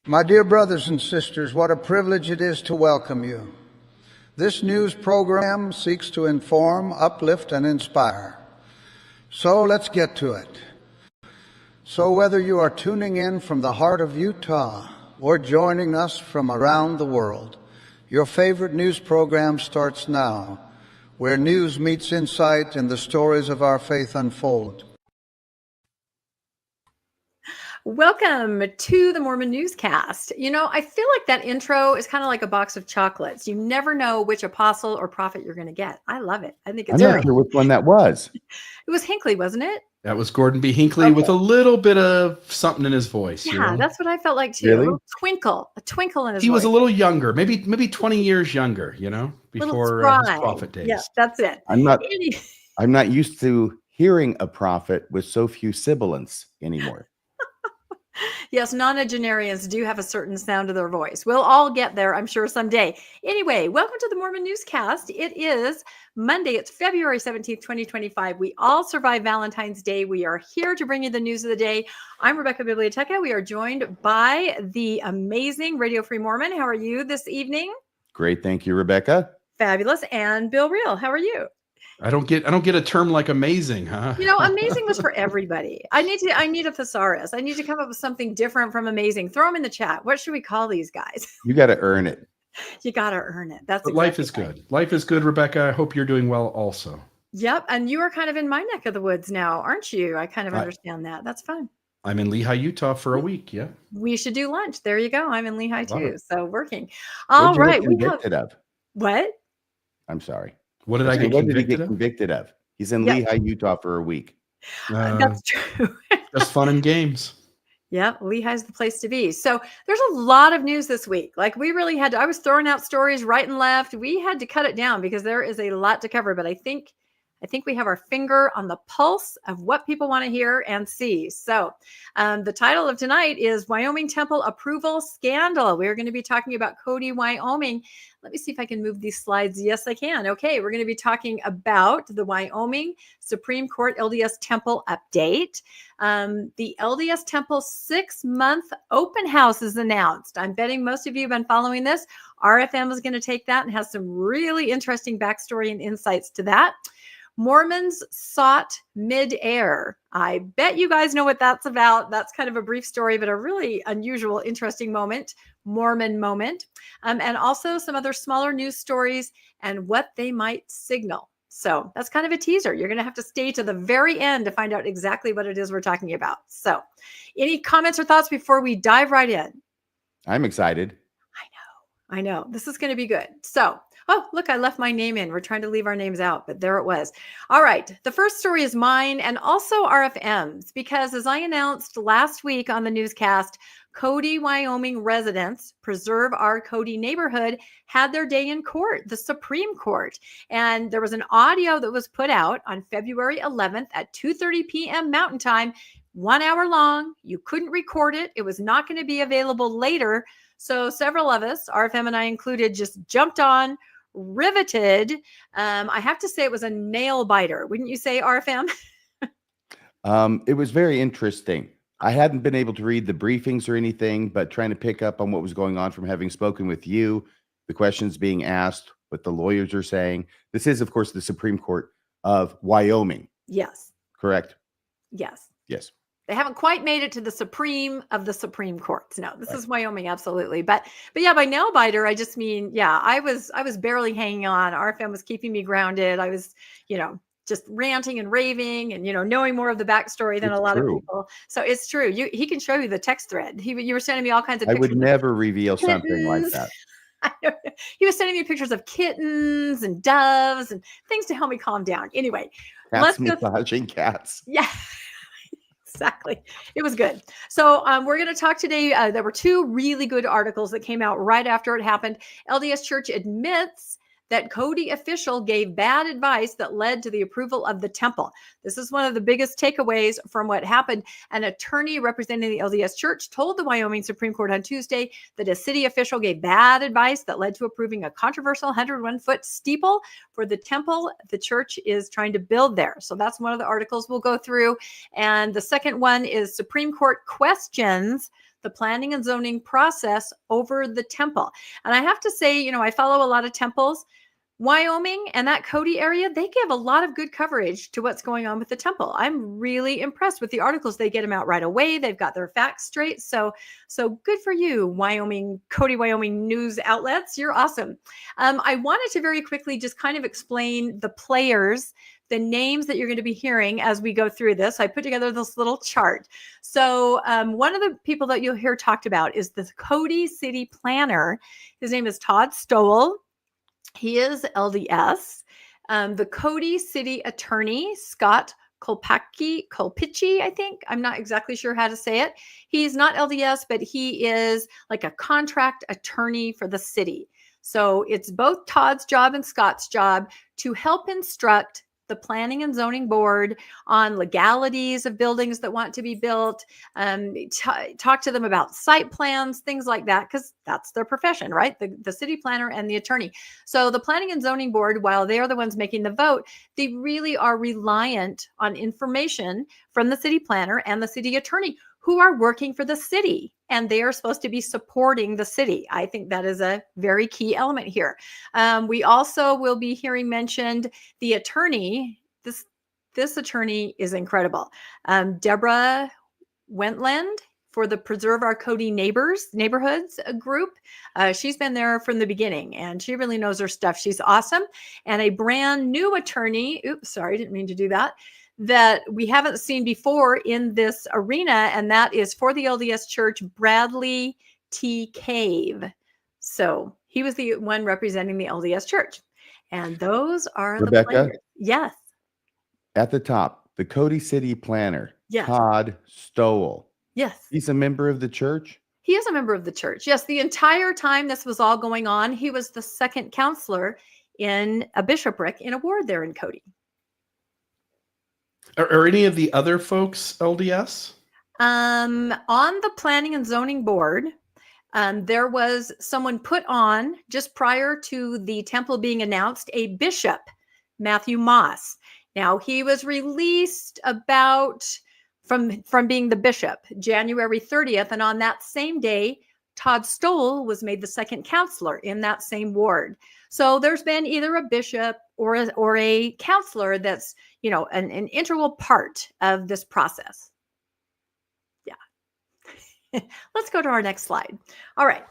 My dear brothers and sisters, what a privilege it is to welcome you. This news program seeks to inform, uplift, and inspire. So let's get to it. So whether you are tuning in from the heart of Utah or joining us from around the world, your favorite news program starts now, where news meets insight and the stories of our faith unfold. Welcome to the Mormon Newscast. You know, I feel like that intro is kind of like a box of chocolates. You never know which apostle or prophet you're going to get. I love it. I think it's I'm not sure which one that was. It was Hinckley, wasn't it? That was Gordon B. Hinckley with a little bit of something in his voice. Yeah, that's what I felt like too. Really? A little twinkle, a twinkle in his voice. He was a little younger, maybe 20 years younger, before his prophet days. Yeah, that's it. I'm not used to hearing a prophet with so few sibilants anymore. Yes, nonagenarians do have a certain sound to their voice. We'll all get there, I'm sure, someday. Anyway, welcome to the Mormon Newscast. It is Monday. It's February 17th, 2025. We all survived Valentine's Day. We are here to bring you the news of the day. I'm Rebecca Biblioteca. We are joined by the amazing Radio Free Mormon. How are you this evening? Great. Thank you, Rebecca. Fabulous. And Bill Reel, how are you? I don't get a term like amazing, huh? You know, amazing was for everybody. I need a thesaurus. I need to come up with something different from amazing. Throw them in the chat. What should we call these guys? You got to earn it. You got to earn it. But life is good. Life is good, Rebecca. I hope you're doing well also. Yep. And you are kind of in my neck of the woods now, aren't you? I kind of understand that. That's fun. I'm in Lehi, Utah for a week. Yeah. We should do lunch. There you go. I'm in Lehi too. So working. All right. Convicted of? What? I'm sorry. What did I get convicted of? He's in Lehi, Utah for a week. That's true. Just fun and games. Yeah, Lehi's the place to be. So there's a lot of news this week. Like we really had to, I was throwing out stories right and left. We had to cut it down because there is a lot to cover, but I think we have our finger on the pulse of what people want to hear and see. So the title of tonight is Wyoming Temple Approval Scandal. We're going to be talking about Cody, Wyoming. Let me see if I can move these slides. Yes, I can. Okay, we're going to be talking about the Wyoming Supreme Court LDS Temple update. The LDS Temple 6-month open house is announced. I'm betting most of you have been following this. RFM is going to take that and has some really interesting backstory and insights to that. Mormons sought midair. I bet you guys know what that's about. That's kind of a brief story, but a really unusual, interesting moment, Mormon moment. And also some other smaller news stories and what they might signal. So that's kind of a teaser. You're going to have to stay to the very end to find out exactly what it is we're talking about. So any comments or thoughts before we dive right in? I'm excited. I know. This is going to be good. So, oh, look, I left my name in. We're trying to leave our names out, but there it was. All right. The first story is mine and also RFM's because as I announced last week on the newscast, Cody, Wyoming residents, Preserve Our Cody neighborhood, had their day in court, the Supreme Court. And there was an audio that was put out on February 11th at 2:30 p.m. Mountain Time, 1 hour long. You couldn't record it. It was not going to be available later. So several of us, RFM and I included, just jumped on, riveted. I have to say it was a nail biter. Wouldn't you say, RFM? It was very interesting. I hadn't been able to read the briefings or anything, but trying to pick up on what was going on from having spoken with you, the questions being asked, what the lawyers are saying. This is, of course, the Supreme Court of Wyoming. Yes. Correct? Yes. Yes. They haven't quite made it to the Supreme of the Supreme Courts. No, this is Wyoming, absolutely. But yeah, by nail biter, I just mean, yeah, I was barely hanging on. RFM was keeping me grounded. I was, just ranting and raving and, knowing more of the backstory than a lot of people. So it's true. He can show you the text thread. You were sending me all kinds of pictures. I would never reveal something like that. He was sending me pictures of kittens and doves and things to help me calm down. Anyway, let's massaging cats. Yeah. Exactly. It was good. So we're going to talk today. There were two really good articles that came out right after it happened. LDS Church admits that Cody official gave bad advice that led to the approval of the temple. This is one of the biggest takeaways from what happened. An attorney representing the LDS Church told the Wyoming Supreme Court on Tuesday that a city official gave bad advice that led to approving a controversial 101-foot steeple for the temple the church is trying to build there. So that's one of the articles we'll go through. And the second one is Supreme Court questions the planning and zoning process over the temple. And I have to say, I follow a lot of temples. Wyoming and that Cody area, they give a lot of good coverage to what's going on with the temple. I'm really impressed with the articles. They get them out right away. They've got their facts straight. So good for you, Cody, Wyoming news outlets. You're awesome. I wanted to very quickly just kind of explain the players, the names that you're going to be hearing as we go through this. I put together this little chart. So one of the people that you'll hear talked about is the Cody city planner. His name is Todd Stowell. He is LDS. The Cody city attorney, Scott Kolpicki, I think. I'm not exactly sure how to say it. He's not LDS, but he is like a contract attorney for the city. So it's both Todd's job and Scott's job to help instruct the Planning and Zoning Board on legalities of buildings that want to be built, talk to them about site plans, things like that, because that's their profession, right? The city planner and the attorney. So the Planning and Zoning Board, while they are the ones making the vote, they really are reliant on information from the city planner and the city attorney, who are working for the city, and they are supposed to be supporting the city. I think that is a very key element here. We also will be hearing mentioned the attorney. This attorney is incredible. Deborah Wentland for the Preserve Our Cody Neighborhoods group. She's been there from the beginning, and she really knows her stuff. She's awesome. And a brand new attorney, oops, sorry, didn't mean to do that we haven't seen before in this arena, and that is for the LDS Church, Bradley T. Cave. So he was the one representing the LDS Church. And those are Rebecca, the players. Yes. At the top, the Cody City Planner, Yes. Todd Stowell. Yes. He's a member of the church? He is a member of the church. Yes. The entire time this was all going on, he was the second counselor in a bishopric in a ward there in Cody. Are any of the other folks LDS? On the Planning and Zoning Board, there was someone put on just prior to the temple being announced, a bishop, Matthew Moss. Now, he was released from being the bishop, January 30th. And on that same day, Todd Stowell was made the second counselor in that same ward. So there's been either a bishop or a counselor that's, an integral part of this process. Yeah. Let's go to our next slide. All right.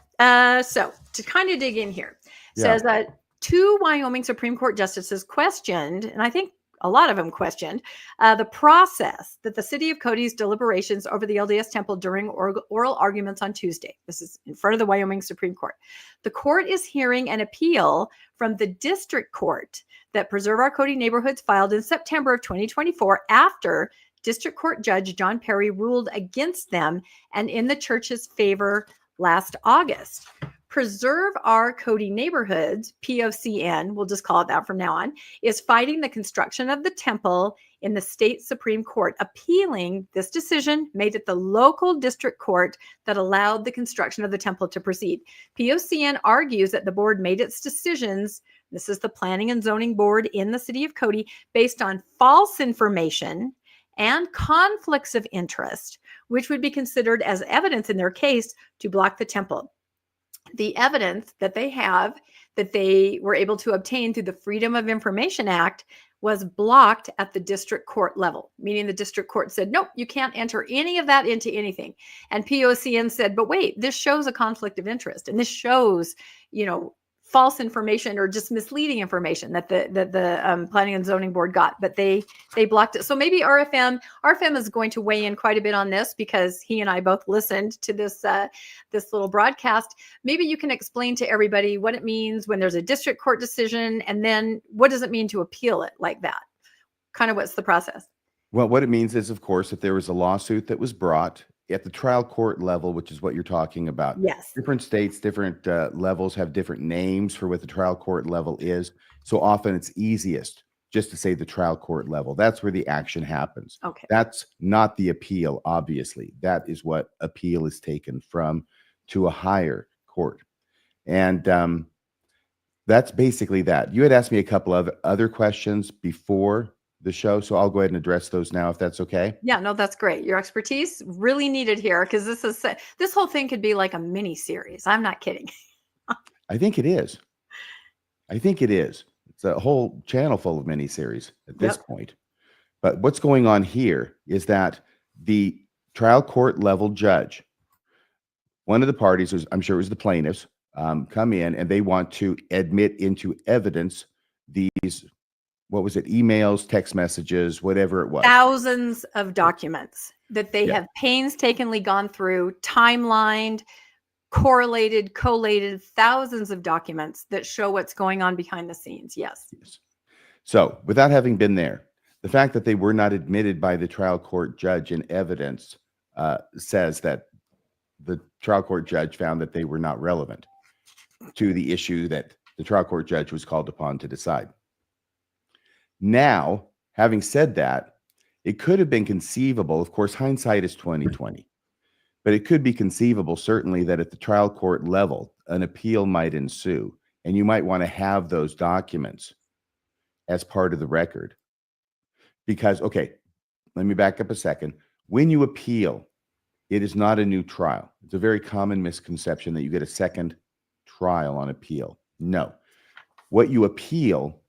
So to kind of dig in here, says that 2 Wyoming Supreme Court justices questioned, and I think a lot of them questioned, the process that the city of Cody's deliberations over the LDS temple during oral arguments on Tuesday. This is in front of the Wyoming Supreme Court. The court is hearing an appeal from the district court that Preserve Our Cody Neighborhoods filed in September of 2024 after District Court Judge John Perry ruled against them and in the church's favor last August. Preserve Our Cody Neighborhoods, POCN, we'll just call it that from now on, is fighting the construction of the temple in the state Supreme Court, appealing this decision made at the local district court that allowed the construction of the temple to proceed. POCN argues that the board made its decisions, this is the Planning and Zoning Board in the city of Cody, based on false information and conflicts of interest, which would be considered as evidence in their case to block the temple. The evidence that they have that they were able to obtain through the Freedom of Information Act was blocked at the district court level, meaning the district court said, nope, you can't enter any of that into anything. And POCN said, but wait, this shows a conflict of interest. And this shows, false information or just misleading information that the Planning and Zoning Board got, but they blocked it. So maybe RFM is going to weigh in quite a bit on this because he and I both listened to this little broadcast. Maybe you can explain to everybody what it means when there's a district court decision, and then what does it mean to appeal it like that? Kind of what's the process? Well, what it means is, of course, if there was a lawsuit that was brought at the trial court level, which is what you're talking about. Yes. Different states, different levels have different names for what the trial court level is. So often it's easiest just to say the trial court level. That's where the action happens. Okay. That's not the appeal, obviously. That is what appeal is taken from to a higher court. And that's basically that. You had asked me a couple of other questions before the show, so I'll go ahead and address those now, if that's okay. Yeah, no, that's great. Your expertise really needed here, because this whole thing could be like a mini series. I'm not kidding. I think it is. I think it is. It's a whole channel full of miniseries at this point. But what's going on here is that the trial court level judge, one of the parties, I'm sure it was the plaintiffs, come in and they want to admit into evidence these, what was it, emails, text messages, whatever it was. Thousands of documents that they have painstakingly gone through, timelined, correlated, collated, thousands of documents that show what's going on behind the scenes. Yes. So without having been there, the fact that they were not admitted by the trial court judge in evidence says that the trial court judge found that they were not relevant to the issue that the trial court judge was called upon to decide. Now, having said that, it could have been conceivable, of course, hindsight is 20/20, but it could be conceivable, certainly, that at the trial court level, an appeal might ensue, and you might want to have those documents as part of the record. Because, okay, let me back up a second. When you appeal, it is not a new trial. It's a very common misconception that you get a second trial on appeal. No. What you appeal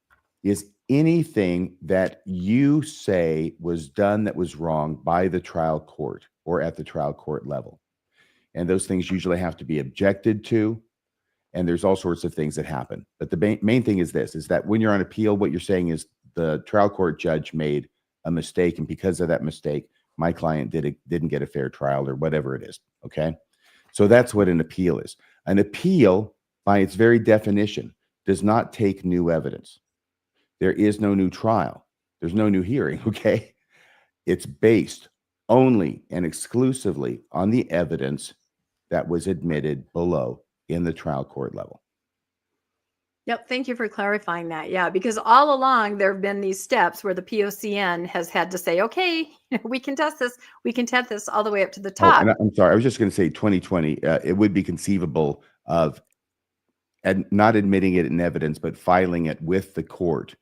is anything that you say was done that was wrong by the trial court or at the trial court level. And those things usually have to be objected to, and there's all sorts of things that happen. But the main thing is this, is that when you're on appeal, what you're saying is the trial court judge made a mistake, and because of that mistake, my client didn't get a fair trial or whatever it is, okay? So that's what an appeal is. An appeal, by its very definition, does not take new evidence. There is no new trial. There's no new hearing, okay? It's based only and exclusively on the evidence that was admitted below in the trial court level. Yep. Thank you for clarifying that. Yeah, because all along there have been these steps where the POCN has had to say, okay, we can test this. We can test this all the way up to the top. Oh, and I'm sorry. I was just going to say 2020, it would be conceivable of not admitting it in evidence, but filing it with the court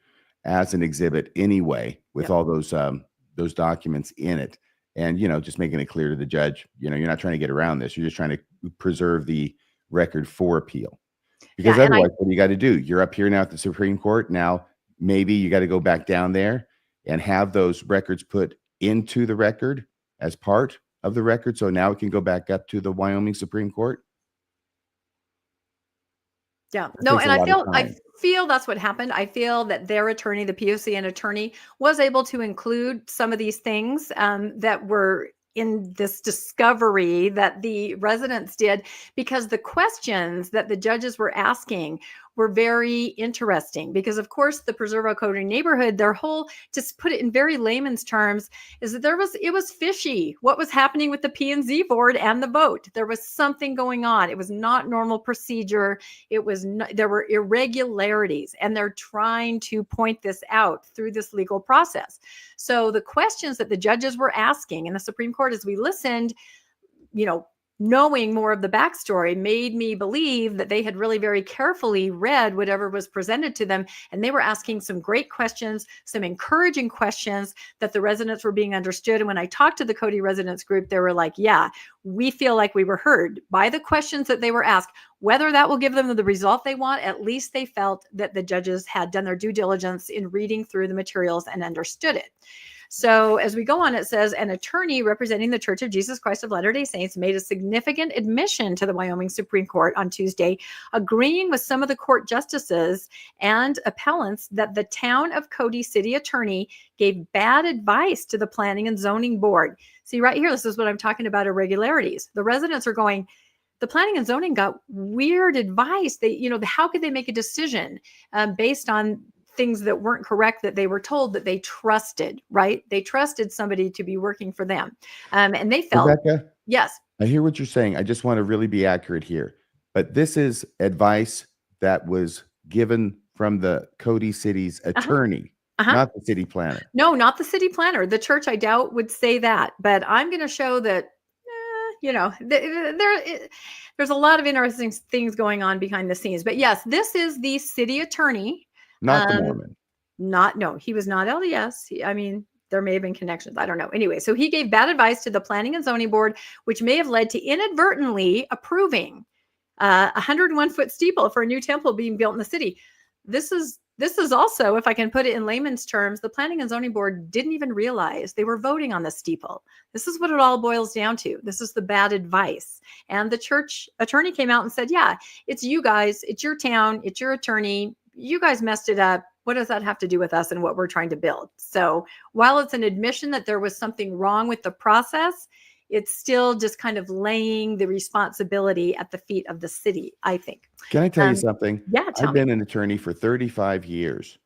as an exhibit anyway, with all those documents in it. And, just making it clear to the judge, you're not trying to get around this. You're just trying to preserve the record for appeal. Because otherwise, what do you got to do? You're up here now at the Supreme Court. Now, maybe you got to go back down there and have those records put into the record as part of the record. So now it can go back up to the Wyoming Supreme Court. Yeah. No, and I feel that's what happened. I feel that their attorney, the POCN attorney, was able to include some of these things that were in this discovery that the residents did, because the questions that the judges were asking were very interesting. Because of course the Procedural Cody neighborhood, their whole, just put it in very layman's terms, is that it was fishy what was happening with the P&Z board and the vote. There was something going on. It was not normal procedure. There were irregularities, and they're trying to point this out through this legal process. So the questions that the judges were asking in the Supreme Court, as we listened, knowing more of the backstory, made me believe that they had really very carefully read whatever was presented to them. And they were asking some great questions, some encouraging questions, that the residents were being understood. And when I talked to the Cody residents group, they were like, yeah, we feel like we were heard by the questions that they were asked. Whether that will give them the result they want, at least they felt that the judges had done their due diligence in reading through the materials and understood it. So as we go on, it says, an attorney representing the Church of Jesus Christ of Latter-day Saints made a significant admission to the Wyoming Supreme Court on Tuesday, agreeing with some of the court justices and appellants that the town of Cody city attorney gave bad advice to the Planning and Zoning Board. See right here, this is what I'm talking about, irregularities. The residents are going, the Planning and Zoning got weird advice. How could they make a decision based on things that weren't correct, that they were told, that they trusted, right? They trusted somebody to be working for them. And they felt, Rebecca, yes. I hear what you're saying. I just want to really be accurate here. But this is advice that was given from the Cody city's attorney, not the city planner. No, not the city planner. The church, I doubt, would say that. But I'm going to show that, there's a lot of interesting things going on behind the scenes. But yes, this is the city attorney. Not the Mormon. No, he was not LDS. I mean, there may have been connections. I don't know. Anyway, so he gave bad advice to the Planning and Zoning Board, which may have led to inadvertently approving a 101-foot steeple for a new temple being built in the city. This is also, if I can put it in layman's terms, the Planning and Zoning Board didn't even realize they were voting on the steeple. This is what it all boils down to. This is the bad advice. And the church attorney came out and said, yeah, it's you guys, it's your town, it's your attorney. You guys messed it up. What does that have to do with us and what we're trying to build? So while it's an admission that there was something wrong with the process, it's still just kind of laying the responsibility at the feet of the city, I think. Can I tell you something? Yeah, I've been an attorney for 35 years,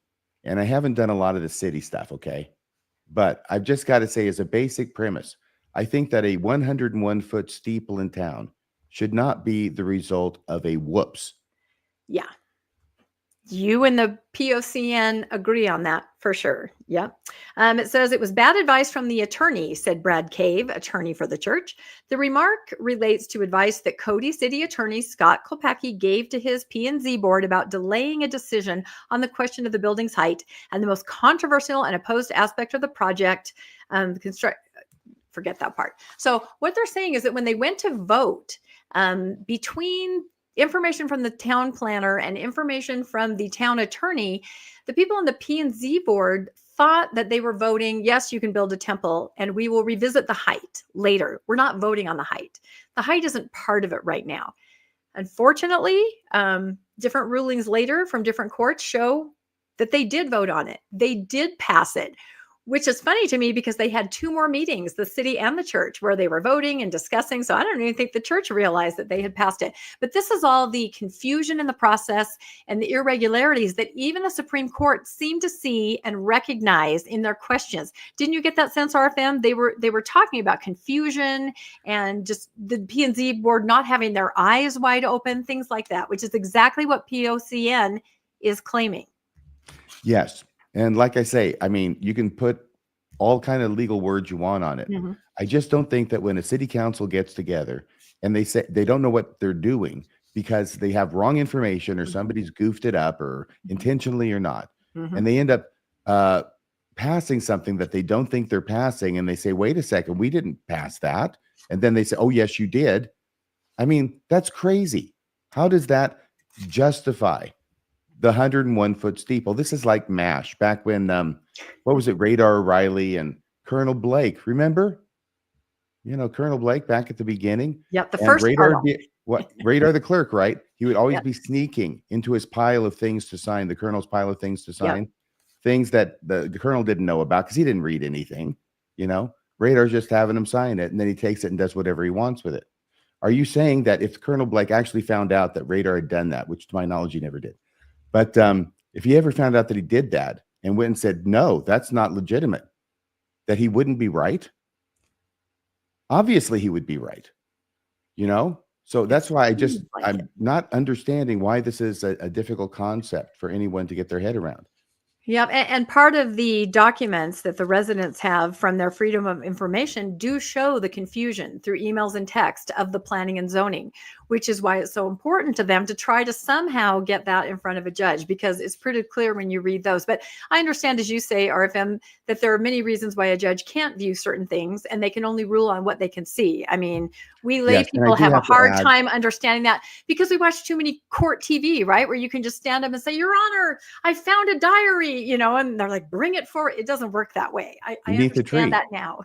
and I haven't done a lot of the city stuff, okay? But I've just got to say, as a basic premise, I think that a 101-foot steeple in town should not be the result of a whoops. Yeah. You and the POCN agree on that for sure. Yep. It says it was bad advice from the attorney, said Brad Cave, attorney for the church. The remark relates to advice that Cody City Attorney Scott Kopacki gave to his P&Z board about delaying a decision on the question of the building's height and the most controversial and opposed aspect of the project, forget that part. So what they're saying is that when they went to vote, between information from the town planner and information from the town attorney, the people on the P&Z board thought that they were voting, yes, you can build a temple and we will revisit the height later. We're not voting on the height. The height isn't part of it right now. Unfortunately, different rulings later from different courts show that they did vote on it. They did pass it, which is funny to me because they had 2 more meetings, the city and the church, where they were voting and discussing. So I don't even think the church realized that they had passed it. But this is all the confusion in the process and the irregularities that even the Supreme Court seemed to see and recognize in their questions. Didn't you get that sense, RFM? They were talking about confusion and just the P&Z board not having their eyes wide open, things like that, which is exactly what POCN is claiming. Yes. And like I say, I mean, you can put all kind of legal words you want on it. Mm-hmm. I just don't think that when a city council gets together and they say they don't know what they're doing because they have wrong information or somebody's goofed it up or intentionally or not, and they end up passing something that they don't think they're passing, and they say, wait a second, we didn't pass that. And then they say, oh, yes, you did. I mean, that's crazy. How does that justify the 101-foot steeple? This is like MASH back when, what was it, Radar Riley and Colonel Blake, remember? You know, Colonel Blake back at the beginning. Yep, the first Radar, Radar the clerk, right? He would always be sneaking into his pile of things to sign, the colonel's pile of things to sign, things that the colonel didn't know about because he didn't read anything, you know? Radar's just having him sign it, and then he takes it and does whatever he wants with it. Are you saying that if Colonel Blake actually found out that Radar had done that, which to my knowledge he never did, but if he ever found out that he did that and went and said, no, that's not legitimate, that he wouldn't be right? Obviously he would be right, you know? So that's why I'm not understanding why this is a difficult concept for anyone to get their head around. Yeah, and part of the documents that the residents have from their Freedom of Information do show the confusion through emails and text of the planning and zoning, which is why it's so important to them to try to somehow get that in front of a judge, because it's pretty clear when you read those. But I understand, as you say, RFM, that there are many reasons why a judge can't view certain things, and they can only rule on what they can see. I mean, we lay people have a hard time understanding that because we watch too many court TV, right? Where you can just stand up and say, Your Honor, I found a diary, you know, and they're like, bring it forward. It doesn't work that way. I understand that now.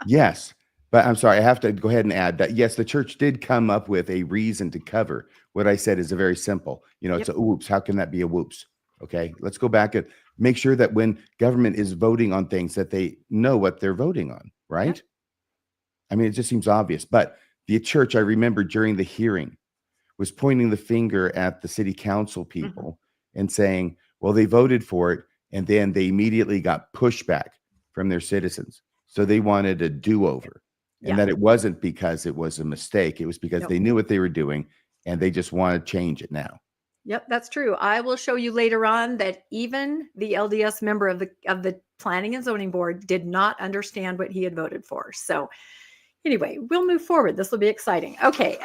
Yes. But I'm sorry, I have to go ahead and add that, yes, the church did come up with a reason to cover. What I said is a very simple, you know, it's a whoops. How can that be a whoops? Okay, let's go back and make sure that when government is voting on things that they know what they're voting on, right? Yep. I mean, it just seems obvious. But the church, I remember during the hearing, was pointing the finger at the city council people and saying, well, they voted for it, and then they immediately got pushback from their citizens. So they wanted a do-over. And that it wasn't because it was a mistake. It was because they knew what they were doing and they just want to change it now. Yep, that's true. I will show you later on that even the LDS member of the Planning and Zoning Board did not understand what he had voted for. So anyway, we'll move forward. This will be exciting. Okay.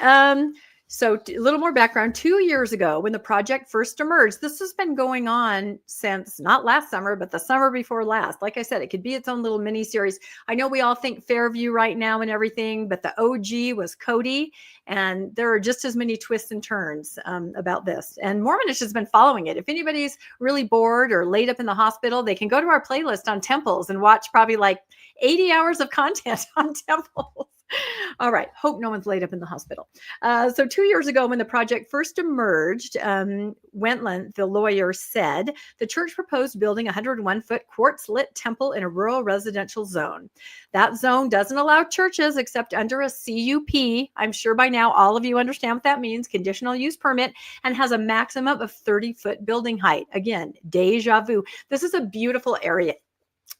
So a little more background. 2 years ago, when the project first emerged, this has been going on since not last summer, but the summer before last. Like I said, it could be its own little mini series. I know we all think Fairview right now and everything, but the OG was Cody. And there are just as many twists and turns about this. And Mormonish has been following it. If anybody's really bored or laid up in the hospital, they can go to our playlist on temples and watch probably like 80 hours of content on temples. All right. Hope no one's laid up in the hospital. So 2 years ago, when the project first emerged, Wentland, the lawyer, said the church proposed building a 101-foot quartz-lit temple in a rural residential zone. That zone doesn't allow churches except under a CUP. I'm sure by now all of you understand what that means, conditional use permit, and has a maximum of 30-foot building height. Again, deja vu. This is a beautiful area.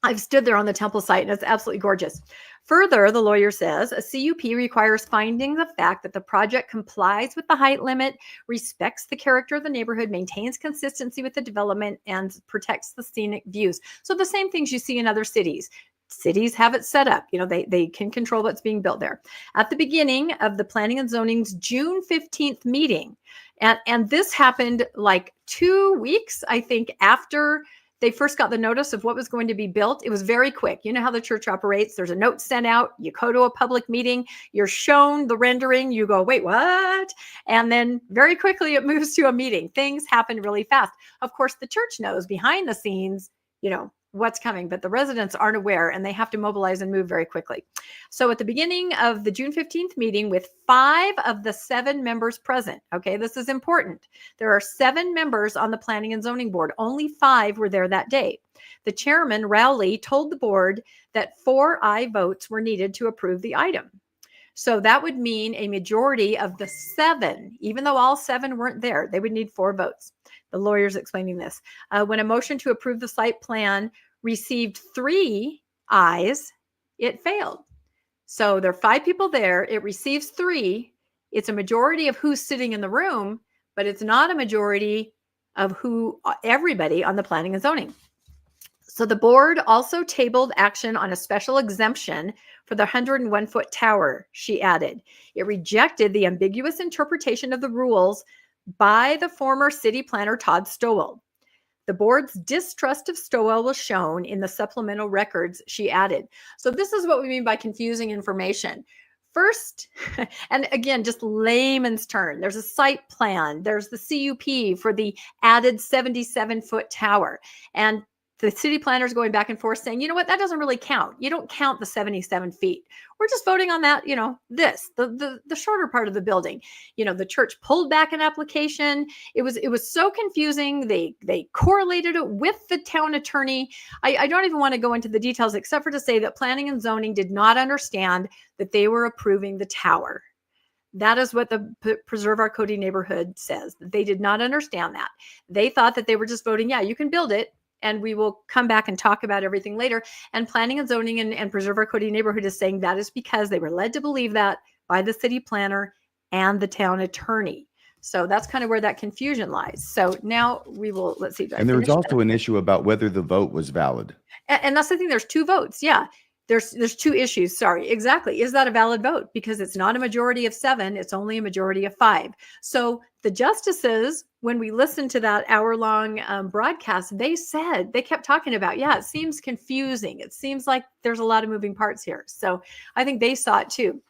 I've stood there on the temple site and it's absolutely gorgeous. Further, the lawyer says a CUP requires finding the fact that the project complies with the height limit, respects the character of the neighborhood, maintains consistency with the development, and protects the scenic views. So the same things you see in other cities. Cities have it set up. You know, they can control what's being built there. At the beginning of the Planning and Zoning's June 15th meeting, and this happened like 2 weeks, I think, after they first got the notice of what was going to be built. It was very quick. You know how the church operates. There's a note sent out. You go to a public meeting. You're shown the rendering. You go, wait, what? And then very quickly it moves to a meeting. Things happen really fast. Of course, the church knows behind the scenes, you know, what's coming, but the residents aren't aware and they have to mobilize and move very quickly. So at the beginning of the June 15th meeting, with 5 of the 7 members present, okay, this is important. There are 7 members on the Planning and Zoning Board. Only 5 were there that day. The chairman, Rowley, told the board that 4 aye votes were needed to approve the item. So that would mean a majority of the 7, even though all 7 weren't there, they would need 4 votes. The lawyer's explaining this. When a motion to approve the site plan received 3 ayes, it failed. So there are 5 people there. It receives 3. It's a majority of who's sitting in the room, but it's not a majority of everybody on the planning and zoning. So the board also tabled action on a special exemption for the 101-foot tower, she added. It rejected the ambiguous interpretation of the rules by the former city planner, Todd Stowell. The board's distrust of Stowell was shown in the supplemental records, she added. So this is what we mean by confusing information. First, and again, just layman's term, there's a site plan, there's the CUP for the added 77-foot tower. And the city planners going back and forth saying, you know what, that doesn't really count. You don't count the 77 feet. We're just voting on that, you know, the shorter part of the building. You know, the church pulled back an application. It was so confusing. They correlated it with the town attorney. I don't even want to go into the details except for to say that planning and zoning did not understand that they were approving the tower. That is what the Preserve Our Cody neighborhood says. They did not understand that. They thought that they were just voting, yeah, you can build it, and we will come back and talk about everything later. And planning and zoning and Preserve Our Cody neighborhood is saying that is because they were led to believe that by the city planner and the town attorney. So that's kind of where that confusion lies. So now we will, let's see. And there was also an issue about whether the vote was valid. And that's the thing. There's 2 votes. Yeah. There's 2 issues. Sorry. Exactly. Is that a valid vote? Because it's not a majority of 7. It's only a majority of 5. So the justices, when we listened to that hour-long broadcast, they kept talking about, yeah, it seems confusing. It seems like there's a lot of moving parts here. So I think they saw it too.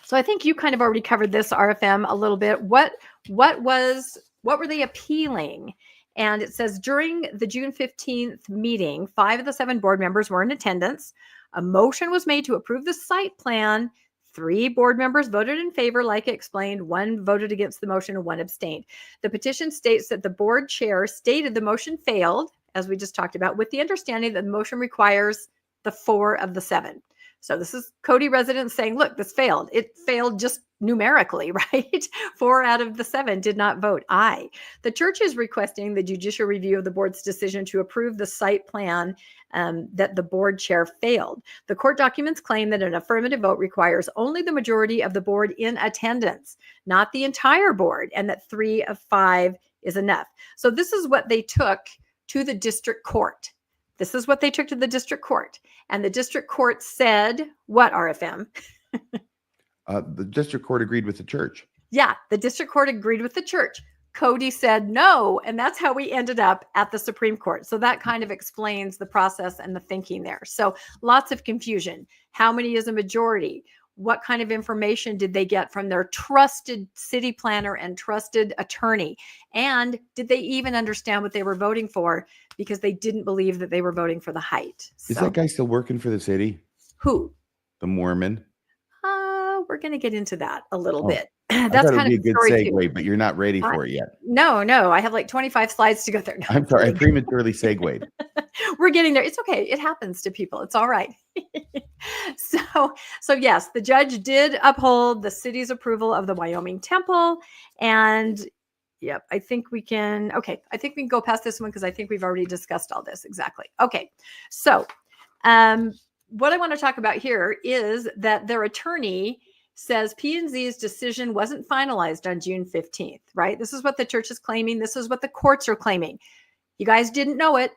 So I think you kind of already covered this, RFM, a little bit. What were they appealing? And it says during the June 15th meeting, 5 of the 7 board members were in attendance. A motion was made to approve the site plan. 3 board members voted in favor, like explained. 1 voted against the motion and 1 abstained. The petition states that the board chair stated the motion failed, as we just talked about, with the understanding that the motion requires the 4 of the 7. So this is Cody residents saying, look, this failed. It failed just numerically, right? 4 out of the 7 did not vote aye. The church is requesting the judicial review of the board's decision to approve the site plan that the board chair failed. The court documents claim that an affirmative vote requires only the majority of the board in attendance, not the entire board, and that 3 of 5 is enough. So this is what they took to the district court. This is what they took to the district court. And the district court said, what, RFM? The district court agreed with the church. Yeah, the district court agreed with the church. Cody said no, and that's how we ended up at the Supreme Court. So that kind of explains the process and the thinking there. So lots of confusion. How many is a majority? What kind of information did they get from their trusted city planner and trusted attorney? And did they even understand what they were voting for? Because they didn't believe that they were voting for the height. Is that guy still working for the city? Who? The Mormon? We're going to get into that a little bit. That's kind of a good segue, but you're not ready for it yet. No, I have like 25 slides to go there. No, I'm sorry, I prematurely segued. We're getting there. It's okay. It happens to people. It's all right. So yes, the judge did uphold the city's approval of the Wyoming temple. And yep, I think we can go past this one because I think we've already discussed all this. Exactly. Okay. So what I want to talk about here is that their attorney says P&Z's decision wasn't finalized on June 15th, right? This is what the church is claiming. This is what the courts are claiming. You guys didn't know it,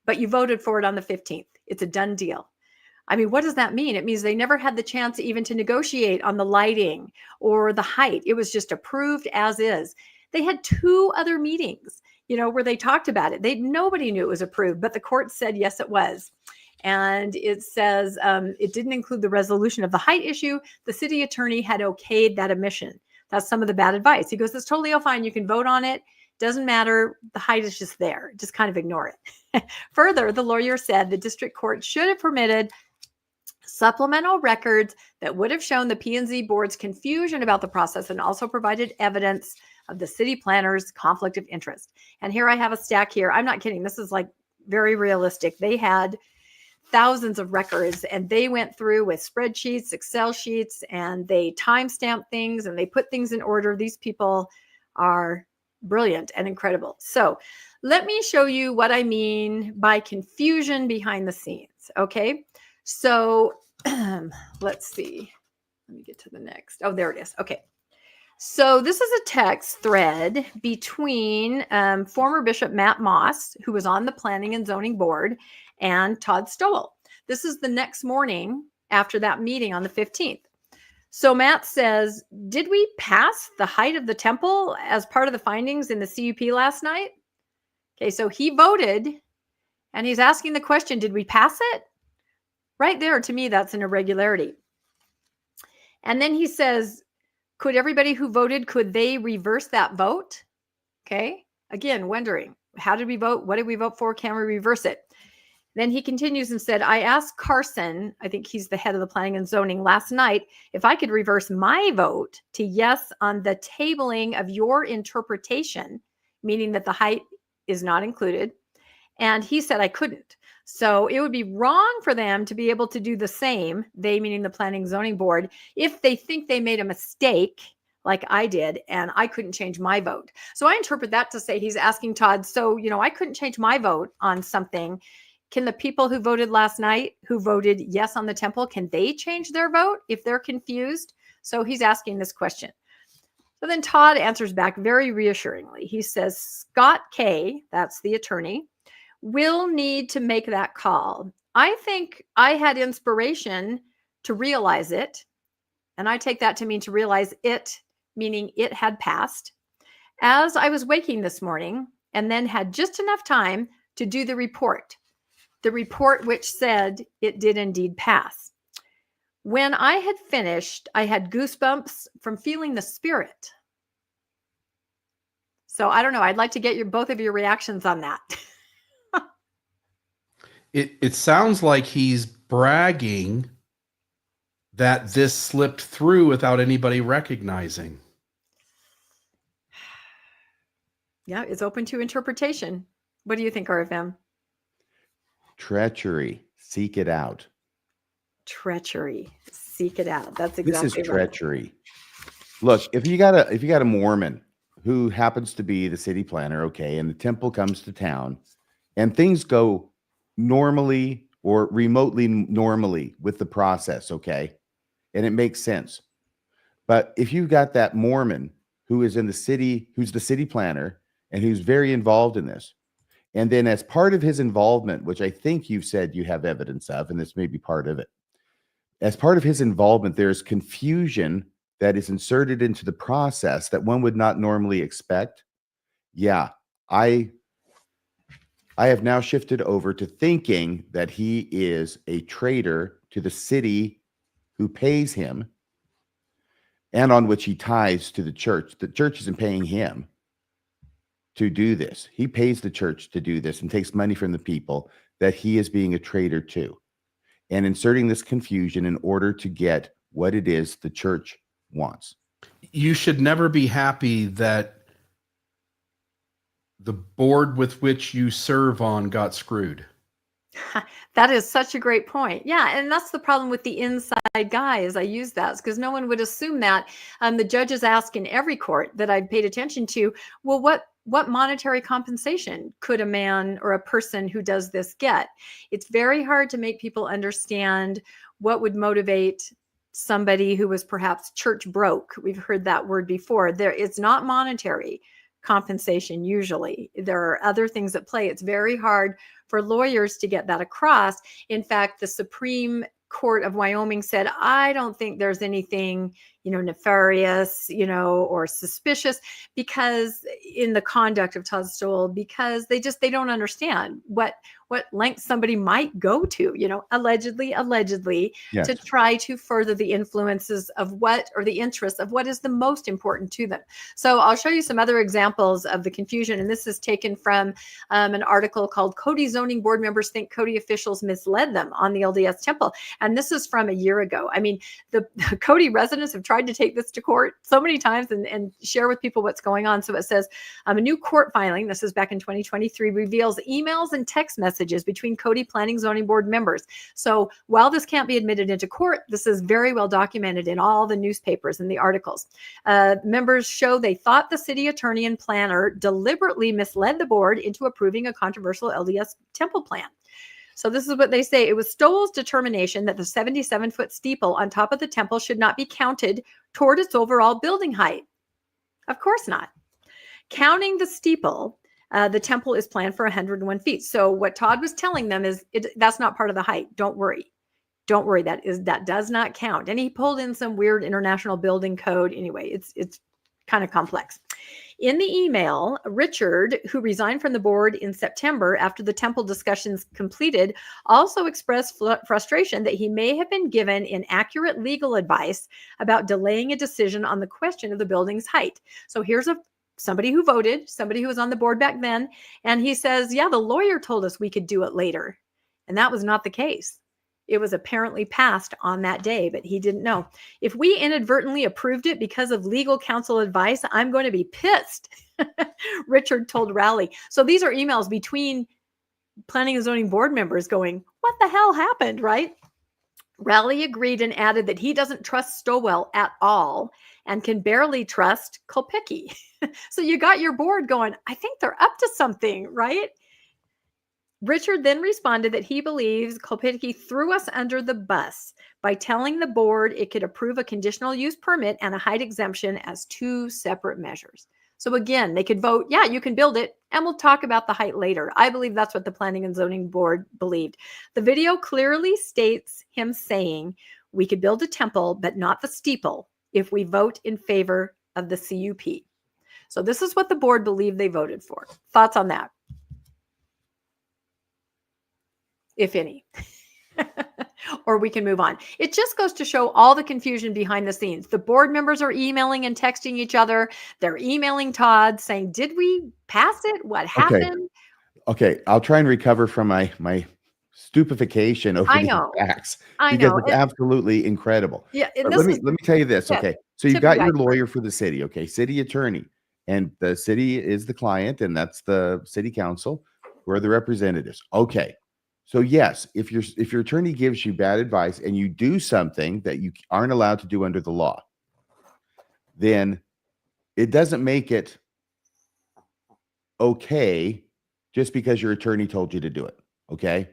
but you voted for it on the 15th. It's a done deal. I mean, what does that mean? It means they never had the chance even to negotiate on the lighting or the height. It was just approved as is. They had 2 other meetings, where they talked about it. Nobody knew it was approved, but the court said, yes, it was. And it says it didn't include the resolution of the height issue. The city attorney had okayed that omission. That's some of the bad advice. He goes, it's totally fine. You can vote on it. Doesn't matter. The height is just there. Just kind of ignore it. Further, the lawyer said the district court should have permitted supplemental records that would have shown the P&Z board's confusion about the process and also provided evidence of the city planner's conflict of interest. And here I have a stack here. I'm not kidding. This is like very realistic. They had thousands of records and they went through with spreadsheets, Excel sheets, and they timestamped things and they put things in order. These people are brilliant and incredible. So let me show you what I mean by confusion behind the scenes. Okay. So let's see. Let me get to the next. Oh, there it is. Okay. So this is a text thread between former Bishop Matt Moss, who was on the Planning and Zoning Board, and Todd Stowell. This is the next morning after that meeting on the 15th. So Matt says, did we pass the height of the temple as part of the findings in the CUP last night? Okay, so he voted and he's asking the question, did we pass it? Right there, to me, that's an irregularity. And then he says, could everybody who voted, could they reverse that vote? Okay, again, wondering, how did we vote? What did we vote for? Can we reverse it? Then he continues and said, I asked Carson, I think he's the head of the planning and zoning, last night, if I could reverse my vote to yes on the tabling of your interpretation, meaning that the height is not included. And he said I couldn't. So it would be wrong for them to be able to do the same, they meaning the planning and zoning board, if they think they made a mistake like I did and I couldn't change my vote. So I interpret that to say he's asking Todd, so, I couldn't change my vote on something. Can the people who voted last night, who voted yes on the temple, can they change their vote if they're confused? So he's asking this question. So then Todd answers back very reassuringly. He says, Scott K., that's the attorney, will need to make that call. I think I had inspiration to realize it. And I take that to mean to realize it, meaning it had passed, as I was waking this morning and then had just enough time to do the report which said it did indeed pass. When I had finished, I had goosebumps from feeling the spirit. So I don't know. I'd like to get both of your reactions on that. It sounds like he's bragging that this slipped through without anybody recognizing. Yeah, it's open to interpretation. What do you think, RFM? Treachery. Seek it out. Treachery. Seek it out. That's exactly This is treachery. Right. Look, if you got a Mormon who happens to be the city planner, okay, and the temple comes to town and things go normally or remotely normally with the process, okay, and it makes sense. But if you've got that Mormon who is in the city, who's the city planner and who's very involved in this, and then as part of his involvement, which I think you've said you have evidence of, and this may be part of it, as part of his involvement, there's confusion that is inserted into the process that one would not normally expect. Yeah, I have now shifted over to thinking that he is a traitor to the city who pays him and on which he ties to the church. The church isn't paying him to do this. He pays the church to do this and takes money from the people that he is being a traitor to and inserting this confusion in order to get what it is the church wants. You should never be happy that the board with which you serve on got screwed. That is such a great point. Yeah, and that's the problem with the inside guy, as I use that, because no one would assume that. The judges ask in every court that I've paid attention to, well, what monetary compensation could a man or a person who does this get? It's very hard to make people understand what would motivate somebody who was perhaps church broke. We've heard that word before. It's not monetary compensation usually. There are other things at play. It's very hard for lawyers to get that across. In fact, the Supreme Court of Wyoming said, I don't think there's anything, nefarious, or suspicious because in the conduct of Todd Stowell, because they don't understand what lengths somebody might go to, allegedly, Yes. to try to further the influences of the interests of what is the most important to them. So I'll show you some other examples of the confusion. And this is taken from an article called Cody Zoning Board Members Think Cody Officials Misled Them on the LDS Temple. And this is from a year ago. I mean, the Cody residents have tried to take this to court so many times and share with people what's going on. So it says a new court filing, this is back in 2023, reveals emails and text messages between Cody Planning Zoning Board members. So while this can't be admitted into court, this is very well documented in all the newspapers and the articles. Members show they thought the city attorney and planner deliberately misled the board into approving a controversial LDS temple plan. So this is what they say. It was Stowell's determination that the 77-foot steeple on top of the temple should not be counted toward its overall building height. Of course not. Counting the steeple, the temple is planned for 101 feet. So what Todd was telling them is that's not part of the height. Don't worry. Don't worry. That does not count. And he pulled in some weird international building code. Anyway, it's kind of complex. In the email, Richard, who resigned from the board in September after the temple discussions completed, also expressed frustration that he may have been given inaccurate legal advice about delaying a decision on the question of the building's height. So here's somebody who voted, somebody who was on the board back then, and he says, yeah, the lawyer told us we could do it later. And that was not the case. It was apparently passed on that day, but he didn't know. If we inadvertently approved it because of legal counsel advice, I'm going to be pissed, Richard told Raleigh. So these are emails between planning and zoning board members going, what the hell happened, right? Raleigh agreed and added that he doesn't trust Stowell at all and can barely trust Kolpicki. So you got your board going, I think they're up to something, right? Richard then responded that he believes Kolpicki threw us under the bus by telling the board it could approve a conditional use permit and a height exemption as two separate measures. So again, they could vote, yeah, you can build it, and we'll talk about the height later. I believe that's what the Planning and Zoning Board believed. The video clearly states him saying we could build a temple, but not the steeple if we vote in favor of the CUP. So this is what the board believed they voted for. Thoughts on that? If any. Or we can move on. It just goes to show all the confusion behind the scenes. The board members are emailing and texting each other. They're emailing Todd saying, did we pass it? What happened? Okay. I'll try and recover from my stupefaction over these facts. Because it's absolutely incredible. Yeah. Let me tell you this. Yeah, okay. So you've got your lawyer for the city. Okay. City attorney. And the city is the client, and that's the city council who are the representatives. Okay. So yes, if your attorney gives you bad advice and you do something that you aren't allowed to do under the law, then it doesn't make it okay just because your attorney told you to do it. Okay.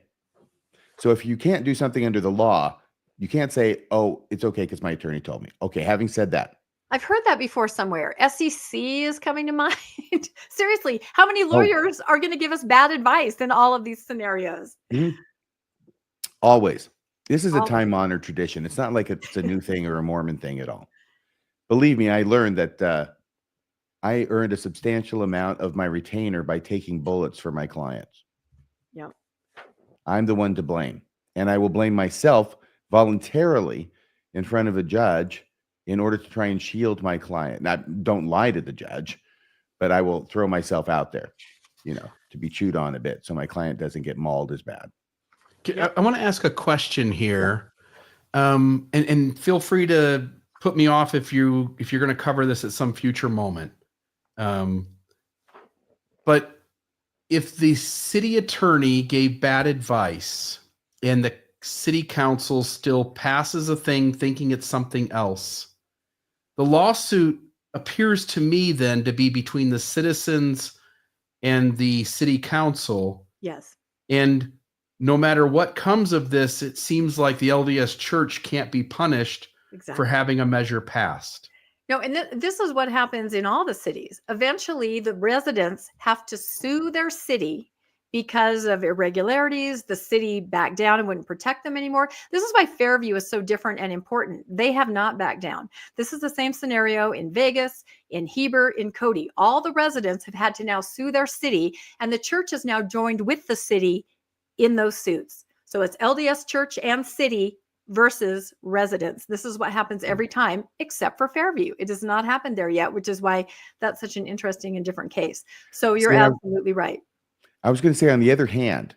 So if you can't do something under the law, you can't say, oh, it's okay because my attorney told me. Okay. Having said that, I've heard that before somewhere. SEC is coming to mind. Seriously, how many lawyers are going to give us bad advice in all of these scenarios? Mm-hmm. Always. This is a time-honored tradition. It's not like it's a new thing or a Mormon thing at all. believe me, I learned that I earned a substantial amount of my retainer by taking bullets for my clients. Yep. I'm the one to blame, and I will blame myself voluntarily in front of a judge in order to try and shield my client. Now, don't lie to the judge, but I will throw myself out there, to be chewed on a bit so my client doesn't get mauled as bad. I want to ask a question here, and feel free to put me off if you're going to cover this at some future moment. But if the city attorney gave bad advice and the city council still passes a thing thinking it's something else, the lawsuit appears to me then to be between the citizens and the city council. Yes. And no matter what comes of this, it seems like the LDS Church can't be punished for having a measure passed. No, and this is what happens in all the cities. Eventually, the residents have to sue their city because of irregularities. The city backed down and wouldn't protect them anymore. This is why Fairview is so different and important. They have not backed down. This is the same scenario in Vegas, in Heber, in Cody. All the residents have had to now sue their city, and the church is now joined with the city in those suits. So it's LDS Church and city versus residents. This is what happens every time, except for Fairview. It does not happen there yet, which is why that's such an interesting and different case. So you're absolutely right. I was going to say, on the other hand,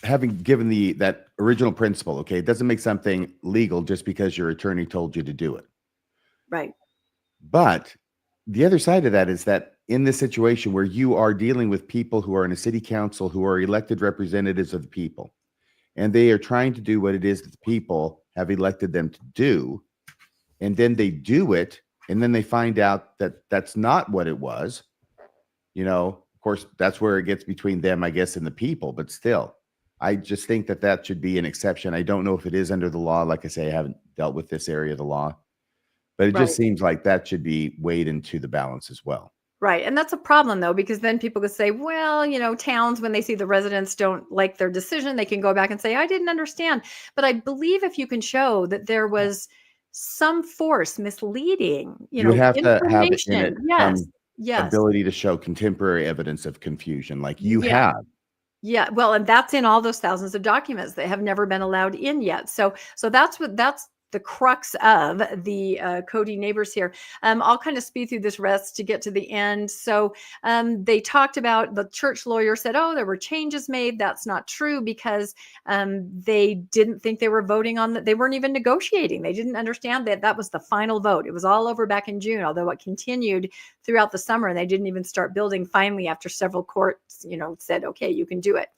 having given that original principle, okay, it doesn't make something legal just because your attorney told you to do it. Right. But the other side of that is that in this situation where you are dealing with people who are in a city council, who are elected representatives of the people, and they are trying to do what it is that the people have elected them to do, and then they do it, and then they find out that that's not what it was. Of course, that's where it gets between them, I guess, and the people. But still, I just think that should be an exception. I don't know if it is under the law. Like I say, I haven't dealt with this area of the law, but it just seems like that should be weighed into the balance as well. Right. And that's a problem, though, because then people could say, well, towns, when they see the residents don't like their decision, they can go back and say, I didn't understand. But I believe if you can show that there was some force misleading, you have to have in it yes. ability to show contemporary evidence of confusion, like you have. Yeah. Well, and that's in all those thousands of documents that have never been allowed in yet. So that's the crux of the Cody neighbors here. I'll kind of speed through this rest to get to the end. So they talked about, the church lawyer said, there were changes made. That's not true, because they didn't think they were voting on that. They weren't even negotiating. They didn't understand that was the final vote. It was all over back in June, although it continued throughout the summer, and they didn't even start building finally after several courts, said, okay, you can do it.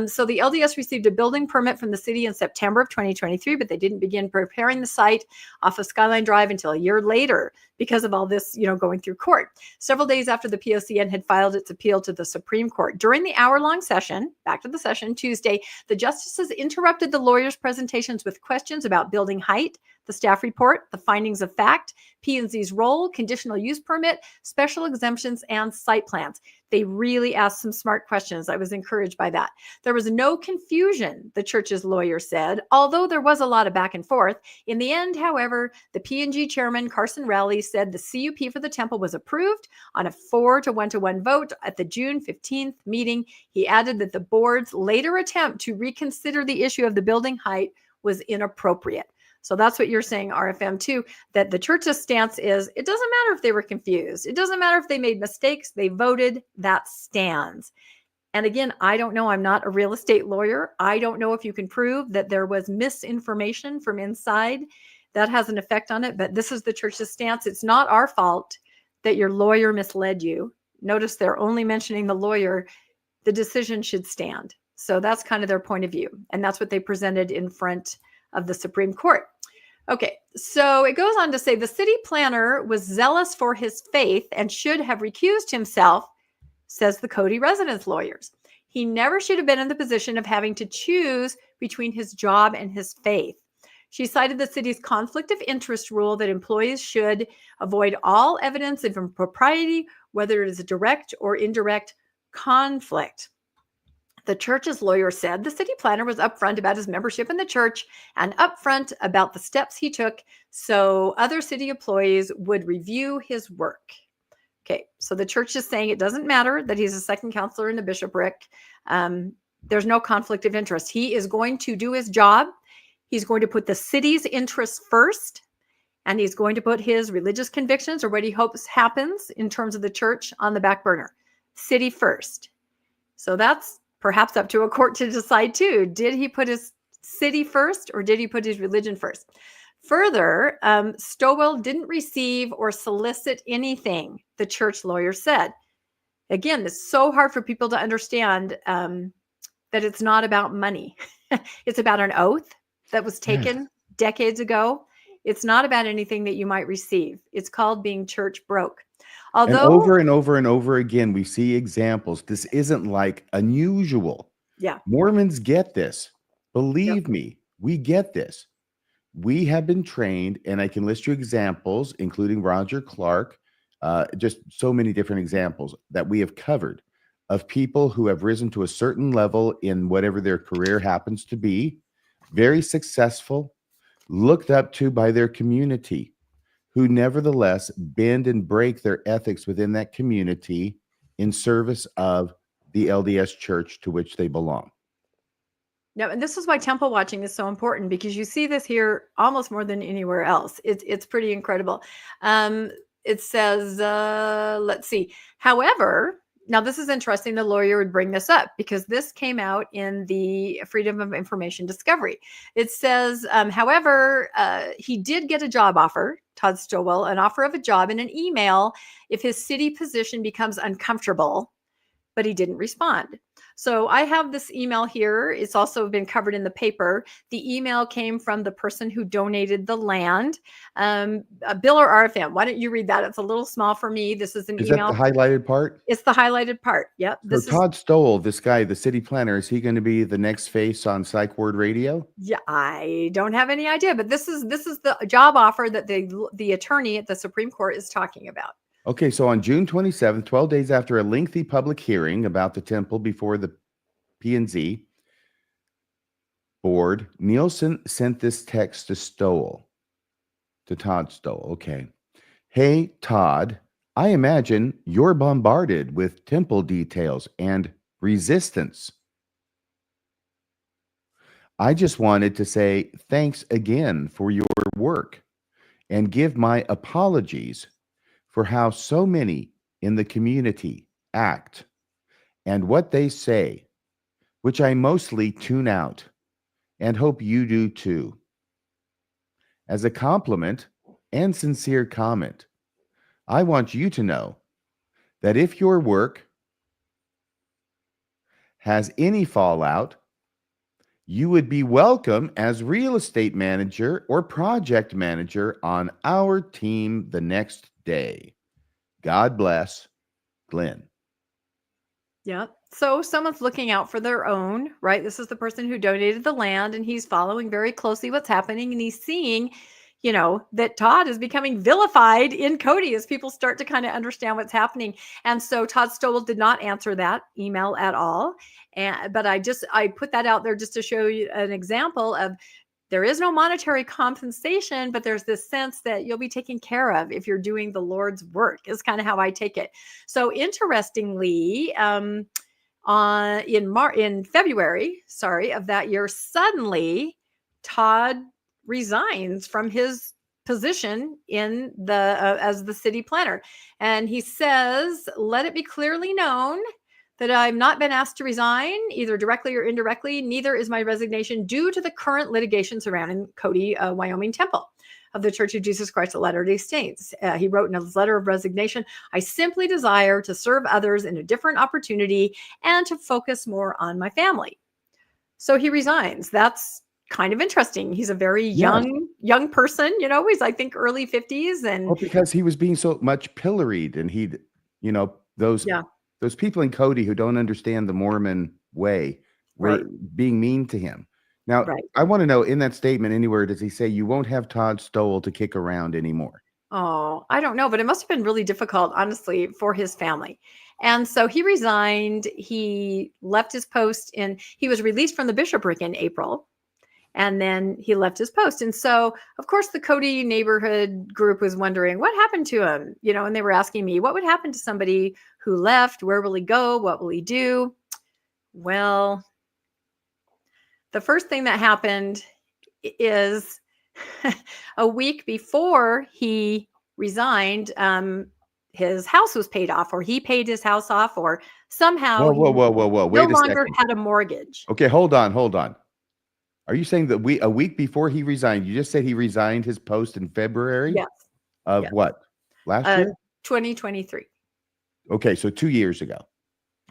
So the LDS received a building permit from the city in September of 2023, but they didn't begin preparing the site off of Skyline Drive until a year later because of all this, going through court. Several days after the POCN had filed its appeal to the Supreme Court. During the hour-long session, back to the session, Tuesday, the justices interrupted the lawyers' presentations with questions about building height, the staff report, the findings of fact, P&Z's role, conditional use permit, special exemptions, and site plans. They really asked some smart questions. I was encouraged by that. There was no confusion, the church's lawyer said, although there was a lot of back and forth. In the end, however, the P&G chairman, Carson Rowley, said the CUP for the temple was approved on a 4-1 vote at the June 15th meeting. He added that the board's later attempt to reconsider the issue of the building height was inappropriate. So that's what you're saying, RFM, too, that the church's stance is, it doesn't matter if they were confused. It doesn't matter if they made mistakes. They voted. That stands. And again, I don't know. I'm not a real estate lawyer. I don't know if you can prove that there was misinformation from inside. That has an effect on it. But this is the church's stance. It's not our fault that your lawyer misled you. Notice they're only mentioning the lawyer. The decision should stand. So that's kind of their point of view. And that's what they presented in front of the Supreme Court. Okay, so it goes on to say the city planner was zealous for his faith and should have recused himself, says the Cody residence lawyers. He never should have been in the position of having to choose between his job and his faith. She cited the city's conflict of interest rule that employees should avoid all evidence of impropriety, whether it is a direct or indirect conflict. The church's lawyer said the city planner was upfront about his membership in the church and upfront about the steps he took so other city employees would review his work. Okay, so the church is saying it doesn't matter that he's a second counselor in the bishopric. There's no conflict of interest. He is going to do his job. He's going to put the city's interests first, and he's going to put his religious convictions or what he hopes happens in terms of the church on the back burner. City first. So that's perhaps up to a court to decide too. Did he put his city first or did he put his religion first? Further, Stowell didn't receive or solicit anything, the church lawyer said. Again, it's so hard for people to understand that it's not about money. It's about an oath that was taken decades ago. It's not about anything that you might receive. It's called being church broke. Although, and over and over and over again, we see examples. This isn't like unusual. Yeah. Mormons get this. Believe me, we get this. We have been trained, and I can list you examples, including Roger Clark, just so many different examples that we have covered of people who have risen to a certain level in whatever their career happens to be, very successful, looked up to by their community, who nevertheless bend and break their ethics within that community in service of the LDS Church to which they belong. No, and this is why temple watching is so important, because you see this here almost more than anywhere else. It's pretty incredible. It says, let's see. However, now this is interesting. The lawyer would bring this up because this came out in the Freedom of Information discovery. It says, however, he did get a job offer, Todd Stowell, an offer of a job in an email if his city position becomes uncomfortable, but he didn't respond. So I have this email here. It's also been covered in the paper. The email came from the person who donated the land. Bill or RFM, why don't you read that? It's a little small for me. This is an email. Is that the highlighted part? It's the highlighted part. Yep. So Todd Stowell, this guy, the city planner, is he going to be the next face on Psych Word Radio? Yeah, I don't have any idea, but this is the job offer that the attorney at the Supreme Court is talking about. Okay, so on June 27th, 12 days after a lengthy public hearing about the temple before the P&Z board, Nielsen sent this text to Todd Stowell. Okay. Hey, Todd, I imagine you're bombarded with temple details and resistance. I just wanted to say thanks again for your work and give my apologies for how so many in the community act and what they say, which I mostly tune out and hope you do too. As a compliment and sincere comment, I want you to know that if your work has any fallout, you would be welcome as real estate manager or project manager on our team the next day. God bless, Glenn. Yeah. So someone's looking out for their own, right? This is the person who donated the land, and he's following very closely what's happening, and he's seeing, that Todd is becoming vilified in Cody as people start to kind of understand what's happening. And so Todd Stowell did not answer that email at all. But I put that out there just to show you an example of there is no monetary compensation, but there's this sense that you'll be taken care of if you're doing the Lord's work, is kind of how I take it. So interestingly, in February, of that year, suddenly Todd resigns from his position in as the city planner. And he says, let it be clearly known that I've not been asked to resign, either directly or indirectly. Neither is my resignation due to the current litigation surrounding Cody, Wyoming temple of the Church of Jesus Christ of Latter-day Saints. He wrote in his letter of resignation, I simply desire to serve others in a different opportunity and to focus more on my family. So he resigns. That's kind of interesting. He's a very young person, he's, I think, early 50s. And well, because he was being so much pilloried, and he'd, those people in Cody who don't understand the Mormon way were being mean to him. Now, I want to know, in that statement anywhere, does he say you won't have Todd Stowell to kick around anymore? Oh, I don't know, but it must have been really difficult, honestly, for his family. And so he resigned. He left his post he was released from the bishopric in April. And then he left his post. And so, of course, the Cody neighborhood group was wondering what happened to him, and they were asking me, what would happen to somebody who left? Where will he go? What will he do? Well, the first thing that happened is a week before he resigned, his house was paid off, or he paid his house off, or somehow Whoa. no Wait a longer second. had a mortgage. Okay, hold on. Are you saying that a week before he resigned, you just said he resigned his post in February Yes. of Yes. what? Last year? 2023. Okay, so 2 years ago.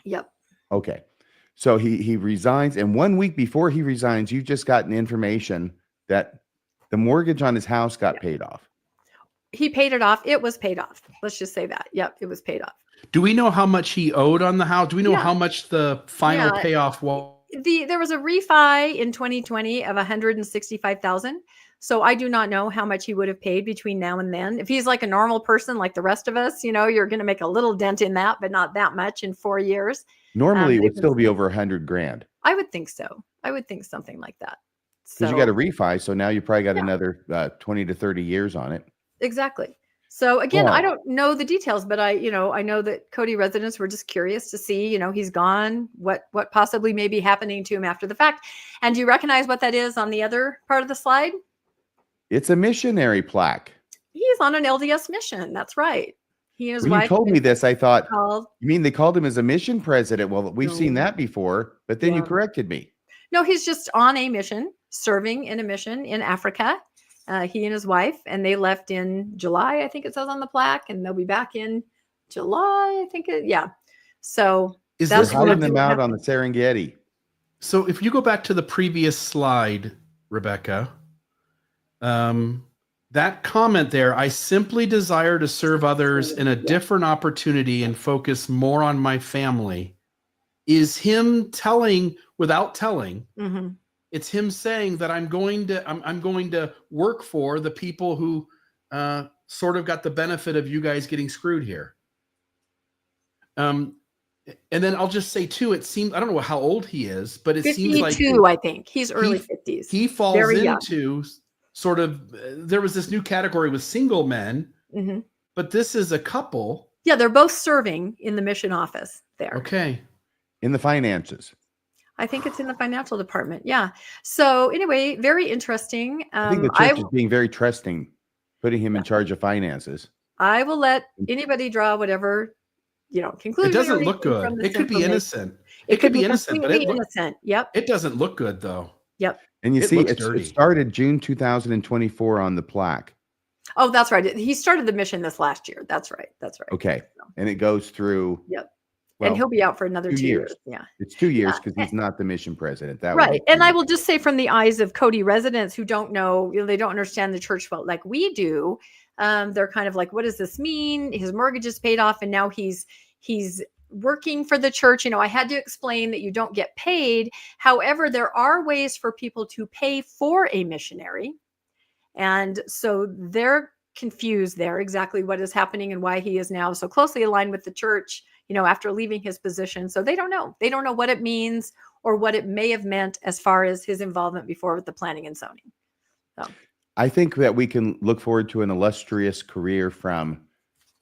Yep. Okay. So he resigns, and 1 week before he resigns, you've just gotten information that the mortgage on his house got paid off. He paid it off. It was paid off. Let's just say that. Yep, it was paid off. Do we know how much he owed on the house? Do we know Yeah. how much the final Yeah. payoff was? There was a refi in 2020 of $165,000. So I do not know how much he would have paid between now and then. If he's like a normal person, like the rest of us, you're going to make a little dent in that, but not that much in 4 years. Normally, it would still be over $100,000 I would think so. I would think something like that. because you got a refi. So now you probably got Yeah. another 20 to 30 years on it. Exactly. So again, Wow. I don't know the details, but I know that Cody residents were just curious to see, he's gone, what possibly may be happening to him after the fact. And do you recognize what that is on the other part of the slide? It's a missionary plaque. He's on an LDS mission. That's right. He and his When wife you told me this, I thought, called. you mean they called him as a mission president? Well, we've seen No. that before, but then you Yeah. corrected me. No, he's just on a mission, serving in a mission in Africa. He and his wife, and they left in July, I think it says on the plaque, and they'll be back in July, I think. Yeah. So Is They're this that's one hiding of them out on the Serengeti. So if you go back to the previous slide, Rebecca, that comment there, I simply desire to serve others in a different opportunity and focus more on my family, is him telling without telling. Mm-hmm. It's him saying that I'm going to work for the people who sort of got the benefit of you guys getting screwed here. And then I'll just say too, it seems, I don't know how old he is, but it 52, seems like I think he's early 50s. he falls Very young. into sort of, there was this new category with single men, Mm-hmm. but this is a couple. Yeah, they're both serving in the mission office there. Okay. In the finances. I think it's in the financial department. Yeah. So anyway, very interesting. I think the church is being very trusting, putting him in charge of finances. I will let anybody draw whatever, conclusion. It doesn't or look reason good. from this It could be information. innocent. It could be innocent, but completely innocent. Yep. it doesn't look good though. Yep. And you It see, looks it dirty. started June 2024 on the plaque. Oh, that's right. He started the mission this last year. That's right. That's right. Okay. So, And it goes through. yep. Well, And he'll be out for another 2 2 years. years. Yeah. It's 2 years Yeah. because he's not the mission president. That would Right. be And 2 I years. will just say from the eyes of Cody residents who don't know, they don't understand the church vote like we do. They're kind of like, what does this mean? His mortgage is paid off and now he's working for the church. I had to explain that you don't get paid. However, there are ways for people to pay for a missionary. And so they're confused there exactly what is happening and why he is now so closely aligned with the church, after leaving his position. So they don't know. They don't know what it means or what it may have meant as far as his involvement before with the planning and zoning. So I think that we can look forward to an illustrious career from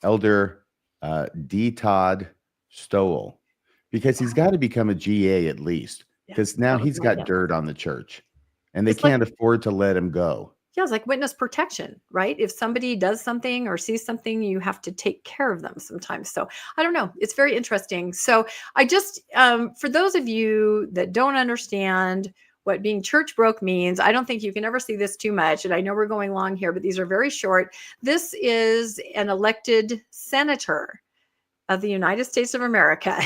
Elder D. Todd Stowell, because he's got to become a GA at least, because now he's got dirt on the church and they It's like- can't afford to let him go. yeah, it's like witness protection, right? If somebody does something or sees something, you have to take care of them sometimes. So I don't know. It's very interesting. So I just, for those of you that don't understand what being church broke means, I don't think you can ever see this too much. And I know we're going long here, but these are very short. This is an elected senator of the United States of America,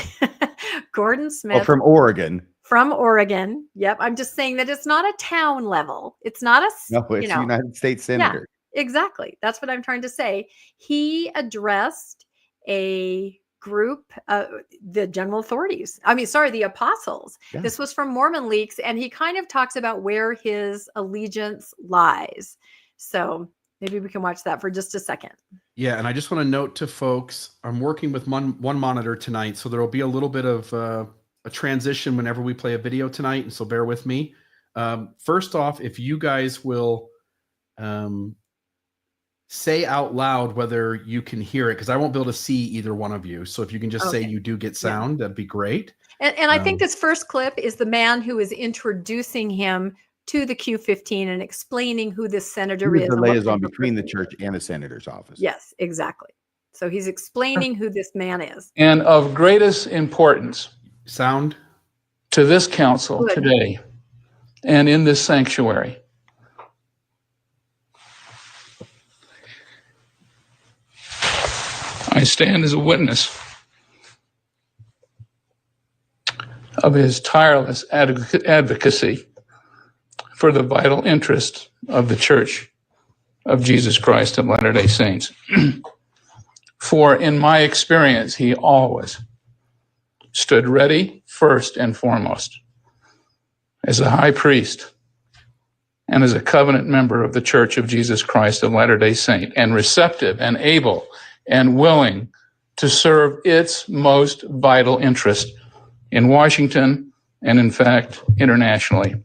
Gordon Smith. Oh, from Oregon. From Oregon. Yep. I'm just saying that it's not a town level. It's not a, No, it's United States Senator. Exactly. That's what I'm trying to say. He addressed a group, the general authorities. The apostles. Yeah. This was from Mormon Leaks, and he kind of talks about where his allegiance lies. So Maybe we can watch that for just a second. Yeah, and I just want to note to folks, I'm working with one monitor tonight, so there will be a little bit of a transition whenever we play a video tonight, and so bear with me. First off, if you guys will say out loud whether you can hear it, because I won't be able to see either one of you. So if you can just say you do get sound, that'd be great. And I think this first clip is the man who is introducing him to the Q15 and explaining who this senator is. The and what liaison type of between the person church and the senator's office. Yes, exactly. So he's explaining who this man is. And of greatest importance Sound. to this council Good. today and in this sanctuary. I stand as a witness of his tireless advocacy for the vital interest of the Church of Jesus Christ of Latter-day Saints. For in my experience, he always stood ready first and foremost as a high priest and as a covenant member of the Church of Jesus Christ of Latter-day Saint, and receptive and able and willing to serve its most vital interest in Washington and, in fact, internationally.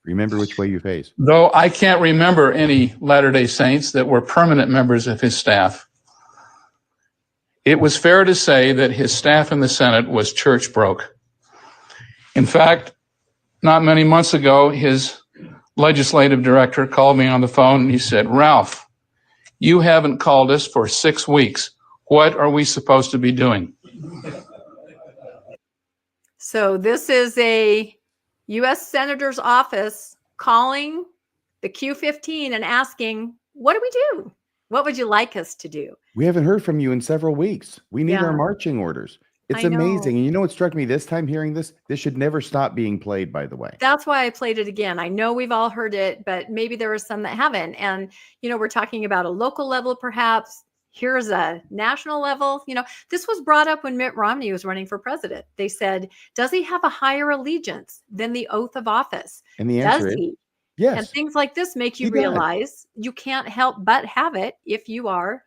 Remember which way you face. Though I can't remember any Latter-day Saints that were permanent members of his staff, it was fair to say that his staff in the Senate was church broke. In fact, not many months ago, his legislative director called me on the phone and he said, "Ralph, you haven't called us for 6 weeks. What are we supposed to be doing?" So this is a U.S. Senator's office calling the Q15 and asking, what do we do? What would you like us to do? We haven't heard from you in several weeks. We need Yeah. our marching orders. It's I know. amazing. And you know what struck me this time hearing this? This should never stop being played, by the way. That's why I played it again. I know we've all heard it, but maybe there are some that haven't. And, you know, we're talking about a local level, perhaps. Here's a national level. You know, this was brought up when Mitt Romney was running for president. They said, does he have a higher allegiance than the oath of office? And the answer Does is he? yes. And things like this make you He does. realize you can't help but have it if you are,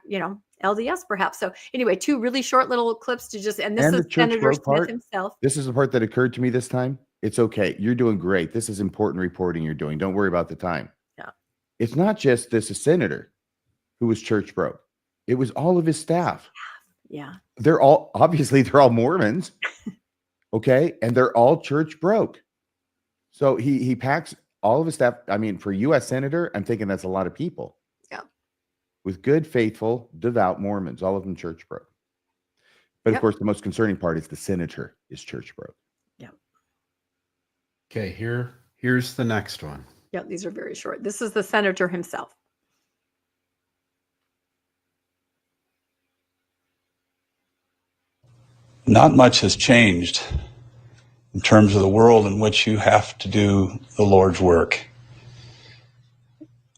you know, LDS perhaps. So anyway, 2 really short little clips to just, and this And the is church Senator growth Smith part, himself. This is the part that occurred to me this time. It's okay. You're doing great. This is important reporting you're doing. Don't worry about the time. Yeah. It's not just this senator who was church broke. It was all of his staff. Yeah. They're all Mormons. Okay. And they're all church broke. So he packs all of his staff. I mean, for U.S. Senator, I'm thinking that's a lot of people. Yeah. With good, faithful, devout Mormons, all of them church broke. But of course, the most concerning part is the senator is church broke. Yeah. Okay, here's the next one. Yeah. These are very short. This is the senator himself. Not much has changed in terms of the world in which you have to do the Lord's work.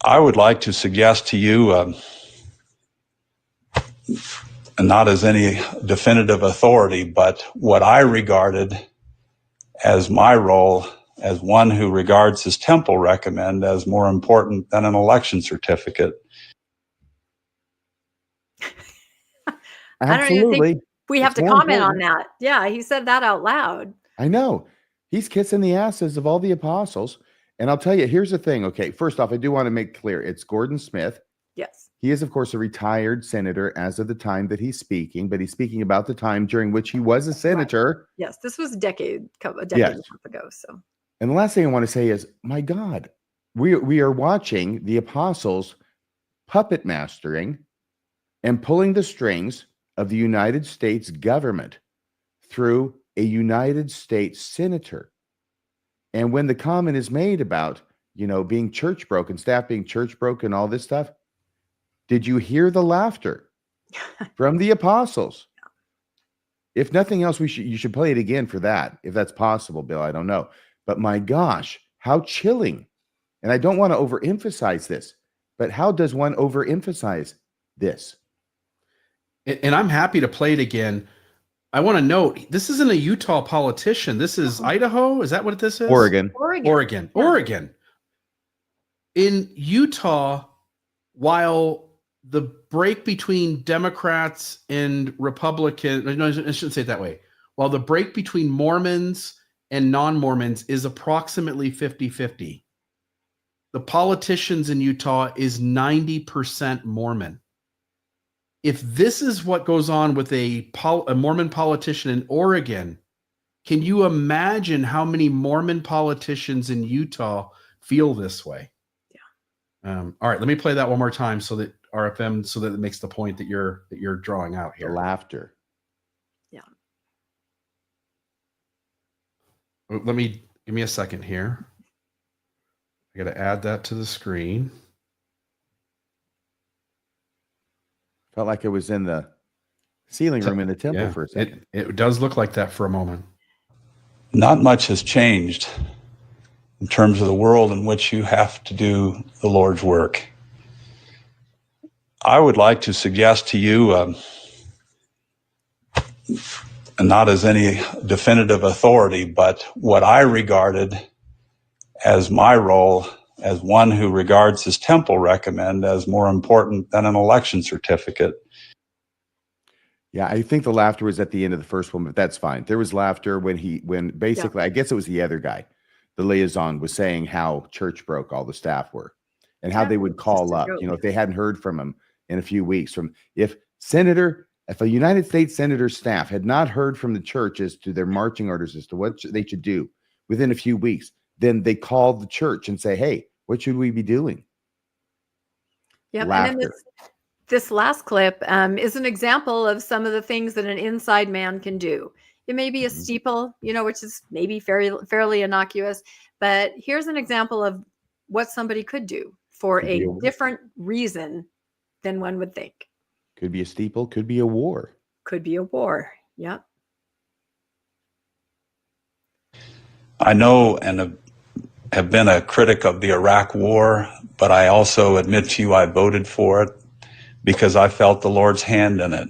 I would like to suggest to you, not as any definitive authority, but what I regarded as my role as one who regards his temple recommend as more important than an election certificate. I don't even Absolutely. think we have It's to more comment on important. that. Yeah. He said that out loud. I know. He's kissing the asses of all the apostles. And I'll tell you, here's the thing. Okay. First off, I do want to make clear it's Gordon Smith. Yes. He is, of course, a retired senator as of the time that he's speaking, but he's speaking about the time during which he was a senator. Yes. This was a decade and a Yes. half ago. So And the last thing I want to say is, my God, we are watching the apostles puppet mastering and pulling the strings of the United States government through a United States senator. And when the comment is made about, you know, being church broke and staff being church broke and all this stuff, did you hear the laughter from the apostles? If nothing else, you should play it again for that, if that's possible, Bill. I don't know. But my gosh, how chilling. And I don't want to overemphasize this, but how does one overemphasize this? And I'm happy to play it again. I want to note, this isn't a Utah politician. This is Idaho. Is that what this is? Oregon. Oregon. In Utah, while the break between Democrats and Republicans, no, I shouldn't say it that way. While the break between Mormons and non-Mormons is approximately 50-50, the politicians in Utah is 90% Mormon. If this is what goes on with a Mormon politician in Oregon, can you imagine how many Mormon politicians in Utah feel this way? Yeah. All right, let me play that one more time so that RFM, so that it makes the point that you're drawing out here. The laughter. Yeah. Give me a second here. I got to add that to the screen. Felt like it was in the ceiling room in the temple for a second. It does look like that for a moment. Not much has changed in terms of the world in which you have to do the Lord's work. I would like to suggest to you, not as any definitive authority, but what I regarded as my role as one who regards his temple recommend as more important than an election certificate. Yeah, I think the laughter was at the end of the first one, but that's fine. There was laughter when basically, I guess it was the other guy, the liaison, was saying how church broke all the staff were and how they would call up, if they hadn't heard from him in a few weeks. If a United States senator's staff had not heard from the church as to their marching orders as to what they should do within a few weeks, then they called the church and say, hey, what should we be doing? Yep. And then this last clip is an example of some of the things that an inside man can do. It may be a steeple, which is maybe fairly innocuous, but here's an example of what somebody could do for a different reason than one would think. Could be a steeple, could be a war. Could be a war. Yep. I know and have been a critic of the Iraq War, but I also admit to you I voted for it because I felt the Lord's hand in it.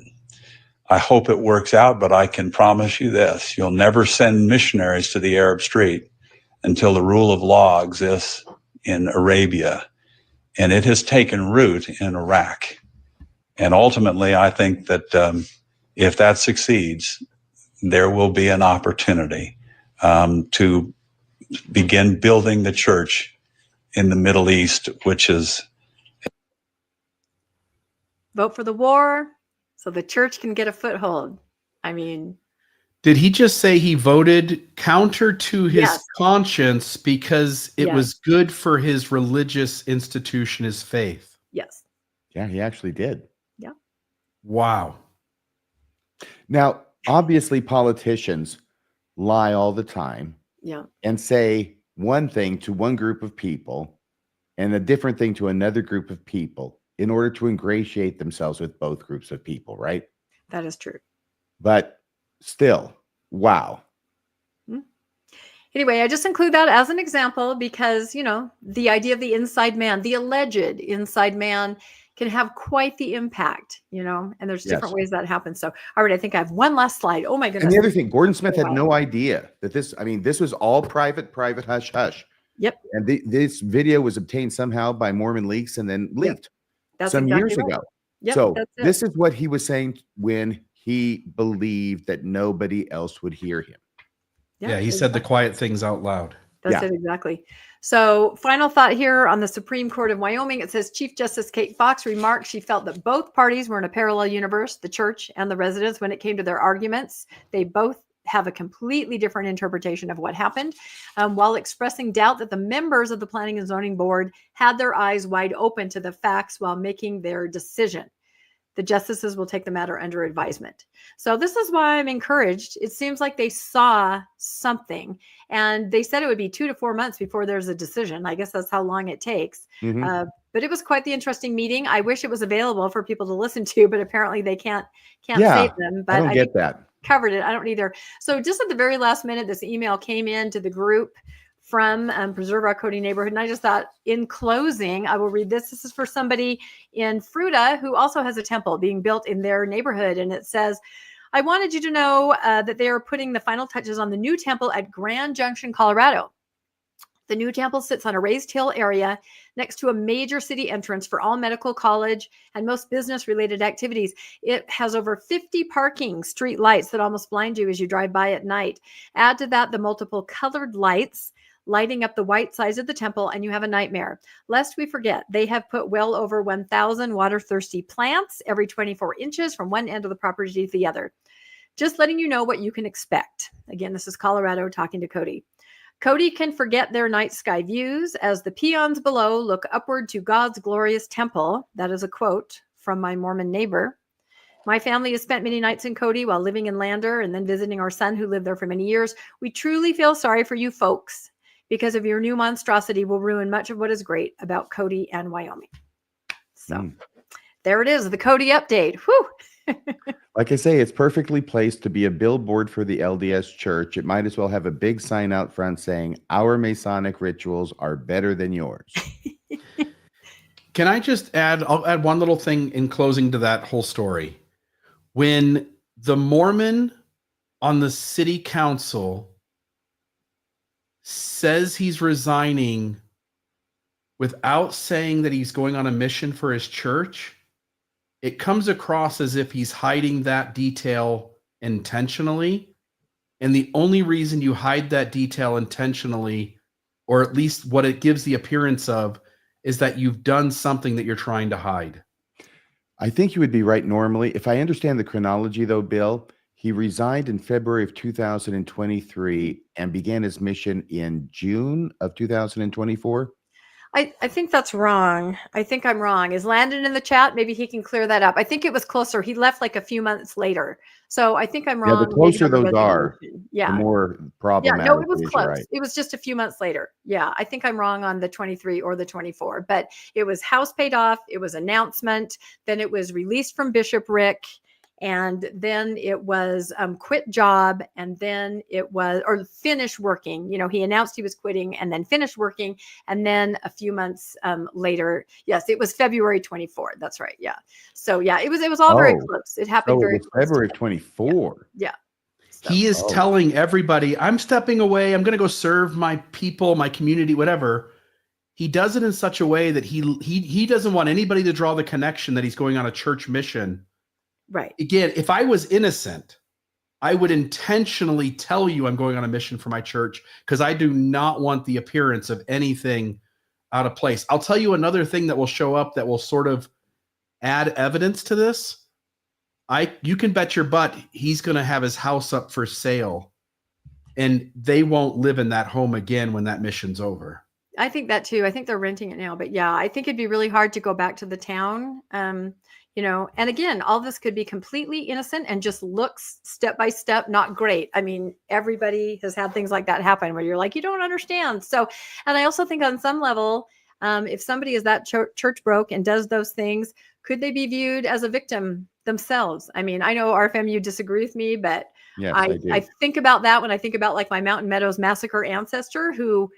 I hope it works out, but I can promise you this: you'll never send missionaries to the Arab Street until the rule of law exists in Arabia. And it has taken root in Iraq. And ultimately, I think that if that succeeds, there will be an opportunity to begin building the church in the Middle East, which is... Vote for the war so the church can get a foothold. I mean... Did he just say he voted counter to his conscience because it was good for his religious institution, his faith? Yes. Yeah, he actually did. Yeah. Wow. Now, obviously, politicians lie all the time. Yeah. And say one thing to one group of people and a different thing to another group of people in order to ingratiate themselves with both groups of people, right? That is true. But still, wow. Anyway, I just include that as an example because, the idea of the inside man, the alleged inside man, can have quite the impact, and there's different ways that happens. So, all right, I think I have one last slide. Oh my goodness. And the other thing, Gordon Smith had no idea that this was all private, hush, hush. Yep. And this video was obtained somehow by Mormon leaks and then leaked some exactly years ago. Yep, so this is what he was saying when he believed that nobody else would hear him. Yeah, he said the quiet things out loud. That's it, exactly. So final thought here on the Supreme Court of Wyoming. It says Chief Justice Kate Fox remarked she felt that both parties were in a parallel universe, the church and the residents, when it came to their arguments. They both have a completely different interpretation of what happened, while expressing doubt that the members of the Planning and Zoning Board had their eyes wide open to the facts while making their decision. The justices will take the matter under advisement. So this is why I'm encouraged. It seems like they saw something, and they said it would be 2 to 4 months before there's a decision. I guess that's how long it takes. But it was quite the interesting meeting. I wish it was available for people to listen to, but apparently they can't save them. But I don't get that. Covered it. I don't either. So just at the very last minute, this email came in to the group from Preserve Our Cody neighborhood. And I just thought, in closing, I will read this. This is for somebody in Fruita who also has a temple being built in their neighborhood. And it says, I wanted you to know that they are putting the final touches on the new temple at Grand Junction, Colorado. The new temple sits on a raised hill area next to a major city entrance for all medical, college, and most business-related activities. It has over 50 parking street lights that almost blind you as you drive by at night. Add to that the multiple colored lights lighting up the white sides of the temple, and you have a nightmare. Lest we forget, they have put well over 1,000 water-thirsty plants every 24 inches from one end of the property to the other. Just letting you know what you can expect. Again, this is Colorado talking to Cody. Cody can forget their night sky views as the peons below look upward to God's glorious temple. That is a quote from my Mormon neighbor. My family has spent many nights in Cody while living in Lander and then visiting our son who lived there for many years. We truly feel sorry for you folks because of your new monstrosity will ruin much of what is great about Cody and Wyoming. So there it is, the Cody update. Whew. Like I say, it's perfectly placed to be a billboard for the LDS Church. It might as well have a big sign out front saying, "Our Masonic rituals are better than yours." Can I just I'll add one little thing in closing to that whole story. When the Mormon on the city council says he's resigning without saying that he's going on a mission for his church, it comes across as if he's hiding that detail intentionally. And the only reason you hide that detail intentionally, or at least what it gives the appearance of, is that you've done something that you're trying to hide. I think you would be right normally. If I understand the chronology, though, Bill, he resigned in February of 2023 and began his mission in June of 2024. I think that's wrong. I think I'm wrong. Is Landon in the chat? Maybe he can clear that up. I think it was closer. He left like a few months later. So I think I'm wrong. Yeah, the closer those are, the more problematic. Yeah, no, it was is, close. right. It was just a few months later. Yeah, I think I'm wrong on the 23 or the 24. But it was house paid off. It was announcement. Then it was released from bishopric. And then it was quit job, and then it was, or finish working. You know, he announced he was quitting and then finished working. And then a few months later, yes, it was February 24th. That's right. Yeah. So yeah, it was all very close. It happened very close. February 24. Yeah. So. He is telling everybody, I'm stepping away. I'm going to go serve my people, my community, whatever. He does it in such a way that he doesn't want anybody to draw the connection that he's going on a church mission. Right. Again, if I was innocent, I would intentionally tell you I'm going on a mission for my church because I do not want the appearance of anything out of place. I'll tell you another thing that will show up that will sort of add evidence to this. You can bet your butt he's going to have his house up for sale, and they won't live in that home again when that mission's over. I think that too. I think they're renting it now, but yeah, I think it'd be really hard to go back to the town. You know, and again, all this could be completely innocent and just looks step by step not great. I mean, everybody has had things like that happen where you're like, you don't understand. So, and I also think on some level, if somebody is that church broke and does those things, could they be viewed as a victim themselves? I mean, I know RFM, you disagree with me, but yes, I think about that when I think about like my Mountain Meadows Massacre ancestor who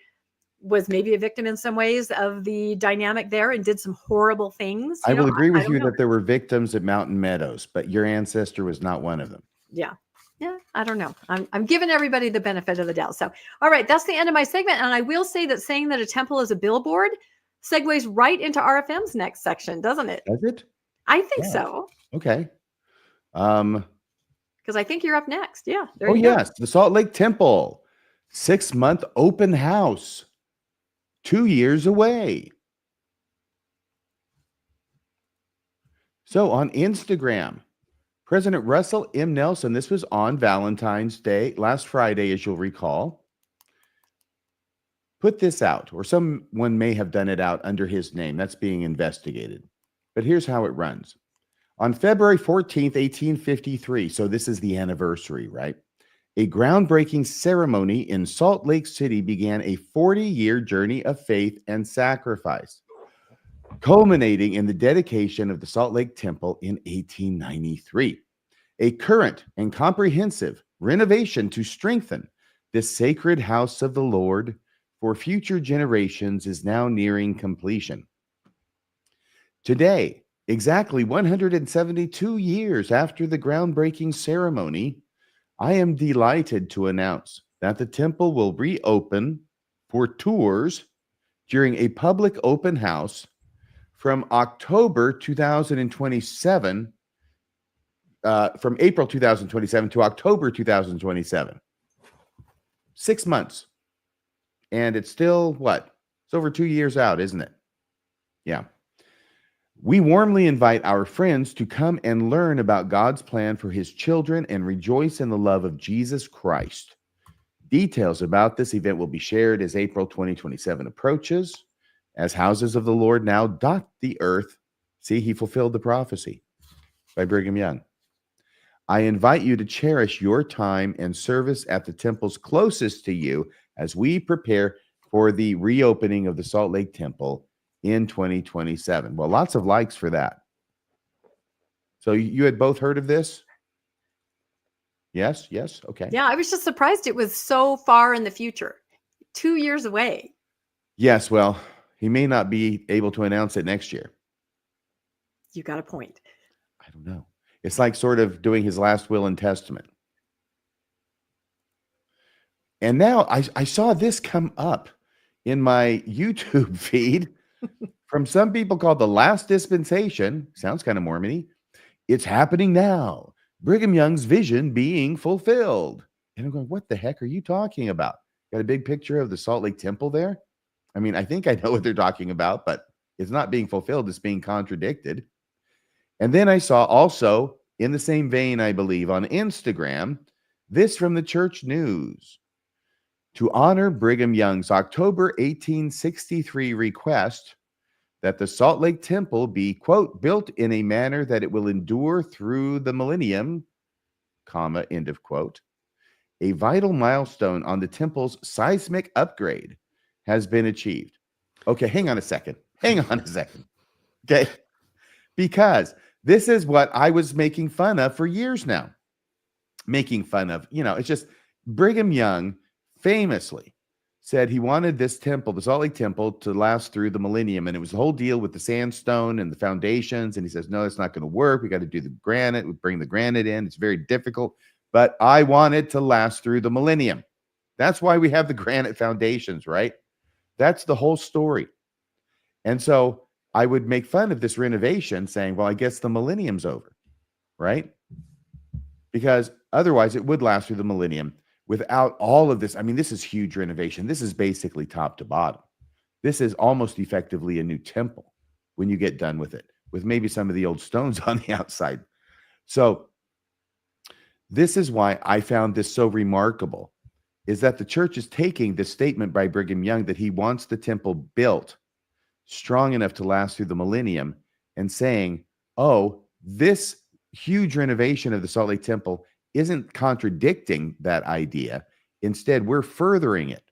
was maybe a victim in some ways of the dynamic there and did some horrible things. I will agree with you that there were victims at Mountain Meadows, but your ancestor was not one of them. Yeah. Yeah. I don't know. I'm giving everybody the benefit of the doubt. So, all right, that's the end of my segment. And I will say that saying that a temple is a billboard segues right into RFM's next section, doesn't it? Does it? I think so. Okay. Because I think you're up next. Yeah. There you go. Yes. The Salt Lake Temple, 6-month open house. 2 years away. So on Instagram, President Russell M. Nelson, this was on Valentine's Day, last Friday, as you'll recall, put this out, or someone may have done it out under his name. That's being investigated. But here's how it runs. On February 14th, 1853, so this is the anniversary, right? A groundbreaking ceremony in Salt Lake City began a 40-year journey of faith and sacrifice, culminating in the dedication of the Salt Lake Temple in 1893. A current and comprehensive renovation to strengthen this sacred house of the Lord for future generations is now nearing completion. Today, exactly 172 years after the groundbreaking ceremony, I am delighted to announce that the temple will reopen for tours during a public open house from October 2027, from April 2027 to October 2027. 6 months. And it's still what? It's over 2 years out, isn't it? Yeah. We warmly invite our friends to come and learn about God's plan for his children and rejoice in the love of Jesus Christ. Details about this event will be shared as April 2027 approaches. As houses of the Lord now dot the earth. See, he fulfilled the prophecy by Brigham Young. I invite you to cherish your time and service at the temples closest to you as we prepare for the reopening of the Salt Lake Temple in 2027. Well, lots of likes for that. So you had both heard of this? Yes, yes, okay. Yeah, I was just surprised it was so far in the future. 2 years away. Yes, well, he may not be able to announce it next year. You got a point. I don't know. It's like sort of doing his last will and testament. And now I saw this come up in my YouTube feed from some people called The Last Dispensation. Sounds kind of Mormon-y. It's happening now. Brigham Young's vision being fulfilled. And I'm going, what the heck are you talking about? Got a big picture of the Salt Lake Temple there? I mean, I think I know what they're talking about, but it's not being fulfilled. It's being contradicted. And then I saw also, in the same vein, I believe, on Instagram, this from the Church News. To honor Brigham Young's October 1863 request that the Salt Lake Temple be, quote, built in a manner that it will endure through the millennium, comma, end of quote, a vital milestone on the temple's seismic upgrade has been achieved. Okay, hang on a second. Okay, because this is what I was making fun of for years now. Making fun of, it's just Brigham Young famously said he wanted this temple, the Salt Lake Temple, to last through the millennium. And it was the whole deal with the sandstone and the foundations. And he says, no, it's not going to work. We got to do the granite. We bring the granite in. It's very difficult. But I want it to last through the millennium. That's why we have the granite foundations, right? That's the whole story. And so I would make fun of this renovation saying, well, I guess the millennium's over, right? Because otherwise it would last through the millennium. Without all of this, I mean, this is huge renovation. This is basically top to bottom. This is almost effectively a new temple when you get done with it, with maybe some of the old stones on the outside. So this is why I found this so remarkable, is that the church is taking this statement by Brigham Young that he wants the temple built strong enough to last through the millennium and saying, oh, this huge renovation of the Salt Lake Temple isn't contradicting that idea. Instead, we're furthering it.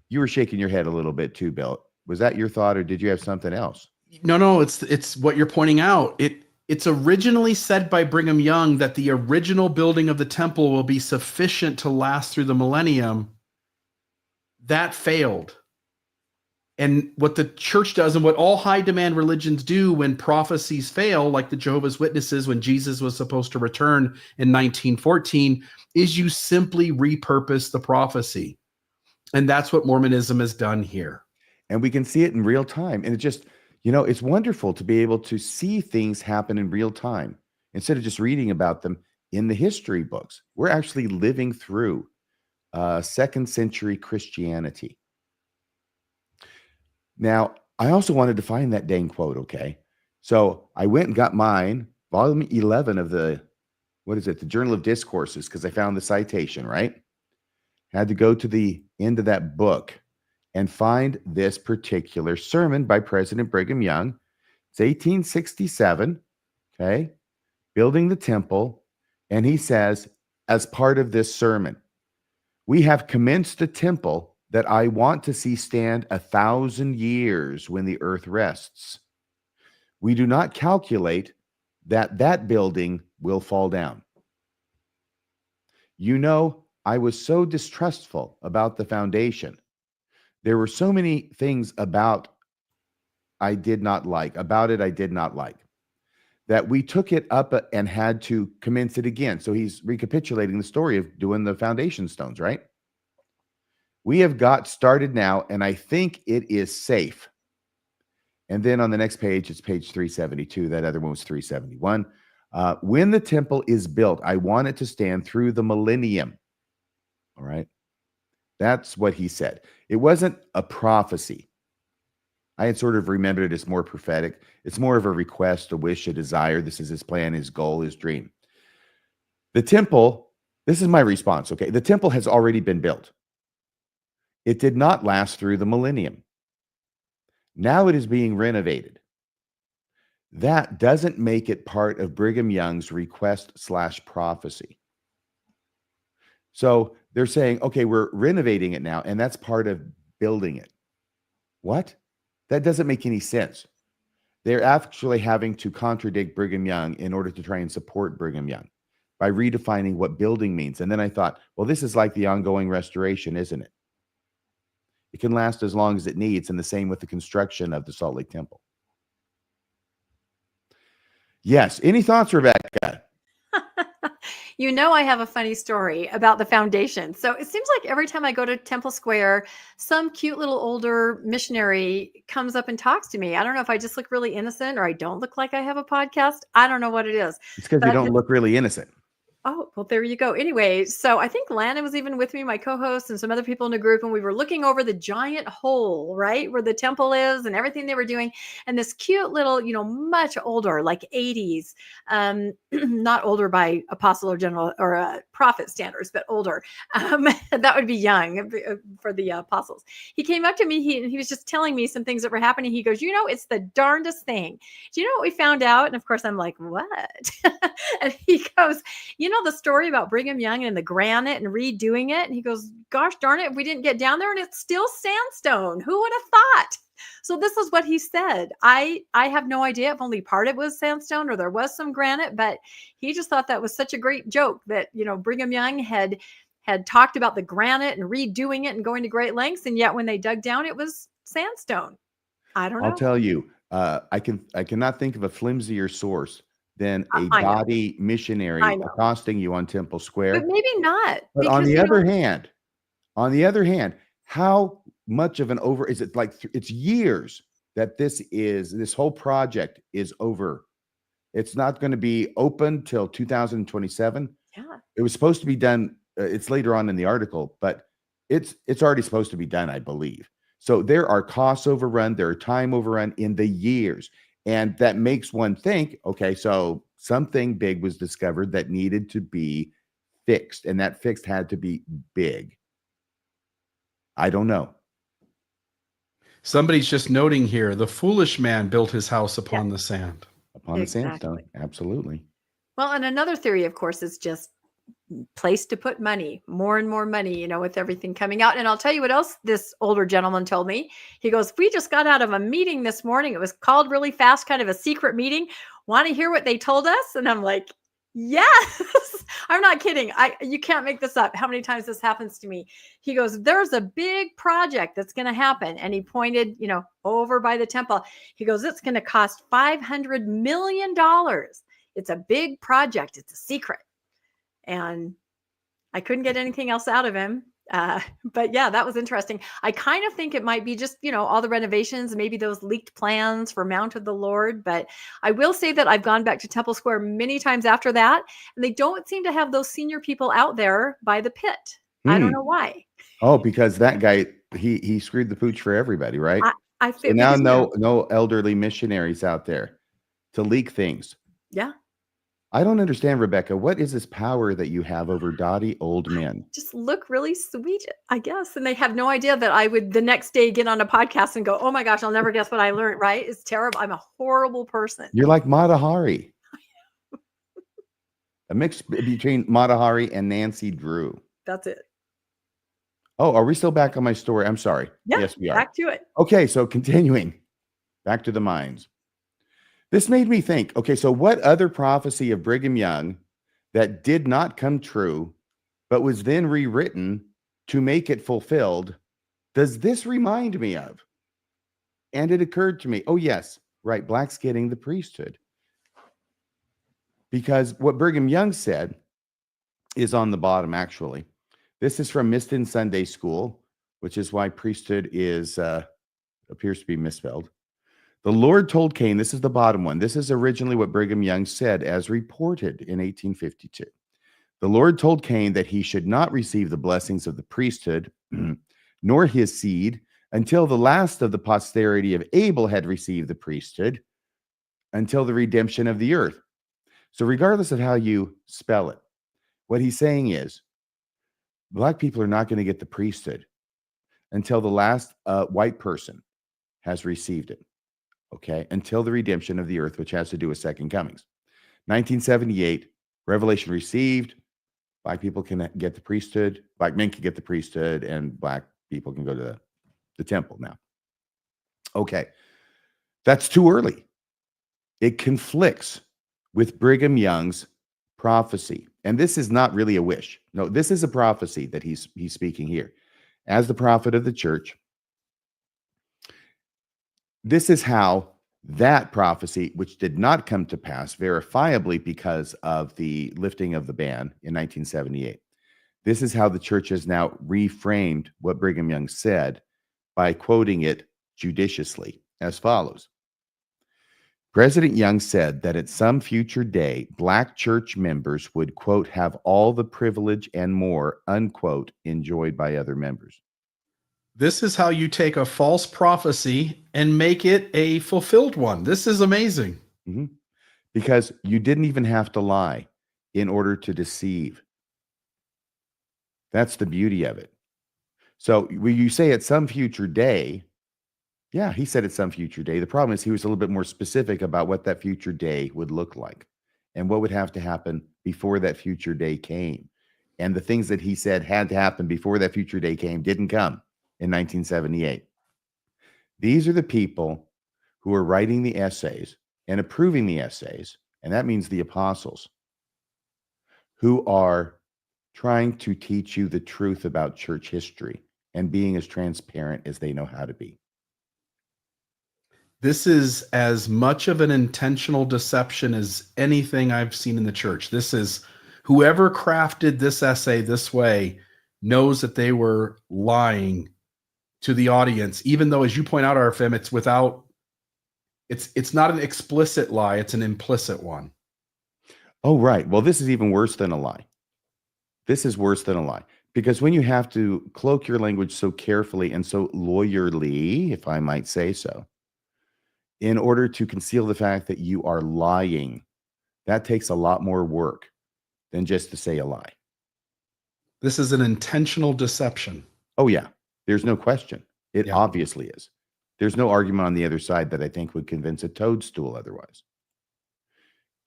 You were shaking your head a little bit too, Bill. Was that your thought, or did you have something else? No, it's what you're pointing out. It's originally said by Brigham Young that the original building of the temple will be sufficient to last through the millennium. That failed. And what the church does, and what all high demand religions do when prophecies fail, like the Jehovah's Witnesses when Jesus was supposed to return in 1914, is you simply repurpose the prophecy. And that's what Mormonism has done here. And we can see it in real time. And it just, it's wonderful to be able to see things happen in real time instead of just reading about them in the history books. We're actually living through second century Christianity. Now, I also wanted to find that dang quote, okay? So I went and got mine, volume 11 of the Journal of Discourses, because I found the citation, right? Had to go to the end of that book and find this particular sermon by President Brigham Young. It's 1867, okay? Building the temple. And he says, as part of this sermon, we have commenced a temple that I want to see stand 1,000 years when the earth rests. We do not calculate that building will fall down. I was so distrustful about the foundation. There were so many things about I did not like, that we took it up and had to commence it again. So he's recapitulating the story of doing the foundation stones, right? We have got started now, and I think it is safe. And then on the next page, it's page 372. That other one was 371. When the temple is built, I want it to stand through the millennium. All right. That's what he said. It wasn't a prophecy. I had sort of remembered it as more prophetic. It's more of a request, a wish, a desire. This is his plan, his goal, his dream. The temple, this is my response, okay? The temple has already been built. It did not last through the millennium. Now it is being renovated. That doesn't make it part of Brigham Young's request/prophecy. So they're saying, okay, we're renovating it now, and that's part of building it. What? That doesn't make any sense. They're actually having to contradict Brigham Young in order to try and support Brigham Young by redefining what building means. And then I thought, well, this is like the ongoing restoration, isn't it? It can last as long as it needs, and the same with the construction of the Salt Lake Temple. Yes. Any thoughts, Rebecca? You know, I have a funny story about the foundation. So it seems like every time I go to Temple Square, some cute little older missionary comes up and talks to me. I don't know if I just look really innocent or I don't look like I have a podcast. I don't know what it is. It's because you don't look really innocent. Oh, well, there you go. Anyway, so I think Lana was even with me, my co-host, and some other people in the group, and we were looking over the giant hole, right, where the temple is and everything they were doing. And this cute little, much older, like 80s, not older by apostle or general or prophet standards, but older. That would be young for the apostles. He came up to me, he was just telling me some things that were happening. He goes, it's the darndest thing. Do you know what we found out? And of course, I'm like, what? And he goes, the story about Brigham Young and the granite and redoing it. And he goes, gosh darn it, if we didn't get down there and it's still sandstone. Who would have thought? So this is what he said. I have no idea if only part of it was sandstone or there was some granite, but he just thought that was such a great joke that, Brigham Young had talked about the granite and redoing it and going to great lengths. And yet when they dug down, it was sandstone. I don't know. I'll tell you, I cannot think of a flimsier source than a body missionary accosting you on Temple Square. But maybe not. But on the other hand, how much of an over is it? Like it's years that this whole project is over. It's not going to be open till 2027. Yeah. It was supposed to be done. It's later on in the article, but it's already supposed to be done, I believe. So there are costs overrun, there are time overrun in the years. And that makes one think, okay, so something big was discovered that needed to be fixed, and that fixed had to be big. I don't know. Somebody's just noting here, the foolish man built his house upon the sand. Upon the sandstone, absolutely. Well, and another theory, of course, is just place to put money, more and more money, with everything coming out. And I'll tell you what else this older gentleman told me. He goes, we just got out of a meeting this morning. It was called really fast, kind of a secret meeting. Want to hear what they told us? And I'm like, yes, I'm not kidding. You can't make this up. How many times this happens to me? He goes, there's a big project that's going to happen. And he pointed, over by the temple. He goes, it's going to cost $500 million. It's a big project. It's a secret. And I couldn't get anything else out of him. But yeah, that was interesting. I kind of think it might be just, all the renovations, maybe those leaked plans for Mount of the Lord. But I will say that I've gone back to Temple Square many times after that, and they don't seem to have those senior people out there by the pit. I don't know why. Oh, because that guy, he screwed the pooch for everybody, right? I feel so now no elderly missionaries out there to leak things. Yeah. I don't understand, Rebecca. What is this power that you have over dotty old men? Just look really sweet, I guess. And they have no idea that I would the next day get on a podcast and go, oh my gosh, I'll never guess what I learned, right? It's terrible. I'm a horrible person. You're like Mata Hari. A mix between Mata Hari and Nancy Drew. That's it. Oh, are we still back on my story? I'm sorry. Yeah, yes, we are. Back to it. Okay, so continuing. Back to the mines. This made me think, okay, so what other prophecy of Brigham Young that did not come true, but was then rewritten to make it fulfilled, does this remind me of? And it occurred to me, oh yes, right, blacks getting the priesthood. Because what Brigham Young said is on the bottom, actually. This is from Missed in Sunday School, which is why priesthood is appears to be misspelled. The Lord told Cain, this is the bottom one. This is originally what Brigham Young said as reported in 1852. The Lord told Cain that he should not receive the blessings of the priesthood, nor his seed, until the last of the posterity of Abel had received the priesthood, until the redemption of the earth. So regardless of how you spell it, what he's saying is, Black people are not going to get the priesthood until the last white person has received it. Okay, until the redemption of the earth, which has to do with second comings. 1978, revelation received. Black people can get the priesthood. Black men can get the priesthood, and Black people can go to the temple now. Okay, that's too early. It conflicts with Brigham Young's prophecy, and this is not really a wish. No, this is a prophecy that he's speaking here. As the prophet of the church, this is how that prophecy, which did not come to pass verifiably because of the lifting of the ban in 1978, this is how the church has now reframed what Brigham Young said by quoting it judiciously as follows. President Young said that at some future day, Black church members would, quote, have all the privilege and more, unquote, enjoyed by other members. This is how you take a false prophecy and make it a fulfilled one. This is amazing. Mm-hmm. Because you didn't even have to lie in order to deceive. That's the beauty of it. So when you say at some future day, yeah, he said at some future day. The problem is he was a little bit more specific about what that future day would look like and what would have to happen before that future day came. And the things that he said had to happen before that future day came didn't come in 1978. These are the people who are writing the essays and approving the essays, and that means the apostles, who are trying to teach you the truth about church history and being as transparent as they know how to be. This is as much of an intentional deception as anything I've seen in the church. This is whoever crafted this essay this way knows that they were lying to the audience, even though, as you point out, RFM, it's not an explicit lie, it's an implicit one. Oh, right. Well, this is even worse than a lie. This is worse than a lie. Because when you have to cloak your language so carefully and so lawyerly, if I might say so, in order to conceal the fact that you are lying, that takes a lot more work than just to say a lie. This is an intentional deception. Oh, yeah. There's no question. It obviously is. There's no argument on the other side that I think would convince a toadstool otherwise.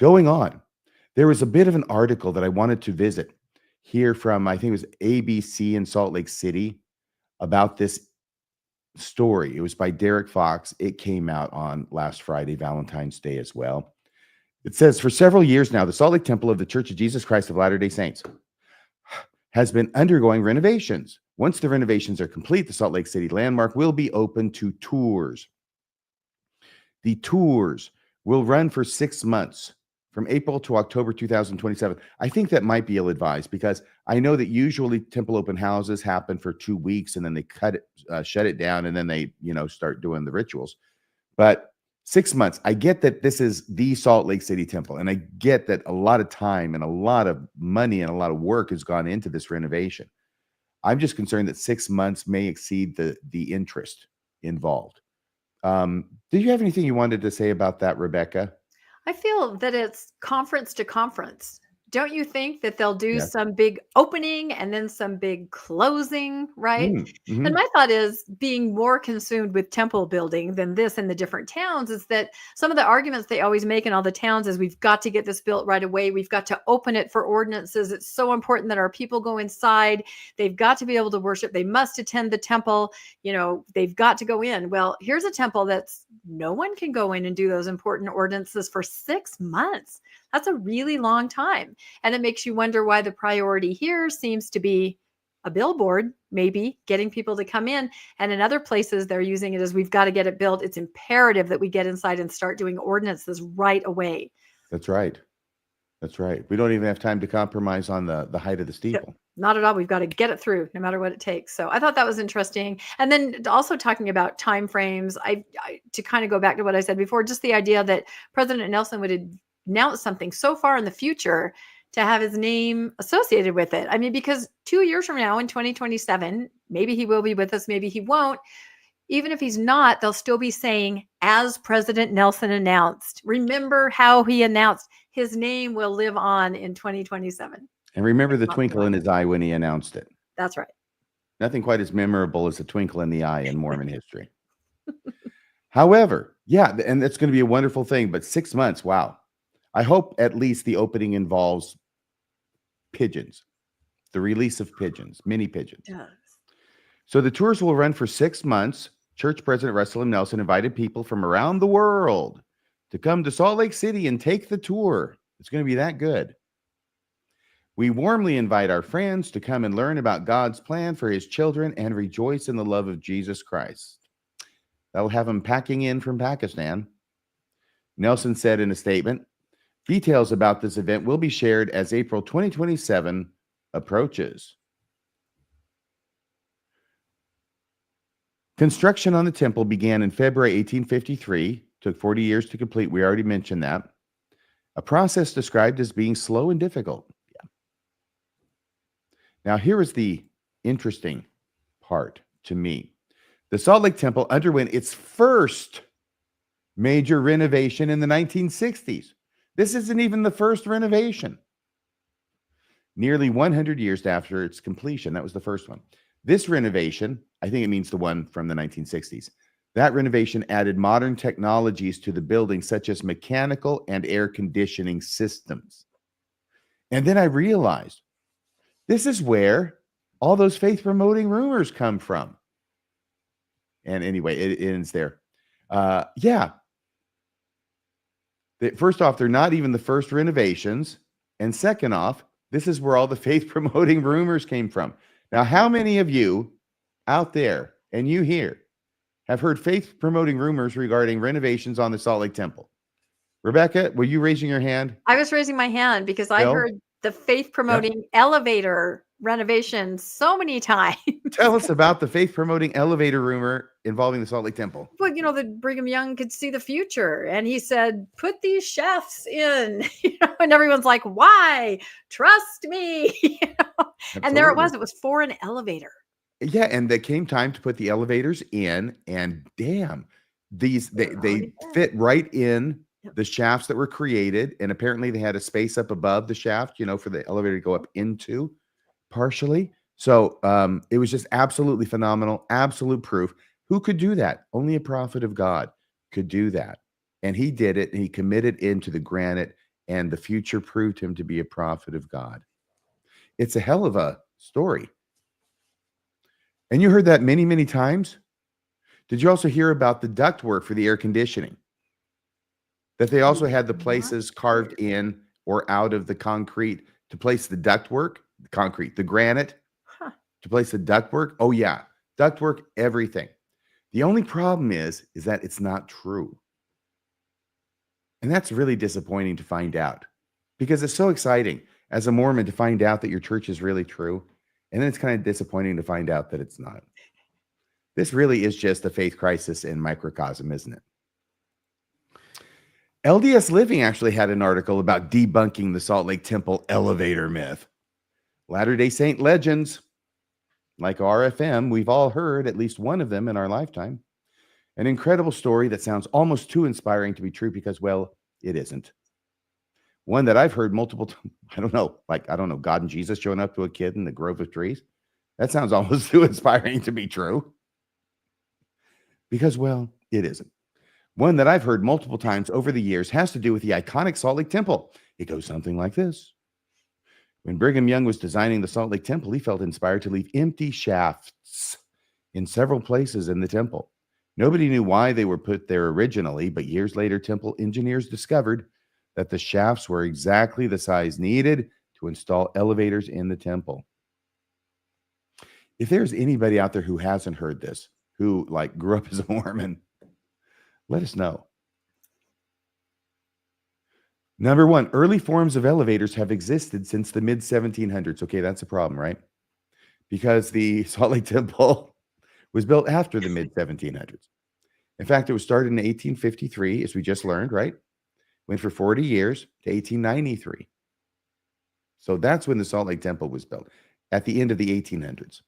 Going on, there was a bit of an article that I wanted to visit here from, I think it was ABC in Salt Lake City, about this story. It was by Derek Fox. It came out on last Friday, Valentine's Day as well. It says, for several years now, the Salt Lake Temple of the Church of Jesus Christ of Latter-day Saints has been undergoing renovations. Once the renovations are complete, the Salt Lake City landmark will be open to tours. The tours will run for 6 months, from April to October 2027. I think that might be ill-advised because I know that usually temple open houses happen for 2 weeks and then they shut it down, and then they, start doing the rituals. But 6 months, I get that this is the Salt Lake City Temple, and I get that a lot of time and a lot of money and a lot of work has gone into this renovation. I'm just concerned that 6 months may exceed the interest involved. Do you have anything you wanted to say about that, Rebecca? I feel that it's conference to conference. Don't you think that they'll do some big opening and then some big closing, right? Mm-hmm. And my thought is, being more consumed with temple building than this in the different towns, is that some of the arguments they always make in all the towns is, we've got to get this built right away. We've got to open it for ordinances. It's so important that our people go inside. They've got to be able to worship. They must attend the temple. They've got to go in. Well, here's a temple that's no one can go in and do those important ordinances for 6 months. That's a really long time. And it makes you wonder why the priority here seems to be a billboard, maybe getting people to come in. And in other places, they're using it as, we've got to get it built. It's imperative that we get inside and start doing ordinances right away. That's right. That's right. We don't even have time to compromise on the height of the steeple. not at all. We've got to get it through no matter what it takes. So I thought that was interesting. And then also talking about timeframes, I to kind of go back to what I said before, just the idea that President Nelson would announce something so far in the future to have his name associated with it. I mean, because 2 years from now in 2027, maybe he will be with us, maybe he won't. Even if he's not, they'll still be saying, as President Nelson announced. Remember how he announced. His name will live on in 2027. And remember the twinkle in his eye when he announced it. That's right. Nothing quite as memorable as a twinkle in the eye in Mormon history. However, yeah, and that's going to be a wonderful thing, but 6 months, wow. I hope at least the opening involves pigeons, the release of pigeons, mini pigeons. Yes. So the tours will run for 6 months. Church President Russell M. Nelson invited people from around the world to come to Salt Lake City and take the tour. It's going to be that good. We warmly invite our friends to come and learn about God's plan for his children and rejoice in the love of Jesus Christ. That'll have them packing in from Pakistan. Nelson said in a statement, details about this event will be shared as April 2027 approaches. Construction on the temple began in February 1853, took 40 years to complete. We already mentioned that. A process described as being slow and difficult. Yeah. Now, here is the interesting part to me. The Salt Lake Temple underwent its first major renovation in the 1960s. This isn't even the first renovation. Nearly 100 years after its completion, that was the first one. This renovation, I think it means the one from the 1960s. That renovation added modern technologies to the building, such as mechanical and air conditioning systems. And then I realized this is where all those faith-promoting rumors come from. And anyway, it ends there. Yeah. First off, they're not even the first renovations. And second off, this is where all the faith-promoting rumors came from. Now, how many of you out there and you here have heard faith-promoting rumors regarding renovations on the Salt Lake Temple? Rebecca, were you raising your hand? I was raising my hand because I heard the faith-promoting elevator renovation so many times. Tell us about the faith-promoting elevator rumor involving the Salt Lake Temple. Well, you know, that Brigham Young could see the future. And he said, put these shafts in. And everyone's like, why? Trust me. And there it was for an elevator. Yeah, and it came time to put the elevators in, and damn, they fit right in the shafts that were created. And apparently they had a space up above the shaft, for the elevator to go up into partially. So it was just absolutely phenomenal, absolute proof. Who could do that? Only a prophet of God could do that. And he did it, and he committed into the granite, and the future proved him to be a prophet of God. It's a hell of a story. And you heard that many, many times. Did you also hear about the ductwork for the air conditioning? That they also had the places carved in or out of the concrete to place the ductwork, the granite, to place the ductwork. Oh yeah, ductwork, everything. The only problem is that it's not true. And that's really disappointing to find out, because it's so exciting as a Mormon to find out that your church is really true. And then it's kind of disappointing to find out that it's not. This really is just a faith crisis in microcosm, isn't it? LDS Living actually had an article about debunking the Salt Lake Temple elevator myth. Latter-day Saint legends, like RFM, we've all heard at least one of them in our lifetime. An incredible story that sounds almost too inspiring to be true because, well, it isn't. One that I've heard multiple times. I don't know, God and Jesus showing up to a kid in the grove of trees. That sounds almost too inspiring to be true. Because, well, it isn't. One that I've heard multiple times over the years has to do with the iconic Salt Lake Temple. It goes something like this. When Brigham Young was designing the Salt Lake Temple, he felt inspired to leave empty shafts in several places in the temple. Nobody knew why they were put there originally, but years later, temple engineers discovered that the shafts were exactly the size needed to install elevators in the temple. If there's anybody out there who hasn't heard this, who grew up as a Mormon, let us know. Number one, early forms of elevators have existed since the mid 1700s. Okay, that's a problem, right? Because the Salt Lake Temple was built after the mid 1700s. In fact, it was started in 1853, as we just learned, right? Went for 40 years to 1893. So that's when the Salt Lake Temple was built, at the end of the 1800s.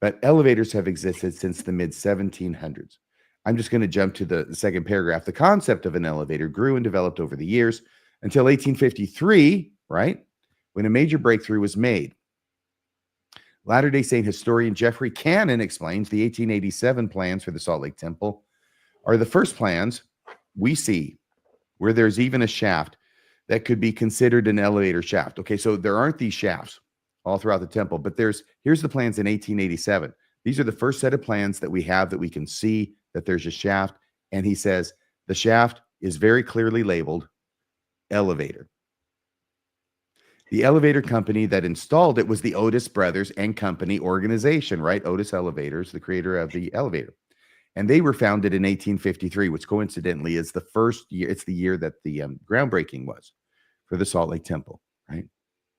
But elevators have existed since the mid 1700s. I'm just going to jump to the second paragraph. The concept of an elevator grew and developed over the years until 1853, right? When a major breakthrough was made. Latter-day Saint historian Jeffrey Cannon explains the 1887 plans for the Salt Lake Temple are the first plans we see where there's even a shaft that could be considered an elevator shaft. Okay, so there aren't these shafts all throughout the temple, but here's the plans in 1887. These are the first set of plans that we have that we can see that there's a shaft. And he says the shaft is very clearly labeled elevator. The elevator company that installed it was the Otis Brothers and Company organization, right? Otis Elevators, the creator of the elevator. And they were founded in 1853, which coincidentally is the first year. It's the year that the groundbreaking was for the Salt Lake Temple, right?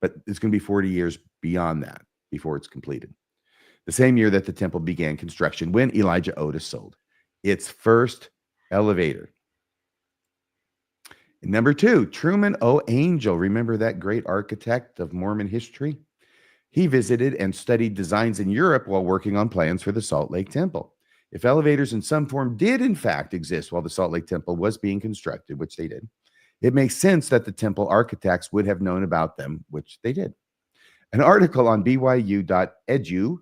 But it's going to be 40 years beyond that before it's completed. The same year that the temple began construction when Elijah Otis sold its first elevator. And number two, Truman O. Angel. Remember that great architect of Mormon history? He visited and studied designs in Europe while working on plans for the Salt Lake Temple. If elevators in some form did in fact exist while the Salt Lake Temple was being constructed, which they did, it makes sense that the temple architects would have known about them, which they did. An article on byu.edu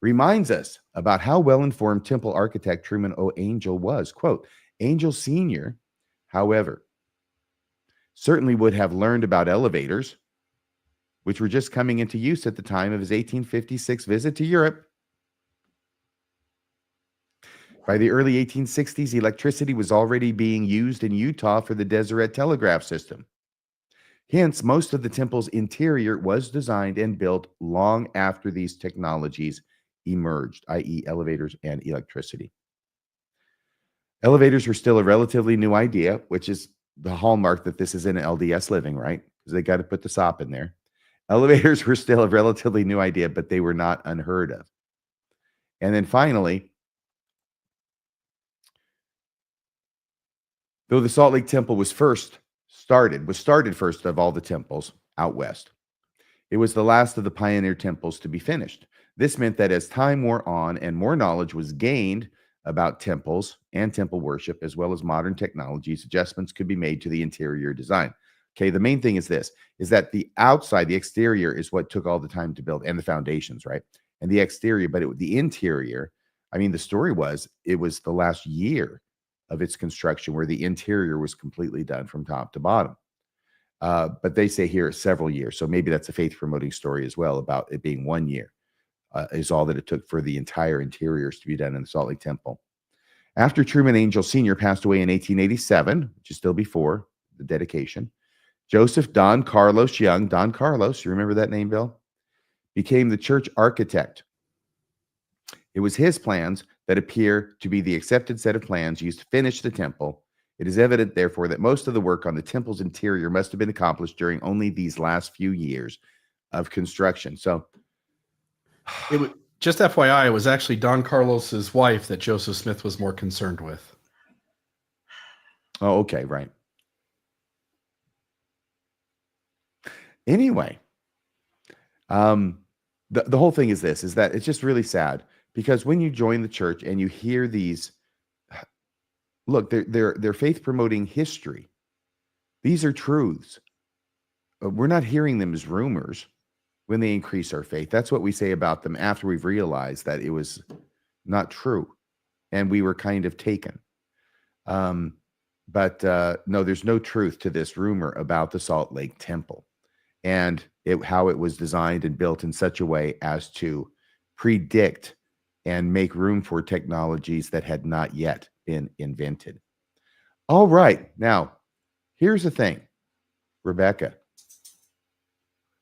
reminds us about how well-informed temple architect Truman O. Angel was. Quote, Angel Sr., however, certainly would have learned about elevators, which were just coming into use at the time of his 1856 visit to Europe. By the early 1860s, electricity was already being used in Utah for the Deseret telegraph system. Hence, most of the temple's interior was designed and built long after these technologies emerged, i.e. elevators and electricity. Elevators were still a relatively new idea, which is the hallmark that this is in LDS living, right? Because they got to put the sop in there. Elevators were still a relatively new idea, but they were not unheard of. And then finally, though the Salt Lake Temple was started first of all the temples out west, it was the last of the pioneer temples to be finished. This meant that as time wore on and more knowledge was gained about temples and temple worship, as well as modern technologies, adjustments could be made to the interior design. Okay, the main thing is this, is that the outside, the exterior is what took all the time to build, and the foundations, right? And the exterior, but the interior, I mean, the story was, it was the last year of its construction where the interior was completely done from top to bottom. But they say here several years. So maybe that's a faith promoting story as well about it being 1 year is all that it took for the entire interiors to be done in the Salt Lake Temple. After Truman Angel Sr. passed away in 1887, which is still before the dedication, Joseph Don Carlos Young, Don Carlos, you remember that name, Bill? Became the church architect. It was his plans that appear to be the accepted set of plans used to finish the temple. It is evident, therefore, that most of the work on the temple's interior must have been accomplished during only these last few years of construction. So, It was, just FYI, it was actually Don Carlos's wife that Joseph Smith was more concerned with. oh, okay, right. Anyway, the whole thing is this, is that it's just really sad because when you join the church and you hear these, look, they're faith promoting history. These are truths. We're not hearing them as rumors when they increase our faith. That's what we say about them after we've realized that it was not true and we were kind of taken. But no, there's no truth to this rumor about the Salt Lake Temple and how it was designed and built in such a way as to predict and make room for technologies that had not yet been invented. All right. Now, here's the thing, Rebecca.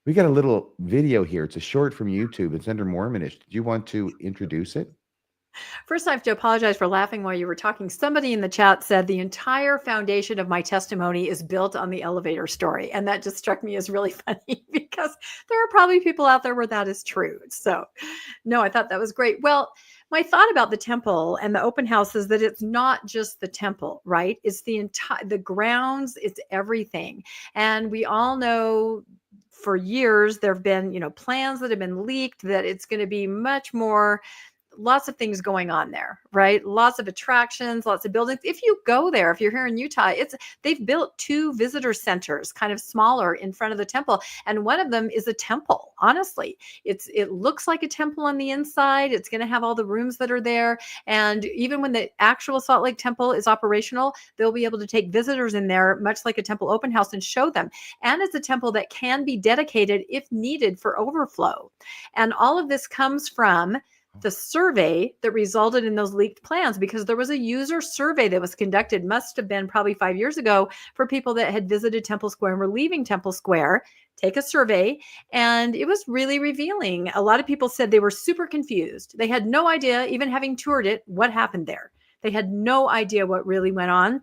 We got a little video here. It's a short from YouTube. It's under Mormonish. Did you want to introduce it? First, I have to apologize for laughing while you were talking. Somebody in the chat said the entire foundation of my testimony is built on the elevator story. And that just struck me as really funny because there are probably people out there where that is true. So, no, I thought that was great. Well, my thought about the temple and the open house is that it's not just the temple, right? It's the grounds, it's everything. And we all know for years there have been, plans that have been leaked that it's going to be much more, lots of things going on there, right? Lots of attractions, lots of buildings. If you go there, if you're here in Utah, they've built 2 visitor centers, kind of smaller, in front of the temple, and one of them is a temple. Honestly, it looks like a temple on the inside. It's going to have all the rooms that are there, and even when the actual Salt Lake Temple is operational, they'll be able to take visitors in there, much like a temple open house, and show them. And it's a temple that can be dedicated if needed for overflow. And all of this comes from the survey that resulted in those leaked plans, because there was a user survey that was conducted, must have been probably 5 years ago, for people that had visited Temple Square and were leaving Temple Square. Take a survey, and it was really revealing. A lot of people said they were super confused. They had no idea, even having toured it, what happened there. They had no idea what really went on.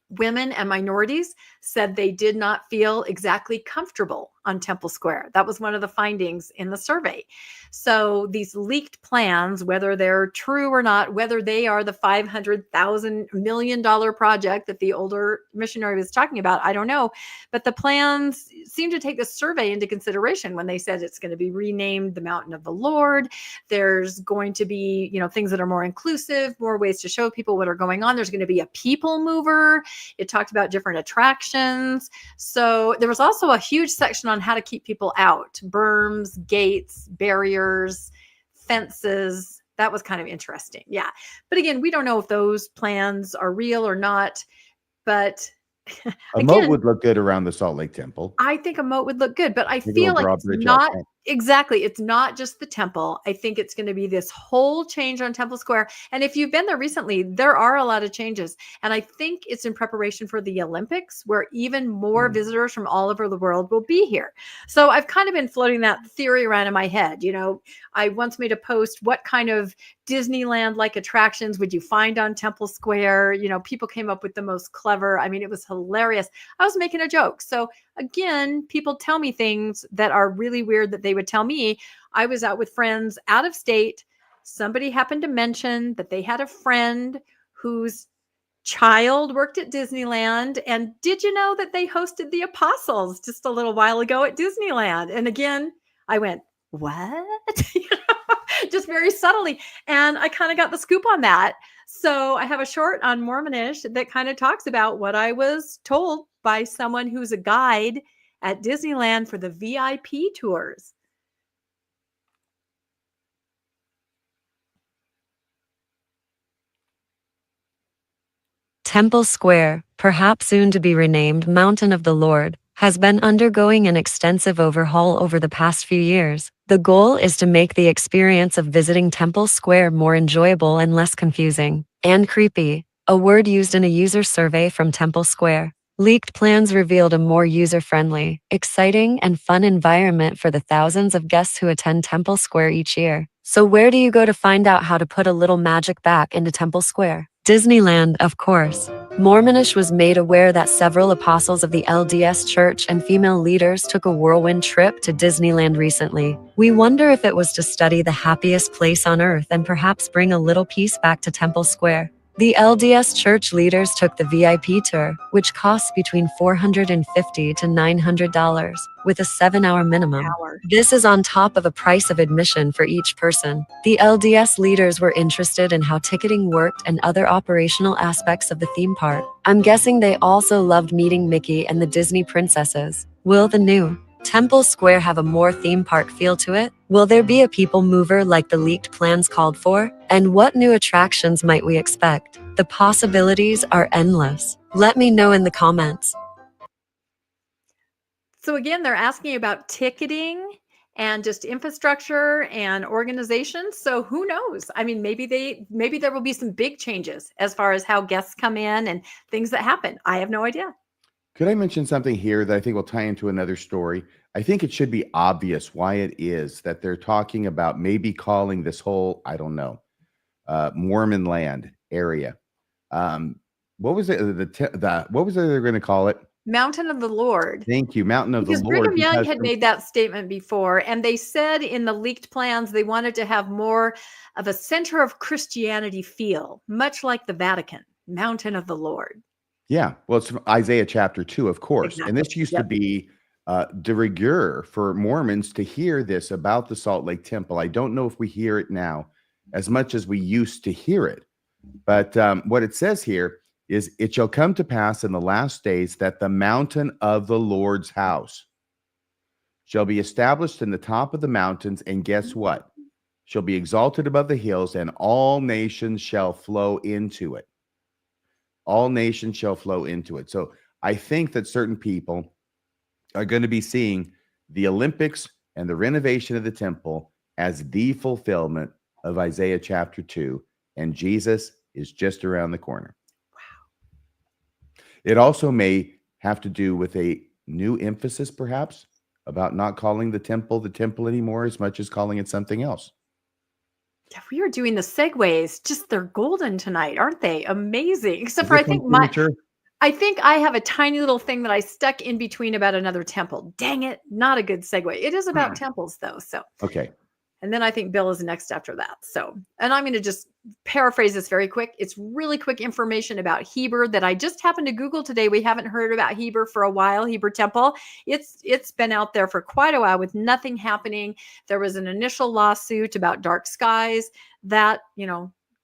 Women and minorities said they did not feel exactly comfortable on Temple Square. That was one of the findings in the survey. So these leaked plans, whether they're true or not, whether they are the $500,000 million project that the older missionary was talking about, I don't know. But the plans seem to take the survey into consideration when they said it's going to be renamed the Mountain of the Lord. There's going to be, things that are more inclusive, more ways to show people what are going on. There's going to be a people mover. It talked about different attractions. So there was also a huge section on how to keep people out: berms, gates, barriers, fences. That was kind of interesting. Yeah. But again, we don't know if those plans are real or not. But A moat would look good around the Salt Lake Temple. I think a moat would look good, but I Maybe feel we'll like draw a it's bridge not out front. exactly. It's not just the temple. I think it's going to be this whole change on Temple Square. And if you've been there recently, there are a lot of changes. And I think it's in preparation for the Olympics, where even more visitors from all over the world will be here. So I've kind of been floating that theory around in my head. I once made a post, what kind of Disneyland-like attractions would you find on Temple Square? People came up with the most clever. I mean, it was hilarious. I was making a joke. So again, people tell me things that are really weird that they would tell me. I was out with friends out of state. Somebody happened to mention that they had a friend whose child worked at Disneyland. And did you know that they hosted the Apostles just a little while ago at Disneyland? And again, I went, what? Just very subtly. And I kind of got the scoop on that. So I have a short on Mormonish that kind of talks about what I was told by someone who's a guide at Disneyland for the VIP tours. Temple Square, perhaps soon to be renamed Mountain of the Lord, has been undergoing an extensive overhaul over the past few years. The goal is to make the experience of visiting Temple Square more enjoyable and less confusing and creepy, a word used in a user survey from Temple Square. Leaked plans revealed a more user-friendly, exciting, and fun environment for the thousands of guests who attend Temple Square each year. So where do you go to find out how to put a little magic back into Temple Square? Disneyland, of course. Mormonish was made aware that several apostles of the LDS Church and female leaders took a whirlwind trip to Disneyland recently. We wonder if it was to study the happiest place on earth and perhaps bring a little peace back to Temple Square. The LDS Church leaders took the VIP tour, which costs between $450 to $900, with a 7-hour minimum. This is on top of a price of admission for each person. The LDS leaders were interested in how ticketing worked and other operational aspects of the theme park. I'm guessing they also loved meeting Mickey and the Disney princesses. Will the new Temple Square have a more theme park feel to it? Will there be a people mover like the leaked plans called for? And what new attractions might we expect? The possibilities are endless. Let me know in the comments. So again, they're asking about ticketing and just infrastructure and organization. So who knows? I mean, maybe there will be some big changes as far as how guests come in and things that happen. I have no idea. Could I mention something here that I think will tie into another story? I think it should be obvious why it is that they're talking about maybe calling this whole, I don't know, Mormon land area. What was it? What was it they're going to call it? Mountain of the Lord. Thank you, Mountain of Because the Lord. Brigham Young had made that statement before, and they said in the leaked plans they wanted to have more of a center of Christianity feel, much like the Vatican, Mountain of the Lord. Yeah, well, it's from Isaiah chapter 2, of course. Exactly. And this used to be de rigueur for Mormons to hear this about the Salt Lake Temple. I don't know if we hear it now as much as we used to hear it. But what it says here is, it shall come to pass in the last days that the mountain of the Lord's house shall be established in the top of the mountains. And guess what? Shall be exalted above the hills, and all nations shall flow into it. All nations shall flow into it. So I think that certain people are going to be seeing the Olympics and the renovation of the temple as the fulfillment of Isaiah chapter 2. And Jesus is just around the corner. Wow. It also may have to do with a new emphasis, perhaps, about not calling the temple anymore as much as calling it something else. Yeah, we are doing the segues. Just they're golden tonight, aren't they? Amazing. Except Is for this one I think I have a tiny little thing that I stuck in between about another temple. Dang it, not a good segue. It is about temples though. So okay. And then I think Bill is next after that. So, and I'm going to just paraphrase this very quick. It's really quick information about Heber that I just happened to Google today. We haven't heard about Heber for a while, Heber Temple. It's been out there for quite a while with nothing happening. There was an initial lawsuit about dark skies that,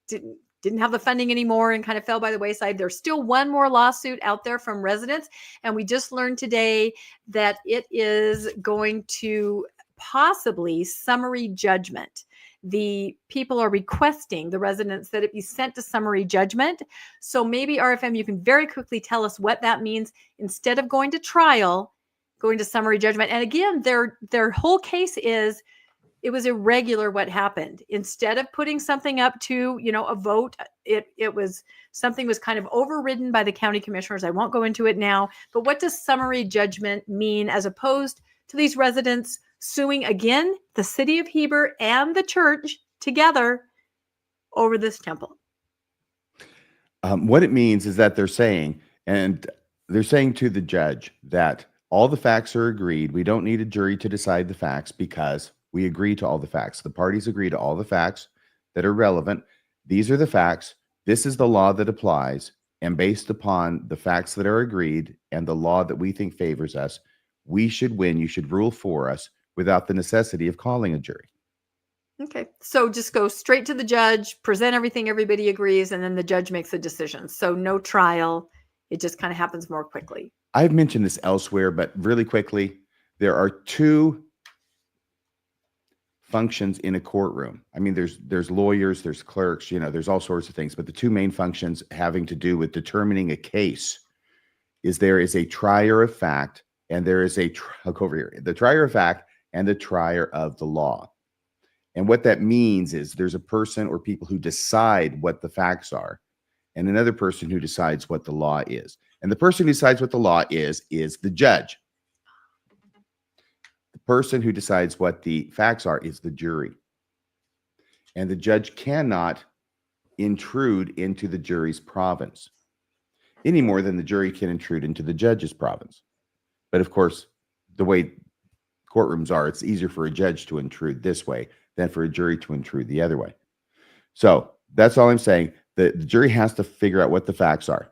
didn't have the funding anymore and kind of fell by the wayside. There's still one more lawsuit out there from residents. And we just learned today that it is going to possibly summary judgment. The people are requesting, the residents, that it be sent to summary judgment. So maybe RFM, you can very quickly tell us what that means. Instead of going to trial, going to summary judgment. And again, their whole case is it was irregular what happened. Instead of putting something up to, a vote, something was kind of overridden by the county commissioners. I won't go into it now, but what does summary judgment mean as opposed to these residents suing again the city of Heber and the church together over this temple? What it means is that they're saying to the judge that all the facts are agreed. We don't need a jury to decide the facts because we agree to all the facts. The parties agree to all the facts that are relevant. These are the facts. This is the law that applies. And based upon the facts that are agreed and the law that we think favors us, we should win. You should rule for us without the necessity of calling a jury. Okay. So just go straight to the judge, present everything everybody agrees, and then the judge makes a decision. So no trial. It just kind of happens more quickly. I've mentioned this elsewhere, but really quickly, there are two functions in a courtroom. I mean, there's lawyers, there's clerks, there's all sorts of things, but the two main functions having to do with determining a case is there is a trier of fact and there is I'll go over here, the trier of fact and the trier of the law. And what that means is there's a person or people who decide what the facts are and another person who decides what the law is. And the person who decides what the law is the judge. The person who decides what the facts are is the jury. And the judge cannot intrude into the jury's province any more than the jury can intrude into the judge's province. But of course, the way courtrooms are, it's easier for a judge to intrude this way than for a jury to intrude the other way. So that's all I'm saying. The jury has to figure out what the facts are.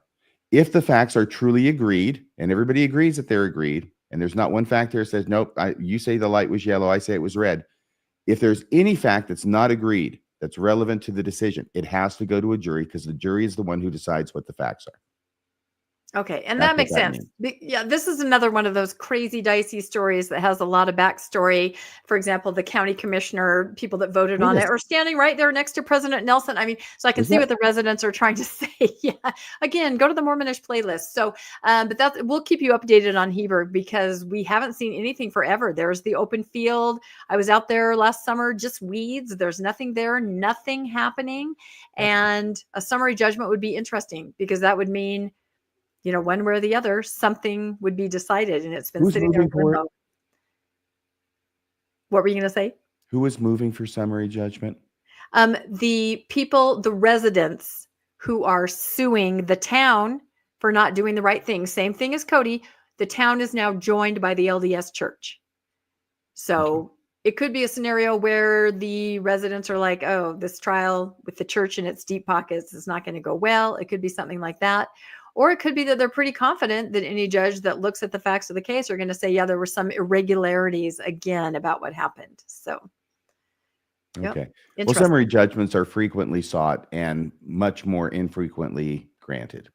If the facts are truly agreed, and everybody agrees that they're agreed, and there's not one fact there that says, nope, you say the light was yellow, I say it was red. If there's any fact that's not agreed, that's relevant to the decision, it has to go to a jury because the jury is the one who decides what the facts are. Okay. And that makes sense. Yeah. This is another one of those crazy, dicey stories that has a lot of backstory. For example, the county commissioner, people that voted on it are standing right there next to President Nelson. I mean, so I can see what the residents are trying to say. Yeah. Again, go to the Mormonish playlist. So, but we'll keep you updated on Heber because we haven't seen anything forever. There's the open field. I was out there last summer, just weeds. There's nothing there, nothing happening. And a summary judgment would be interesting because that would mean, one way or the other, something would be decided, and it's been sitting there in limbo. What were you going to say? Who was moving for summary judgment? The people, the residents who are suing the town for not doing the right thing, same thing as Cody, the town is now joined by the LDS Church. So it could be a scenario where the residents are like, oh, this trial with the church in its deep pockets is not going to go well. It could be something like that. Or it could be that they're pretty confident that any judge that looks at the facts of the case are going to say, yeah, there were some irregularities again about what happened. So, Okay. Well, interesting. summary judgments are frequently sought and much more infrequently granted.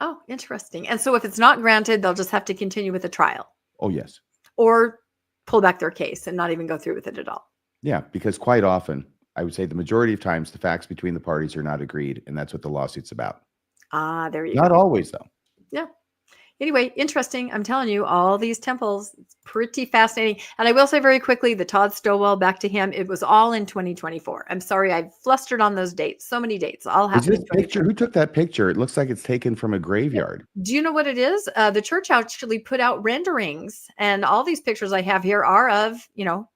Oh, interesting. And so if it's not granted, they'll just have to continue with the trial Oh, yes. or pull back their case and not even go through with it at all. Yeah, because quite often, I would say the majority of times, the facts between the parties are not agreed, and that's what the lawsuit's about. Ah, there you Not go. always, though. Yeah. Anyway, interesting. I'm telling you, all these temples, it's pretty fascinating. And I will say very quickly, the Todd Stowell, back to him, it was all in 2024. I'm sorry, I flustered on those dates. So many dates. All Is happened. this picture? Who took that picture? It looks like it's taken from a graveyard. Do you know what it is? The church actually put out renderings, and all these pictures I have here are of, an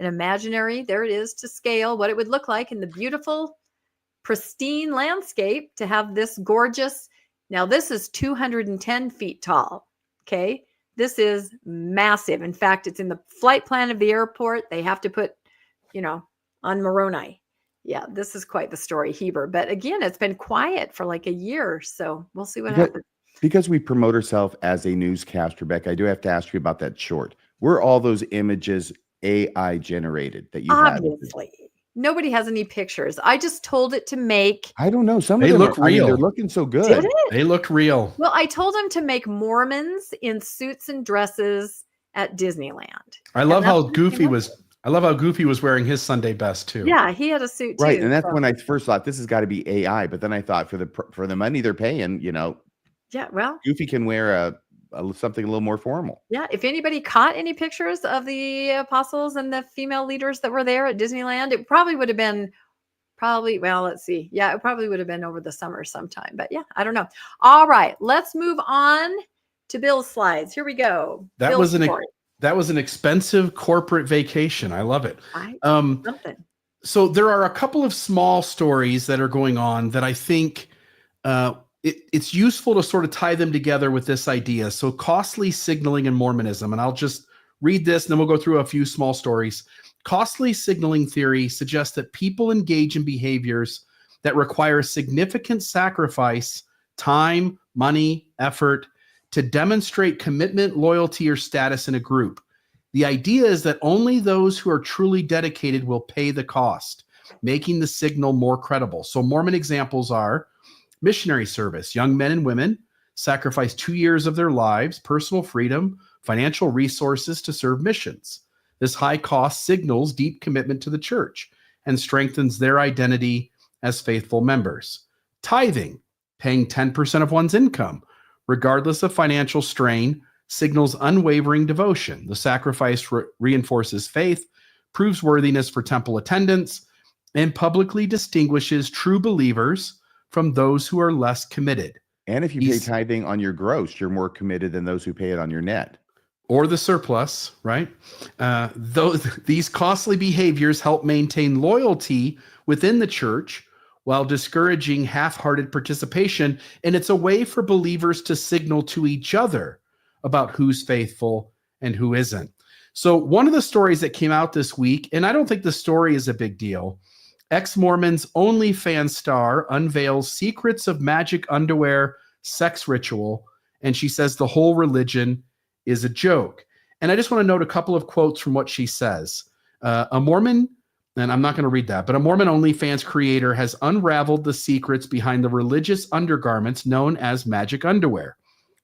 imaginary, there it is to scale, what it would look like in the beautiful, pristine landscape to have this gorgeous. Now, this is 210 feet tall. Okay. This is massive. In fact, it's in the flight plan of the airport. They have to put, on Moroni. Yeah, this is quite the story, Heber. But again, it's been quiet for like a year. So we'll see what happens. Because we promote ourselves as a newscast, Rebecca, I do have to ask you about that short. Were all those images AI generated that you had? Obviously. Nobody has any pictures. I just told it to make. I don't know. Some of They them look real. they're looking so good. Did it? They look real. Well, I told him to make Mormons in suits and dresses at Disneyland. I love how that's what he Goofy came up was. I love how Goofy was wearing his Sunday best too. Yeah, he had a suit too. Right, and that's so- when I first thought this has got to be AI. But then I thought for the money they're paying, Yeah, well, Goofy can wear something a little more formal. yeah. If anybody caught any pictures of the apostles and the female leaders that were there at Disneyland, it probably would have been. Well, let's see. Yeah, it probably would have been over the summer sometime. But yeah, I don't know. All right, let's move on to Bill's slides. Here we go. That Bill's was an expensive corporate vacation. I love it. Something. So there are a couple of small stories that are going on that I think it's useful to sort of tie them together with this idea. So costly signaling in Mormonism, and I'll just read this and then we'll go through a few small stories. Costly signaling theory suggests that people engage in behaviors that require significant sacrifice, time, money, effort to demonstrate commitment, loyalty, or status in a group. The idea is that only those who are truly dedicated will pay the cost, making the signal more credible. So Mormon examples are missionary service. Young men and women sacrifice 2 years of their lives, personal freedom, financial resources to serve missions. This high cost signals deep commitment to the church and strengthens their identity as faithful members. Tithing, paying 10% of one's income, regardless of financial strain, signals unwavering devotion. The sacrifice reinforces faith, proves worthiness for temple attendance, and publicly distinguishes true believers from those who are less committed. And if you pay tithing on your gross, you're more committed than those who pay it on your net. Or the surplus, right? These costly behaviors help maintain loyalty within the church while discouraging half-hearted participation. And it's a way for believers to signal to each other about who's faithful and who isn't. So one of the stories that came out this week, and I don't think the story is a big deal, ex-Mormon's OnlyFans star unveils secrets of magic underwear sex ritual, and she says the whole religion is a joke. And I just want to note a couple of quotes from what she says. A Mormon, and I'm not going to read that, but a Mormon OnlyFans creator has unraveled the secrets behind the religious undergarments known as magic underwear,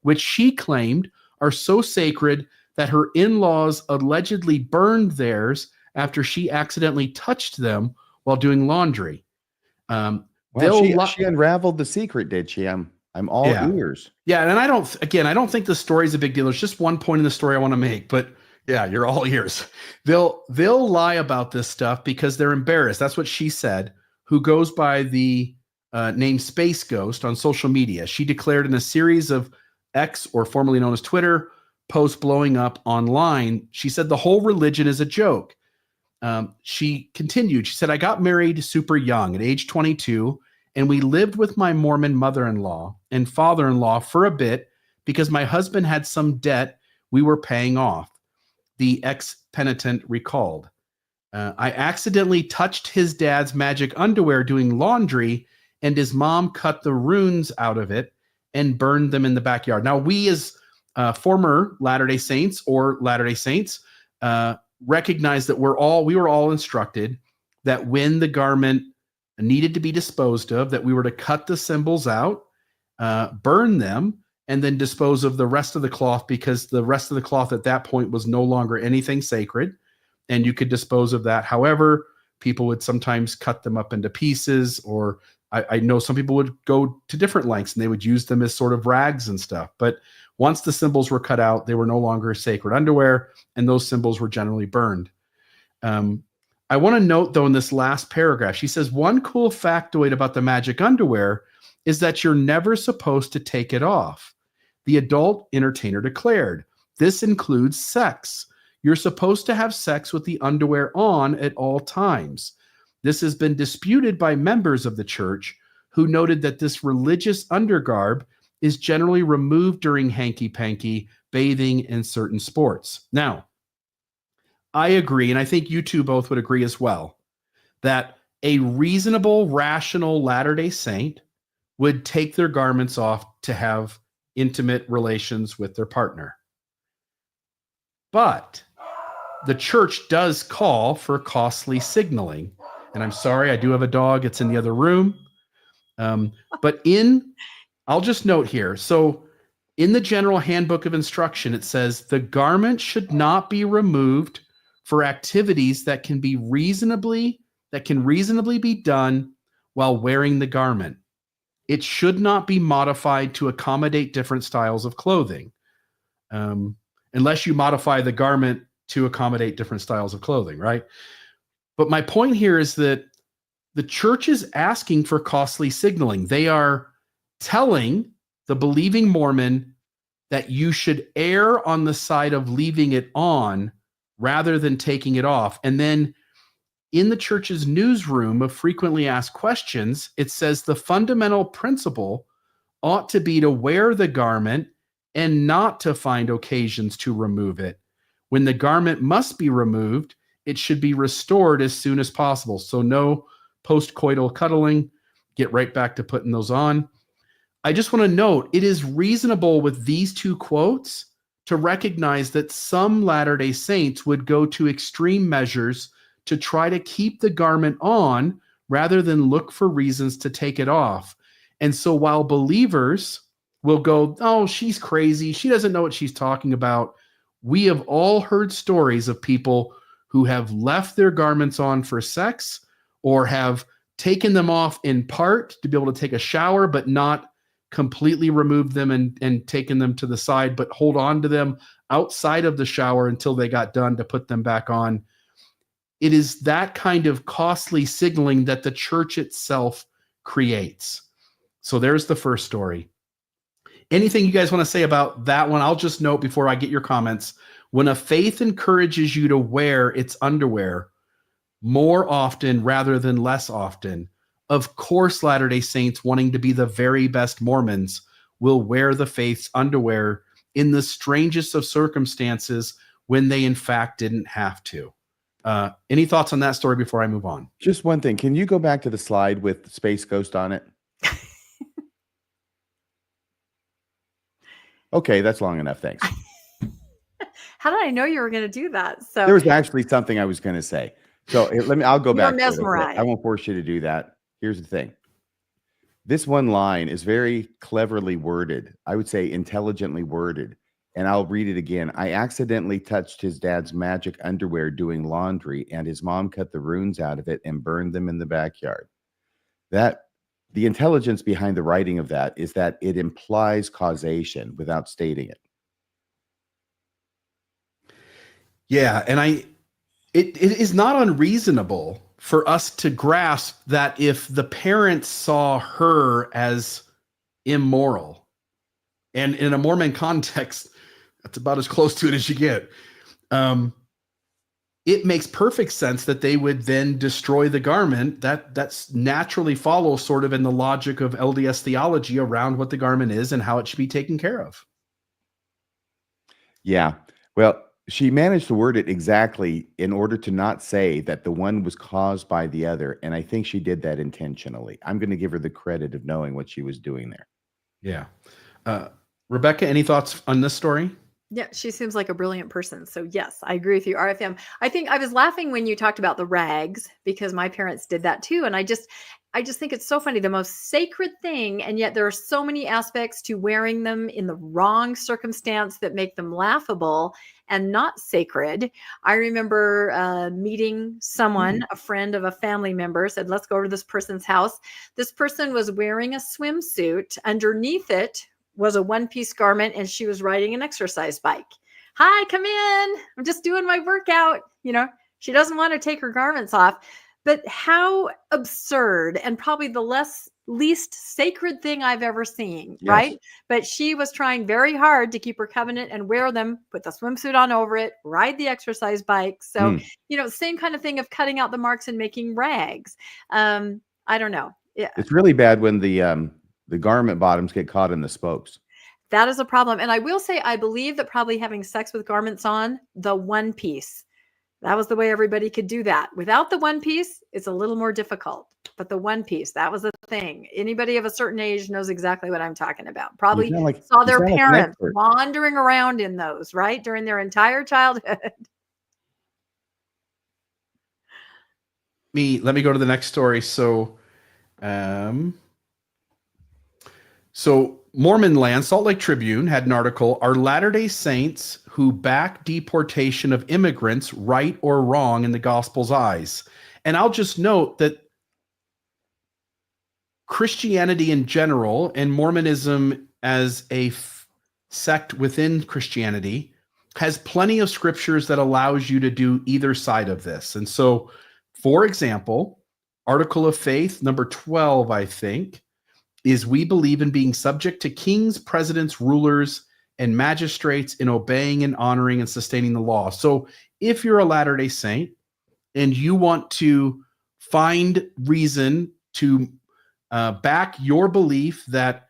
which she claimed are so sacred that her in-laws allegedly burned theirs after she accidentally touched them while doing laundry. She unraveled the secret, did she? I'm all ears. Yeah, and I don't think the story's a big deal. There's just one point in the story I want to make, but yeah, you're all ears. They'll lie about this stuff because they're embarrassed. That's what she said, who goes by the name Space Ghost on social media. She declared in a series of X, or formerly known as Twitter, posts blowing up online. She said the whole religion is a joke. She continued. She said, I got married super young at age 22, and we lived with my Mormon mother-in-law and father-in-law for a bit because my husband had some debt we were paying off. The ex-penitent recalled. I accidentally touched his dad's magic underwear doing laundry, and his mom cut the runes out of it and burned them in the backyard. Now, we as former Latter-day Saints or Latter-day Saints recognize that we were all instructed that when the garment needed to be disposed of, that we were to cut the symbols out, burn them, and then dispose of the rest of the cloth, because the rest of the cloth at that point was no longer anything sacred, and you could dispose of that. However, people would sometimes cut them up into pieces, or I know some people would go to different lengths and they would use them as sort of rags and stuff. But once the symbols were cut out, they were no longer sacred underwear, and those symbols were generally burned. I want to note, though, in this last paragraph, she says, one cool factoid about the magic underwear is that you're never supposed to take it off. The adult entertainer declared, this includes sex. You're supposed to have sex with the underwear on at all times. This has been disputed by members of the church who noted that this religious undergarb is generally removed during hanky-panky, bathing, and certain sports. Now, I agree, and I think you two both would agree as well, that a reasonable, rational Latter-day Saint would take their garments off to have intimate relations with their partner. But the church does call for costly signaling. And I'm sorry, I do have a dog. It's in the other room. But I'll just note here. So in the General Handbook of Instruction, it says the garment should not be removed for activities that can reasonably be done while wearing the garment. It should not be modified to accommodate different styles of clothing, unless you modify the garment to accommodate different styles of clothing, right? But my point here is that the church is asking for costly signaling. They are telling the believing Mormon that you should err on the side of leaving it on rather than taking it off. And then in the church's newsroom of frequently asked questions, it says the fundamental principle ought to be to wear the garment and not to find occasions to remove it. When the garment must be removed, it should be restored as soon as possible. So no post-coital cuddling. Get right back to putting those on. I just want to note, it is reasonable with these two quotes to recognize that some Latter-day Saints would go to extreme measures to try to keep the garment on rather than look for reasons to take it off. And so while believers will go, oh, she's crazy, she doesn't know what she's talking about, we have all heard stories of people who have left their garments on for sex or have taken them off in part to be able to take a shower, but not completely removed them and taken them to the side, but hold on to them outside of the shower until they got done to put them back on. It is that kind of costly signaling that the church itself creates. So there's the first story. Anything you guys want to say about that one? I'll just note before I get your comments, when a faith encourages you to wear its underwear more often rather than less often, of course, Latter-day Saints, wanting to be the very best Mormons, will wear the faith's underwear in the strangest of circumstances when they in fact didn't have to. Any thoughts on that story before I move on? Just one thing. Can you go back to the slide with Space Ghost on it? Okay, that's long enough. Thanks. How did I know you were going to do that? So there was actually something I was going to say. So I'll go back. Mesmerized. I won't force you to do that. Here's the thing. This one line is very cleverly worded. I would say intelligently worded. And I'll read it again. I accidentally touched his dad's magic underwear doing laundry, and his mom cut the runes out of it and burned them in the backyard. The intelligence behind the writing of that is that it implies causation without stating it. Yeah, and it is not unreasonable for us to grasp that if the parents saw her as immoral, and in a Mormon context, that's about as close to it as you get. it makes perfect sense that they would then destroy the garment. That's naturally follows sort of in the logic of LDS theology around what the garment is and how it should be taken care of. Yeah. Well, she managed to word it exactly in order to not say that the one was caused by the other. And I think she did that intentionally. I'm going to give her the credit of knowing what she was doing there. Yeah. Rebecca, any thoughts on this story? Yeah, she seems like a brilliant person. So yes, I agree with you, RFM. I think I was laughing when you talked about the rags because my parents did that too. And I just think it's so funny, the most sacred thing. And yet there are so many aspects to wearing them in the wrong circumstance that make them laughable and not sacred. I remember meeting someone, a friend of a family member said, let's go to this person's house. This person was wearing a swimsuit. Underneath it was a one-piece garment, and she was riding an exercise bike. Hi, come in. I'm just doing my workout. She doesn't want to take her garments off. But how absurd, and probably the least sacred thing I've ever seen, Yes. right? But she was trying very hard to keep her covenant and wear them, put the swimsuit on over it, ride the exercise bike. So, same kind of thing of cutting out the marks and making rags. I don't know. Yeah. It's really bad when the garment bottoms get caught in the spokes. That is a problem. And I will say, I believe that probably having sex with garments on, the one piece, that was the way everybody could do that. Without the one piece, it's a little more difficult. But the one piece, that was the thing. Anybody of a certain age knows exactly what I'm talking about. Probably saw their parents wandering around in those, right? During their entire childhood. Let me go to the next story. So Mormon Land, Salt Lake Tribune had an article, Are Latter-day Saints who back deportation of immigrants right or wrong in the gospel's eyes? And I'll just note that Christianity in general and Mormonism as a sect within Christianity has plenty of scriptures that allows you to do either side of this. And so, for example, Article of Faith, number 12, I think, is we believe in being subject to kings, presidents, rulers, and magistrates in obeying and honoring and sustaining the law. So if you're a Latter-day Saint and you want to find reason to back your belief that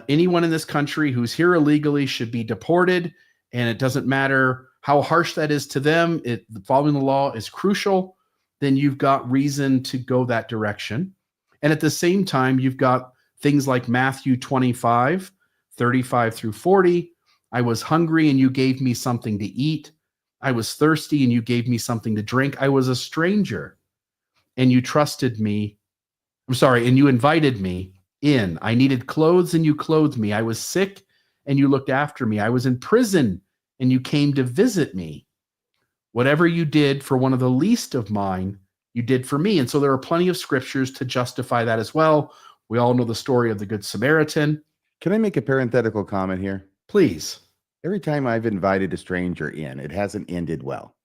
anyone in this country who's here illegally should be deported, and it doesn't matter how harsh that is to them, following the law is crucial, then you've got reason to go that direction. And at the same time, you've got things like Matthew 25, 35 through 40. I was hungry and you gave me something to eat. I was thirsty and you gave me something to drink. I was a stranger and you trusted me. And you invited me in. I needed clothes and you clothed me. I was sick and you looked after me. I was in prison and you came to visit me. Whatever you did for one of the least of mine, you did for me. And so there are plenty of scriptures to justify that as well. We all know the story of the Good Samaritan. Can I make a parenthetical comment here? Please. Every time I've invited a stranger in, it hasn't ended well.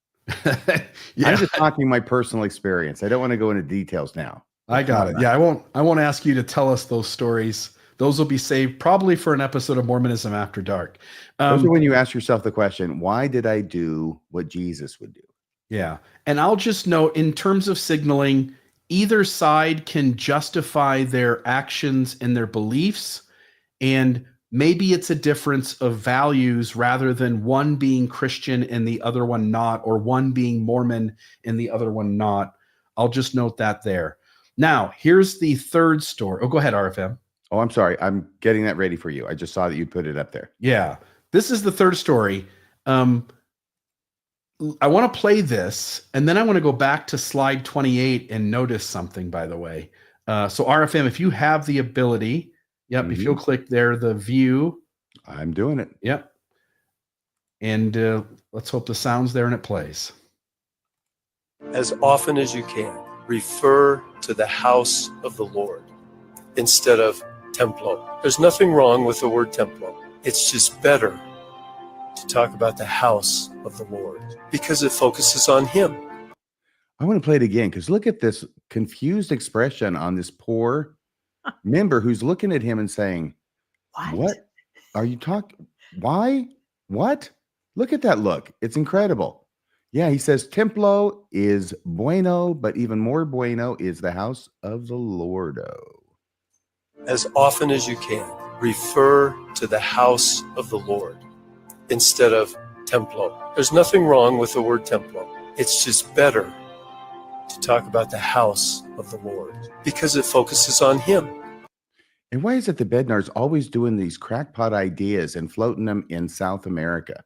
Yeah. I'm just talking my personal experience. I don't want to go into details now. I got it. Yeah, I won't ask you to tell us those stories. Those will be saved probably for an episode of Mormonism After Dark. Those are when you ask yourself the question, why did I do what Jesus would do? Yeah. And I'll just note, in terms of signaling, either side can justify their actions and their beliefs, and maybe it's a difference of values rather than one being Christian and the other one not, or one being Mormon and the other one not. I'll just note that there. Now, here's the third story. Oh, go ahead, RFM. Oh, I'm sorry. I'm getting that ready for you. I just saw that you put it up there. Yeah. This is the third story. I want to play this, and then I want to go back to slide 28 and notice something, by the way. So RFM, if you have the ability, if you'll click there, the view. I'm doing it. Yep. And let's hope the sound's there and it plays. As often as you can, refer to the house of the Lord instead of templo. There's nothing wrong with the word templo. It's just better to talk about the house of the Lord because it focuses on him. I want to play it again because look at this confused expression on this poor member who's looking at him and saying, what are you talking? Why? What? Look at that look. It's incredible. Yeah, he says templo is bueno, but even more bueno is the house of the Lordo. As often as you can, refer to the house of the Lord instead of templo. There's nothing wrong with the word templo. It's just better to talk about the house of the Lord because it focuses on him. And why is it the Bednar's always doing these crackpot ideas and floating them in South America?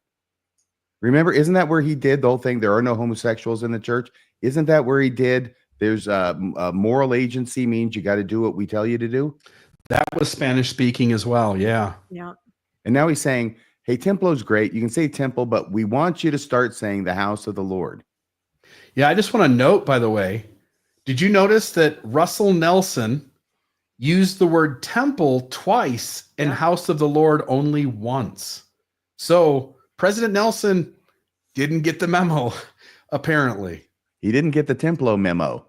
Remember, isn't that where he did the whole thing? There are no homosexuals in the church. Isn't that where he did? There's a moral agency means you got to do what we tell you to do. That was Spanish speaking as well. Yeah. Yeah. And now he's saying, hey, templo's great. You can say temple, but we want you to start saying the house of the Lord. Yeah. I just want to note, by the way, did you notice that Russell Nelson used the word temple twice and house of the Lord only once? So President Nelson didn't get the memo, apparently. He didn't get the templo memo.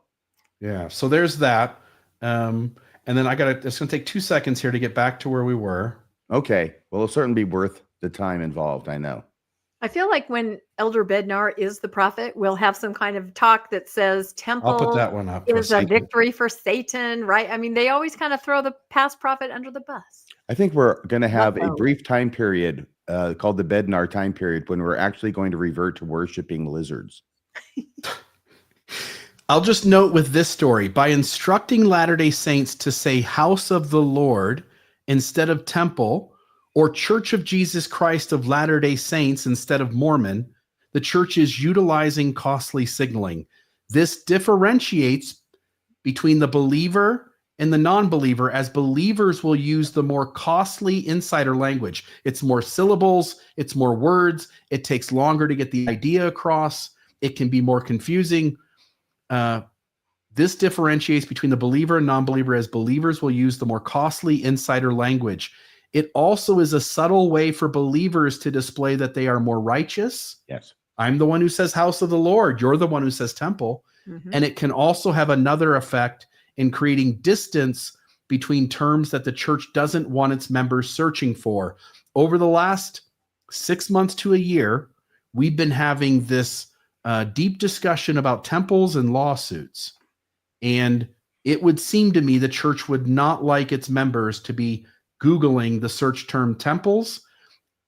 Yeah. So there's that. And then it's going to take 2 seconds here to get back to where we were. Okay. Well, it'll certainly be worth the time involved. I know. I feel like when Elder Bednar is the prophet, we'll have some kind of talk that says temple I'll put that one up. is a victory for Satan, right? I mean, they always kind of throw the past prophet under the bus. I think we're going to have a brief time period called the Bednar time period when we're actually going to revert to worshiping lizards. I'll just note with this story, by instructing Latter-day Saints to say house of the Lord instead of temple, or Church of Jesus Christ of Latter-day Saints instead of Mormon, the church is utilizing costly signaling. This differentiates between the believer and the non-believer, as believers will use the more costly insider language. It's more syllables, it's more words, it takes longer to get the idea across, it can be more confusing. This differentiates between the believer and non-believer, as believers will use the more costly insider language. It also is a subtle way for believers to display that they are more righteous. Yes. I'm the one who says house of the Lord. You're the one who says temple. Mm-hmm. And it can also have another effect in creating distance between terms that the church doesn't want its members searching for. Over the last 6 months to a year, we've been having this deep discussion about temples and lawsuits. And it would seem to me the church would not like its members to be Googling the search term temples,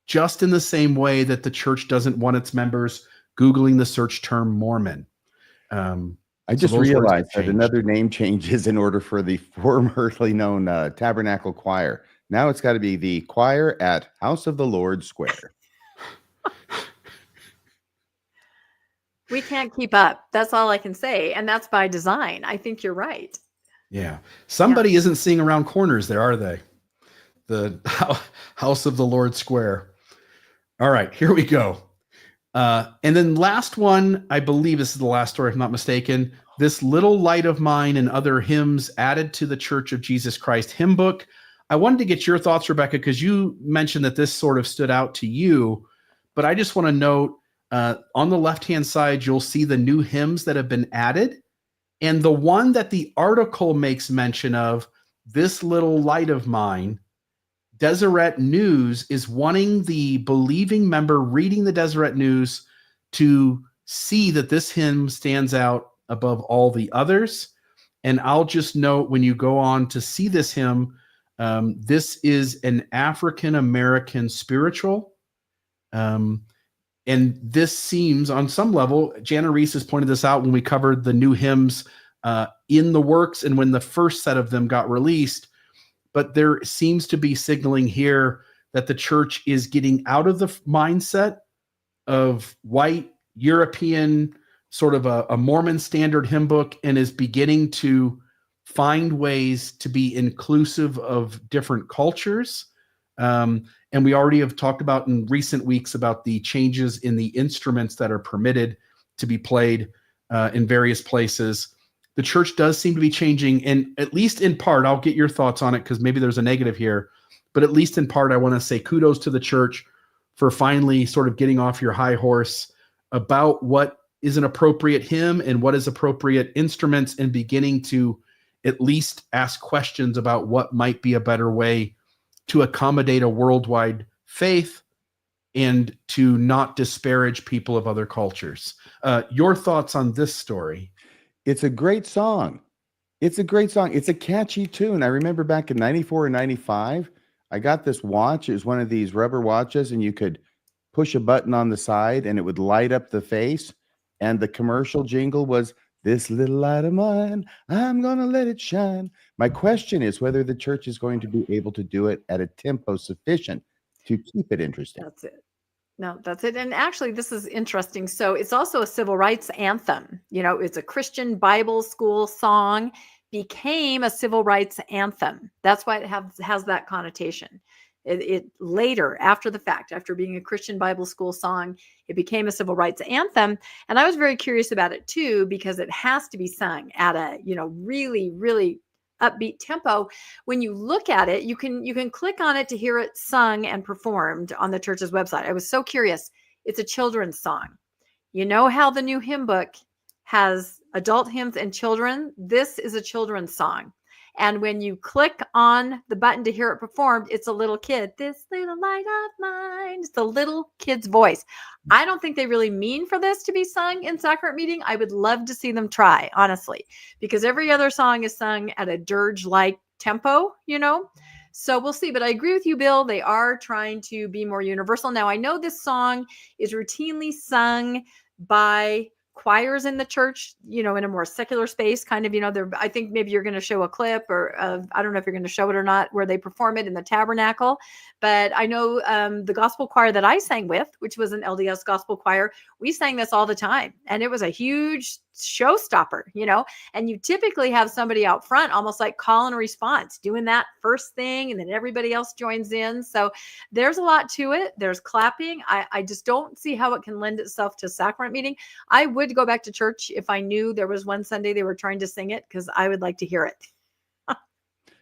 just in the same way that the church doesn't want its members Googling the search term Mormon. I just realized that another name change is in order for the formerly known Tabernacle Choir. Now it's got to be the choir at House of the Lord Square. We can't keep up. That's all I can say. And that's by design. I think you're right. Yeah. Somebody isn't seeing around corners there, are they? The House of the Lord Square. All right, here we go. And then last one, I believe this is the last story, if I'm not mistaken. This Little Light of Mine and Other Hymns Added to the Church of Jesus Christ hymn book. I wanted to get your thoughts, Rebecca, because you mentioned that this sort of stood out to you. But I just want to note, on the left-hand side, you'll see the new hymns that have been added. And the one that the article makes mention of, This Little Light of Mine, Deseret News is wanting the believing member reading the Deseret News to see that this hymn stands out above all the others. And I'll just note, when you go on to see this hymn, this is an African-American spiritual. And this seems, on some level, Jana Reese has pointed this out when we covered the new hymns in the works and when the first set of them got released. But there seems to be signaling here that the church is getting out of the mindset of white, European, sort of a Mormon standard hymn book, and is beginning to find ways to be inclusive of different cultures. And we already have talked about in recent weeks about the changes in the instruments that are permitted to be played in various places. The church does seem to be changing, and at least in part, I'll get your thoughts on it because maybe there's a negative here, but at least in part, I want to say kudos to the church for finally sort of getting off your high horse about what is an appropriate hymn and what is appropriate instruments, and beginning to at least ask questions about what might be a better way to accommodate a worldwide faith and to not disparage people of other cultures. Your thoughts on this story? It's a great song. It's a great song. It's a catchy tune. I remember back in 94 or 95, I got this watch. It was one of these rubber watches, and you could push a button on the side and it would light up the face. And the commercial jingle was, "This little light of mine, I'm going to let it shine." My question is whether the church is going to be able to do it at a tempo sufficient to keep it interesting. That's it. No, that's it. And actually, this is interesting. So it's also a civil rights anthem. You know, it's a Christian Bible school song, became a civil rights anthem. That's why it has that connotation. It later, after the fact, after being a Christian Bible school song, it became a civil rights anthem. And I was very curious about it too, because it has to be sung at a, really, really upbeat tempo. When you look at it, you can click on it to hear it sung and performed on the church's website. I was so curious. It's a children's song. You know how the new hymn book has adult hymns and children? This is a children's song. And when you click on the button to hear it performed, it's a little kid. This little light of mine. It's the little kid's voice. I don't think they really mean for this to be sung in sacrament meeting. I would love to see them try, honestly, because every other song is sung at a dirge-like tempo, So we'll see. But I agree with you, Bill. They are trying to be more universal. Now, I know this song is routinely sung by choirs in the church, in a more secular space, kind of, I think maybe you're going to show a clip or I don't know if you're going to show it or not, where they perform it in the tabernacle. But I know the gospel choir that I sang with, which was an LDS gospel choir, we sang this all the time. And it was a huge showstopper, and you typically have somebody out front, almost like call and response, doing that first thing. And then everybody else joins in. So there's a lot to it. There's clapping. I just don't see how it can lend itself to sacrament meeting. I would go back to church if I knew there was one Sunday they were trying to sing it, because I would like to hear it.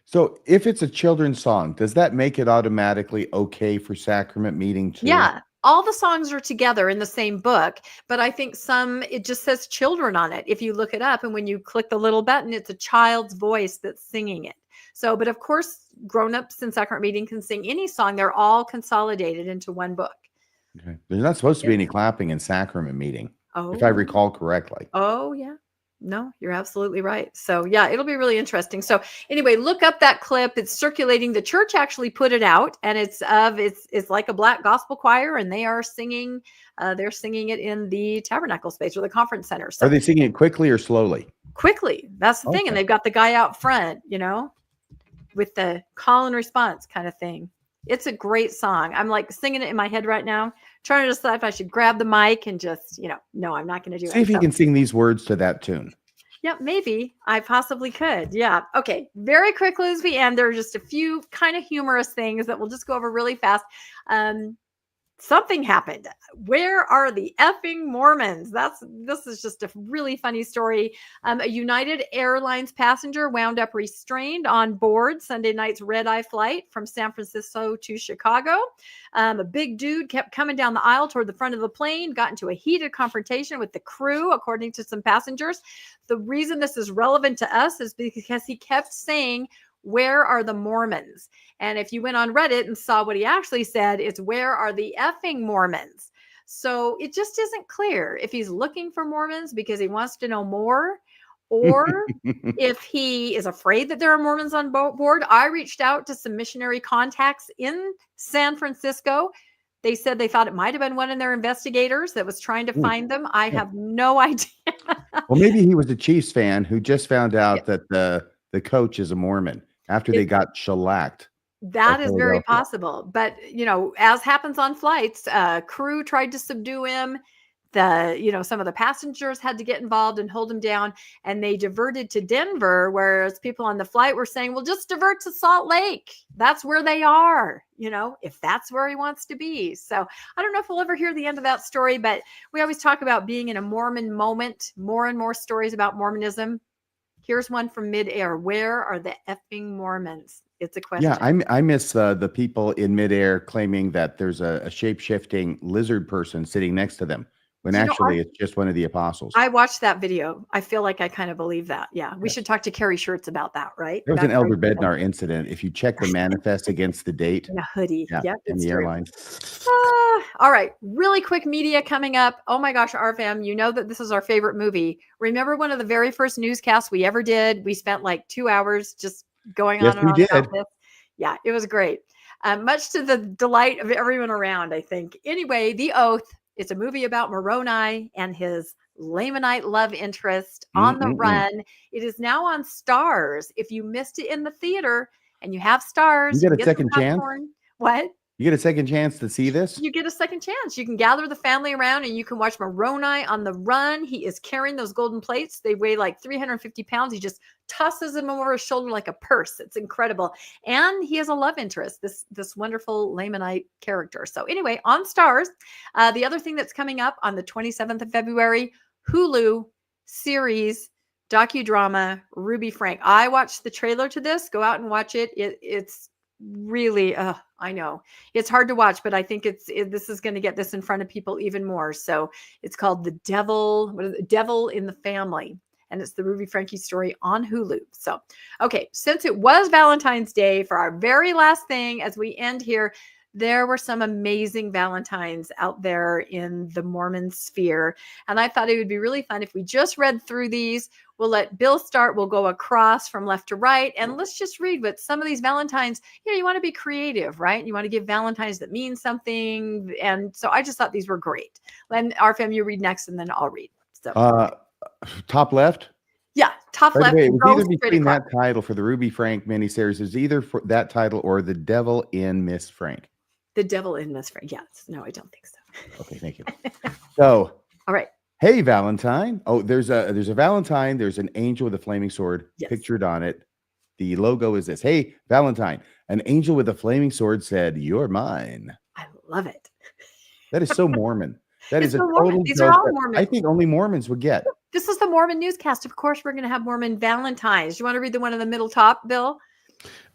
So if it's a children's song, does that make it automatically okay for sacrament meeting too? Yeah. All the songs are together in the same book, but I think it just says children on it. If you look it up, and when you click the little button, it's a child's voice that's singing it. So, but of course, grown-ups in sacrament meeting can sing any song. They're all consolidated into one book. Okay. There's not supposed to be any clapping in sacrament meeting, if I recall correctly. Oh, yeah. No, you're absolutely right. So yeah, it'll be really interesting. So anyway, look up that clip. It's circulating. The church actually put it out, and it's like a black gospel choir, and they are singing. They're singing it in the tabernacle space or the conference center. So are they singing it quickly or slowly? Quickly. That's the thing. And they've got the guy out front, with the call and response kind of thing. It's a great song. I'm like singing it in my head right now, trying to decide if I should grab the mic and just, no, I'm not going to do it. See if you can sing these words to that tune. Yeah, maybe I possibly could. Yeah. Okay. Very quickly as we end, there are just a few kind of humorous things that we'll just go over really fast. Something happened. Where are the effing Mormons? This is just a really funny story. A United Airlines passenger wound up restrained on board Sunday night's red-eye flight from San Francisco to Chicago. A big dude kept coming down the aisle toward the front of the plane, got into a heated confrontation with the crew, according to some passengers. The reason this is relevant to us is because he kept saying, "Where are the Mormons?" And if you went on Reddit and saw what he actually said, it's "Where are the effing Mormons?" So it just isn't clear if he's looking for Mormons because he wants to know more, or if he is afraid that there are Mormons on board. I reached out to some missionary contacts in San Francisco. They said they thought it might have been one of their investigators that was trying to find them. I have no idea. Well, maybe he was a Chiefs fan who just found out that the coach is a Mormon after they got shellacked. That is very possible. But, as happens on flights, crew tried to subdue him. Some of the passengers had to get involved and hold him down, and they diverted to Denver, whereas people on the flight were saying, well, just divert to Salt Lake. That's where they are, if that's where he wants to be. So I don't know if we'll ever hear the end of that story, but we always talk about being in a Mormon moment, more and more stories about Mormonism. Here's one from midair. Where are the effing Mormons? It's a question. Yeah, I miss the people in midair claiming that there's a shape-shifting lizard person sitting next to them, when actually it's just one of the apostles. I watched that video. I feel like I kind of believe that. Yeah, we should talk to Carrie Schurtz about that, right? There was an Elder Bednar incident. If you check the manifest against the date. In a hoodie. In the airline. All right. Really quick media coming up. Oh my gosh, RFM, you know that this is our favorite movie. Remember one of the very first newscasts we ever did? We spent like 2 hours just going Yes, on and we on about did. this. Yeah, it was great. Much to the delight of everyone around, I think. Anyway, The Oath. It's a movie about Moroni and his Lamanite love interest on the run. It is now on Stars. If you missed it in the theater and you have Stars, You get a get some second chance? popcorn. What? You get a second chance to see this? You get a second chance. You can gather the family around and you can watch Moroni on the run. He is carrying those golden plates. They weigh like 350 pounds. He just tosses them over his shoulder like a purse. It's incredible. And he has a love interest, this wonderful Lamanite character. So anyway, on Stars, the other thing that's coming up on the 27th of February, Hulu series, docudrama, Ruby Frank. I watched the trailer to this. Go out and watch it. It's really, I know it's hard to watch, but I think this is going to get this in front of people even more. So it's called The Devil in the Family, and it's the Ruby Franke story on Hulu. So, okay, since it was Valentine's Day, for our very last thing as we end here, there were some amazing Valentines out there in the Mormon sphere. And I thought it would be really fun if we just read through these. We'll let Bill start. We'll go across from left to right. And let's just read what some of these Valentines, you want to be creative, right? You want to give Valentines that mean something. And so I just thought these were great. And RFM, you read next and then I'll read. So top left? Yeah, top By left. the way, it was go either straight between across. that title for the Ruby Frank miniseries, is either for that title or The Devil in Miss Frank. The Devil in Miss Frank. Yes. No, I don't think so. Okay, thank you. So, all right. Hey, Valentine. Oh, there's a Valentine. There's an angel with a flaming sword pictured on it. The logo is this. Hey, Valentine. An angel with a flaming sword said, "You're mine." I love it. That is so Mormon. That is a so total Mormon. These joke are all that Mormon. I think only Mormons would get. This is the Mormon Newscast. Of course, we're going to have Mormon Valentines. You want to read the one in the middle top, Bill?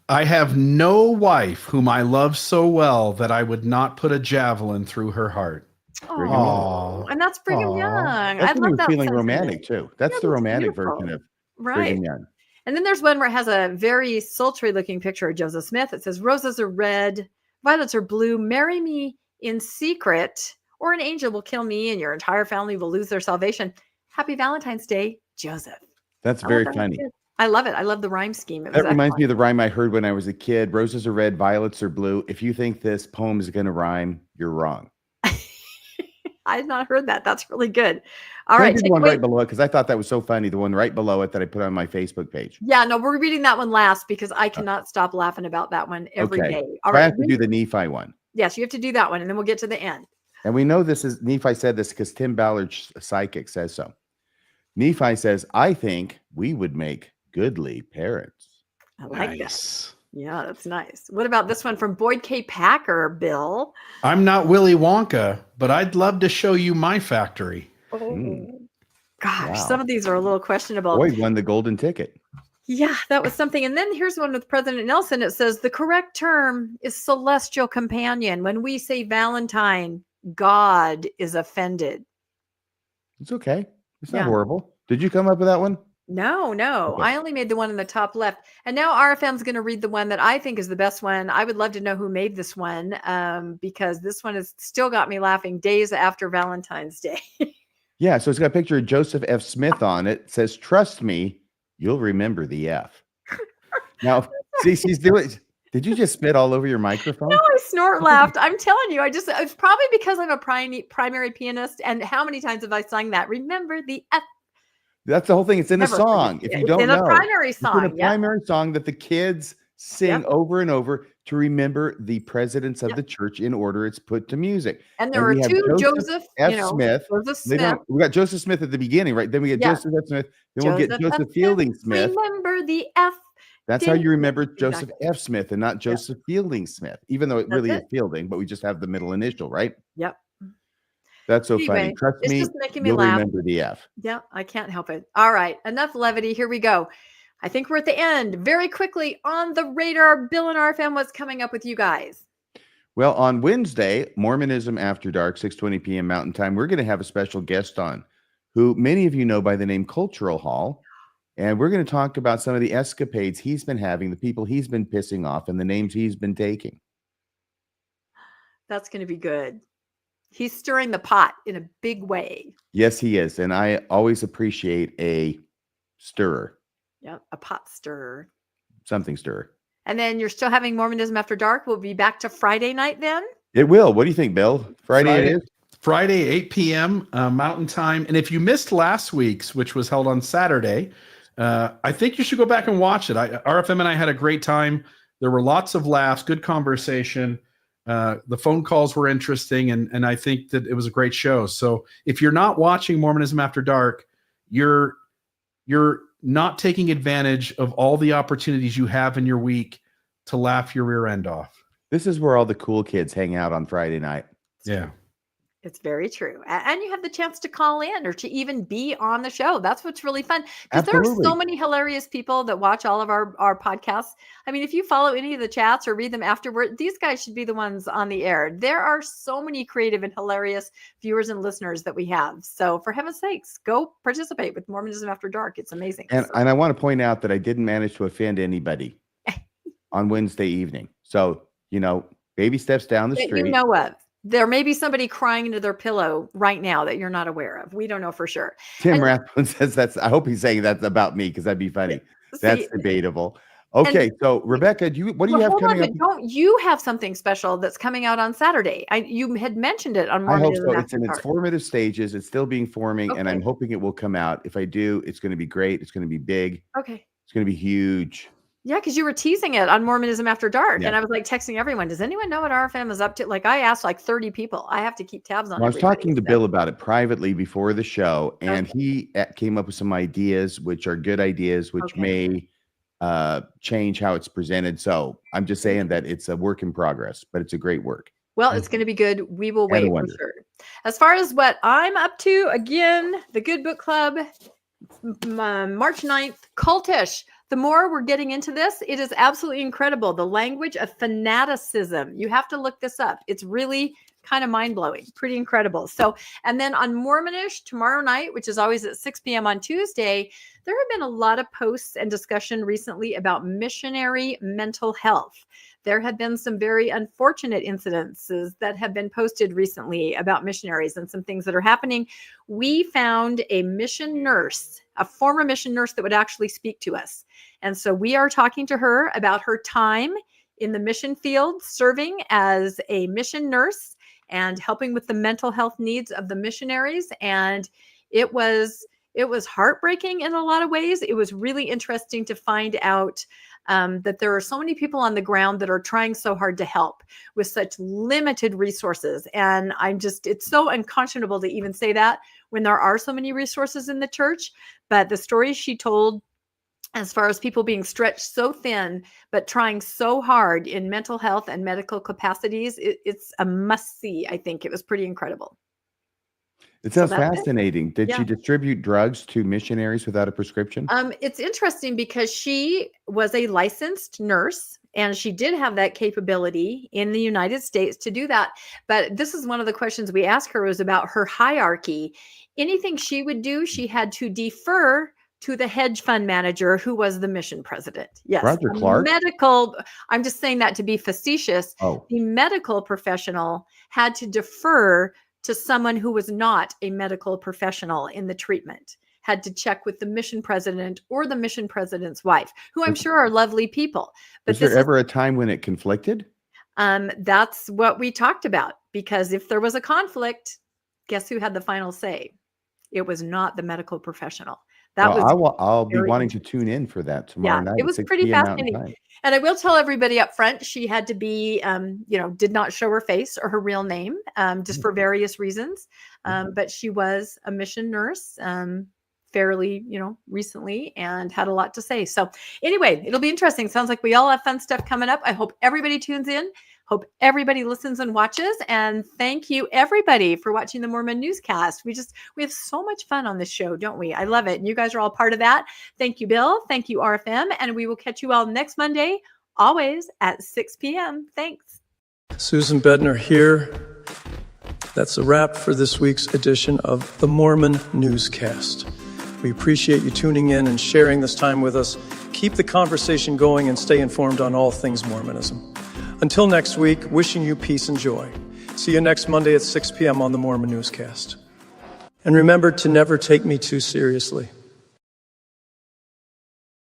I have no wife whom I love so well that I would not put a javelin through her heart. Oh, and that's Brigham Young. That's I love that feeling sentiment. romantic too. That's the romantic version of Brigham Young. And then there's one where it has a very sultry looking picture of Joseph Smith. It says, "Roses are red, violets are blue. Marry me in secret, or an angel will kill me and your entire family will lose their salvation. Happy Valentine's Day, Joseph." That's very funny. I love it. I love the rhyme scheme. That reminds me of the rhyme I heard when I was a kid. Roses are red, violets are blue. If you think this poem is going to rhyme, you're wrong. I had not heard that. That's really good. All right. I did the one right below it because I thought that was so funny. The one right below it that I put on my Facebook page. Yeah, no, we're reading that one last because I cannot stop laughing about that one every day. All right. I have to do the Nephi one. Yes, you have to do that one, and then we'll get to the end. And we know this is Nephi said this because Tim Ballard's psychic says so. Nephi says, "I think we would make goodly parents." I like that. Yeah, that's nice. What about this one from Boyd K. Packer, Bill? I'm not Willy Wonka, but I'd love to show you my factory. Oh, gosh, some of these are a little questionable. Boyd won the golden ticket. Yeah, that was something. And then here's one with President Nelson. It says the correct term is celestial companion. When we say Valentine, God is offended. It's okay. It's not horrible. Did you come up with that one? No. Okay. I only made the one in the top left. And now RFM's going to read the one that I think is the best one. I would love to know who made this one because this one has still got me laughing days after Valentine's Day. Yeah, so it's got a picture of Joseph F. Smith on it. It says, "Trust me, you'll remember the F." Now, see, she's doing. Did you just spit all over your microphone? No, I snort laughed. I'm telling you, it's probably because I'm a primary pianist. And how many times have I sung that? Remember the F. That's the whole thing. It's in a song. If you don't know, it's in a primary song. It's in a primary song that the kids sing over and over to remember the presidents of the church in order it's put to music. And there are two Joseph F. Smith. Joseph Smith. We got Joseph Smith at the beginning, right? Then we get Joseph F. Smith. Then we'll get Joseph Fielding Smith. Remember the F. That's how you remember Joseph F. Smith and not Joseph Fielding Smith, even though it really is Fielding, but we just have the middle initial, right? Yep. That's so funny. Trust me, just making me you'll laugh. remember the F. Yeah, I can't help it. All right, enough levity. Here we go. I think we're at the end. Very quickly on the radar, Bill and RFM, what's coming up with you guys? Well, on Wednesday, Mormonism After Dark, 6:20 p.m. Mountain Time, we're going to have a special guest on who many of you know by the name Cultural Hall. And we're going to talk about some of the escapades he's been having, the people he's been pissing off, and the names he's been taking. That's going to be good. He's stirring the pot in a big way. Yes, he is. And I always appreciate a stirrer. Yep, a pot stirrer. Something stirrer. And then you're still having Mormonism After Dark. We'll be back to Friday night then? It will. What do you think, Bill? Friday it is? Friday, 8 p.m. Mountain Time. And if you missed last week's, which was held on Saturday, I think you should go back and watch it. RFM and I had a great time. There were lots of laughs, good conversation. The phone calls were interesting, and I think that it was a great show. So if you're not watching Mormonism After Dark, you're not taking advantage of all the opportunities you have in your week to laugh your rear end off. This is where all the cool kids hang out on Friday night. Yeah. It's very true. And you have the chance to call in or to even be on the show. That's what's really fun. Because there are so many hilarious people that watch all of our podcasts. I mean, if you follow any of the chats or read them afterward, these guys should be the ones on the air. There are so many creative and hilarious viewers and listeners that we have. So for heaven's sakes, go participate with Mormonism After Dark. It's amazing. And I want to point out that I didn't manage to offend anybody on Wednesday evening. So, baby steps down the street. You know what? There may be somebody crying into their pillow right now that you're not aware of. We don't know for sure. Tim Rathbone says I hope he's saying that's about me because that'd be funny. That's debatable. Okay, so Rebecca, what do you have coming up? Don't you have something special that's coming out on Saturday? You had mentioned it on Mormonism. I hope so. It's in its formative stages. It's still being forming, and I'm hoping it will come out. If I do, it's going to be great. It's going to be big. Okay. It's going to be huge. Yeah, because you were teasing it on Mormonism After Dark. Yeah. And I was like texting everyone, does anyone know what RFM is up to? Like I asked like 30 people. I have to keep tabs on it. I was talking to Bill about it privately before the show, and he came up with some ideas, which are good ideas, which may change how it's presented. So I'm just saying that it's a work in progress, but it's a great work. Well, it's going to be good. We will wait for sure. As far as what I'm up to, again, the Good Book Club, March 9th, Cultish. The more we're getting into this, it is absolutely incredible. The language of fanaticism. You have to look this up. It's really kind of mind-blowing, pretty incredible. So, and then on Mormonish tomorrow night, which is always at 6 p.m. on Tuesday, there have been a lot of posts and discussion recently about missionary mental health. There have been some very unfortunate incidences that have been posted recently about missionaries and some things that are happening. We found a mission nurse, a former mission nurse that would actually speak to us. And so we are talking to her about her time in the mission field, serving as a mission nurse and helping with the mental health needs of the missionaries. And it was heartbreaking in a lot of ways. It was really interesting to find out that there are so many people on the ground that are trying so hard to help with such limited resources. And it's so unconscionable to even say that when there are so many resources in the church. But the stories she told, as far as people being stretched so thin, but trying so hard in mental health and medical capacities, it's a must see. I think it was pretty incredible. It sounds fascinating. Did she distribute drugs to missionaries without a prescription? It's interesting because she was a licensed nurse and she did have that capability in the United States to do that. But this is one of the questions we asked her was about her hierarchy. Anything she would do, she had to defer to the hedge fund manager who was the mission president. Yes. Roger Clark. I'm just saying that to be facetious. The medical professional had to defer to someone who was not a medical professional in the treatment, had to check with the mission president or the mission president's wife, who I'm sure are lovely people. But was there ever a time when it conflicted? That's what we talked about, because if there was a conflict, guess who had the final say? It was not the medical professional. I'll be wanting to tune in for that tomorrow night. It was pretty fascinating. And I will tell everybody up front, she had to be, did not show her face or her real name, just for various reasons. But she was a mission nurse fairly, recently, and had a lot to say. So anyway, it'll be interesting. Sounds like we all have fun stuff coming up. I hope everybody tunes in. Hope everybody listens and watches. And thank you, everybody, for watching the Mormon Newscast. We have so much fun on this show, don't we? I love it. And you guys are all part of that. Thank you, Bill. Thank you, RFM. And we will catch you all next Monday, always at 6 p.m. Thanks. Susan Bednar here. That's a wrap for this week's edition of the Mormon Newscast. We appreciate you tuning in and sharing this time with us. Keep the conversation going and stay informed on all things Mormonism. Until next week, wishing you peace and joy. See you next Monday at 6 p.m. on the Mormon Newscast. And remember to never take me too seriously.